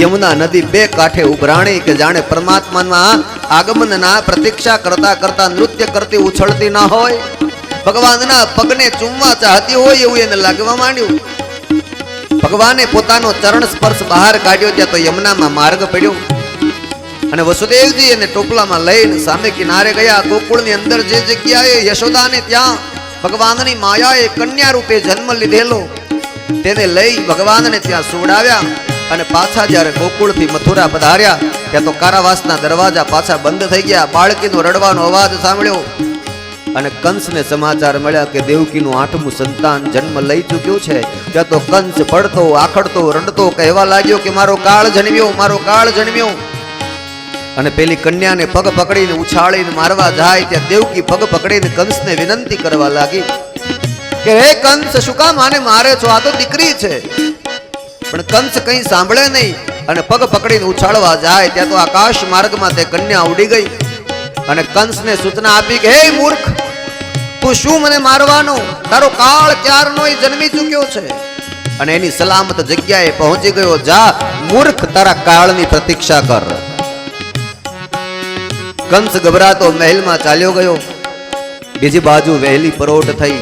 યમુના નદી બે કાંઠે ઉભરાણી કે જાણે પરમાત્માના આગમનના પ્રતીક્ષા કરતા કરતા નૃત્ય કરતી ઉછળતી ના હોય, ભગવાનના પગને ચૂમવા ચાહતી હોય એવું એને લાગવા માંડ્યું. ભગવાને પોતાનો ચરણ સ્પર્શ બહાર કાઢ્યો. ત્યાં તો યમુનામાં માર્ગ પડ્યો અને વસુદેવજી એને ટોપલામાં લઈને સામે કિનારે ગયા. ગોકુળની અંદર જે જગ્યાએ યશોદાને ત્યાં ભગવાનની માયાએ કન્યા રૂપે જન્મ લીધેલો તેને લઈ ભગવાનને ત્યાં સુવડાવ્યા. અને પાછા જ્યારે ગોકુળથી મથુરા પધાર્યા ત્યાં તો કારાવાસના દરવાજા પાછા બંધ થઈ ગયા. બાળકીનો રડવાનો અવાજ સાંભળ્યો અને કંસને સમાચાર મળ્યા કે દેવકીનું 8મું સંતાન જન્મ લઈ ચૂક્યું છે. ત્યાં તો કંસ પડતો આખડતો રડતો કહેવા લાગ્યો કે મારો કાળ જન્મ્યો, મારો કાળ જન્મ્યો. અને પેલી કન્યાને પગ પકડીને ઉછાળીને મારવા જાય ત્યાં દેવકી પગ પકડીને કંસને વિનંતી કરવા લાગી કે હે કંસ, શું કામ આને મારે છો? આ તો દીકરી છે. પણ કંસ કંઈ સાંભળે નહીં અને પગ પકડીને ઉછાળવા જાય ત્યાં તો આકાશ માર્ગમાં તે કન્યા ઉડી ગઈ. અને કંસને સૂચના આપી કે હે મૂર્ખ, તું શું મને મારવાનો? તારો કાળ ક્યારનો જન્મી ચૂક્યો છે. અને એની સલામત જગ્યાએ પહોંચી ગયો. જા મૂર્ખ, તારા કાળની પ્રતીક્ષા કર. કંસ ગભરાતો મહેલમાં ચાલ્યો ગયો. બીજી બાજુ વહેલી પરોઢ થઈ.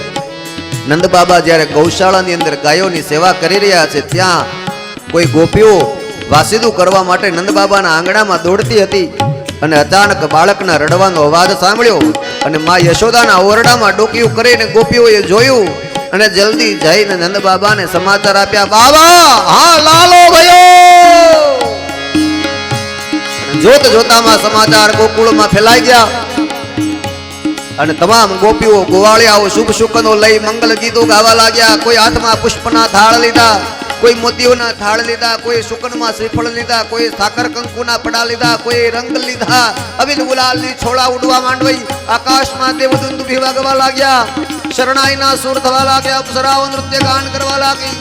નંદ બાબા જ્યારે ગૌશાળાની અંદર ગાયોની સેવા કરી રહ્યા છે, ત્યાં કોઈ ગોપીઓ વાસીદું કરવા માટે નંદ બાબાના આંગણામાં દોડતી હતી અને અચાનક બાળકના રડવાનો અવાજ સાંભળ્યો અને માં યશોદાના ઓરડામાં ડોકિયું કરીને ગોપીઓએ જોયું અને જલ્દી જઈને નંદ બાબાને સમાચાર આપ્યા. બાબા, હા લાલો ગયો. જોત જોતામાં સમાચાર ગોકુળમાં ફેલાઈ ગયા અને તમામ ગોપીઓ ગોવાળિયાઓ શુભ શુકનો લઈ મંગલ ગીતો ગાવા લાગ્યા. કોઈ હાથમાં પુષ્પના થાળ લીધા, કોઈ મોતીઓના થાળ લીધા, કોઈ શુકનમાં શ્રીફળ લીધા, કોઈ સાકર કંકુના પડા લીધા, કોઈ રંગ લીધા. અબીલ ગુલાલની છોડા ઉડવા માંડવી. આકાશમાં દેવદૂત વાગવા લાગ્યા. શરણાઈના સુર થવા લાગ્યા. અપ્સરાઓ નૃત્ય ગાન કરવા લાગી.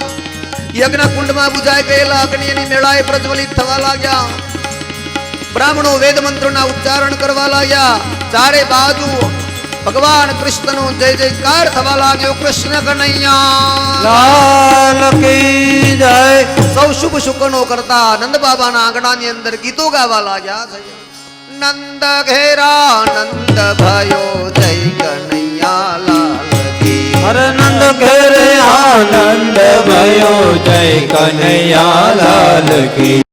યજ્ઞ કુંડમાં બુજાઈ ગયેલા અગ્નિની મેળાએ પ્રજ્વલિત થવા લાગ્યા. બ્રાહ્મણો વેદ મંત્રોના ઉચ્ચારણ કરવા લાગ્યા. ચારે બાજુ ભગવાન કૃષ્ણનો જય જયકાર થવા લાગ્યો. કૃષ્ણ કનૈયા લાલ કી જય. સૌ શુભ શુકનો કરતા નંદ બાબાના આંગણાની અંદર ગીતો ગાવા લાગ્યા છે. નંદ ઘેરા નંદ ભયો જય કનૈયા લાલ કી. હરે નંદ ઘેરે આનંદ भयो जय कन्हैया लाल की.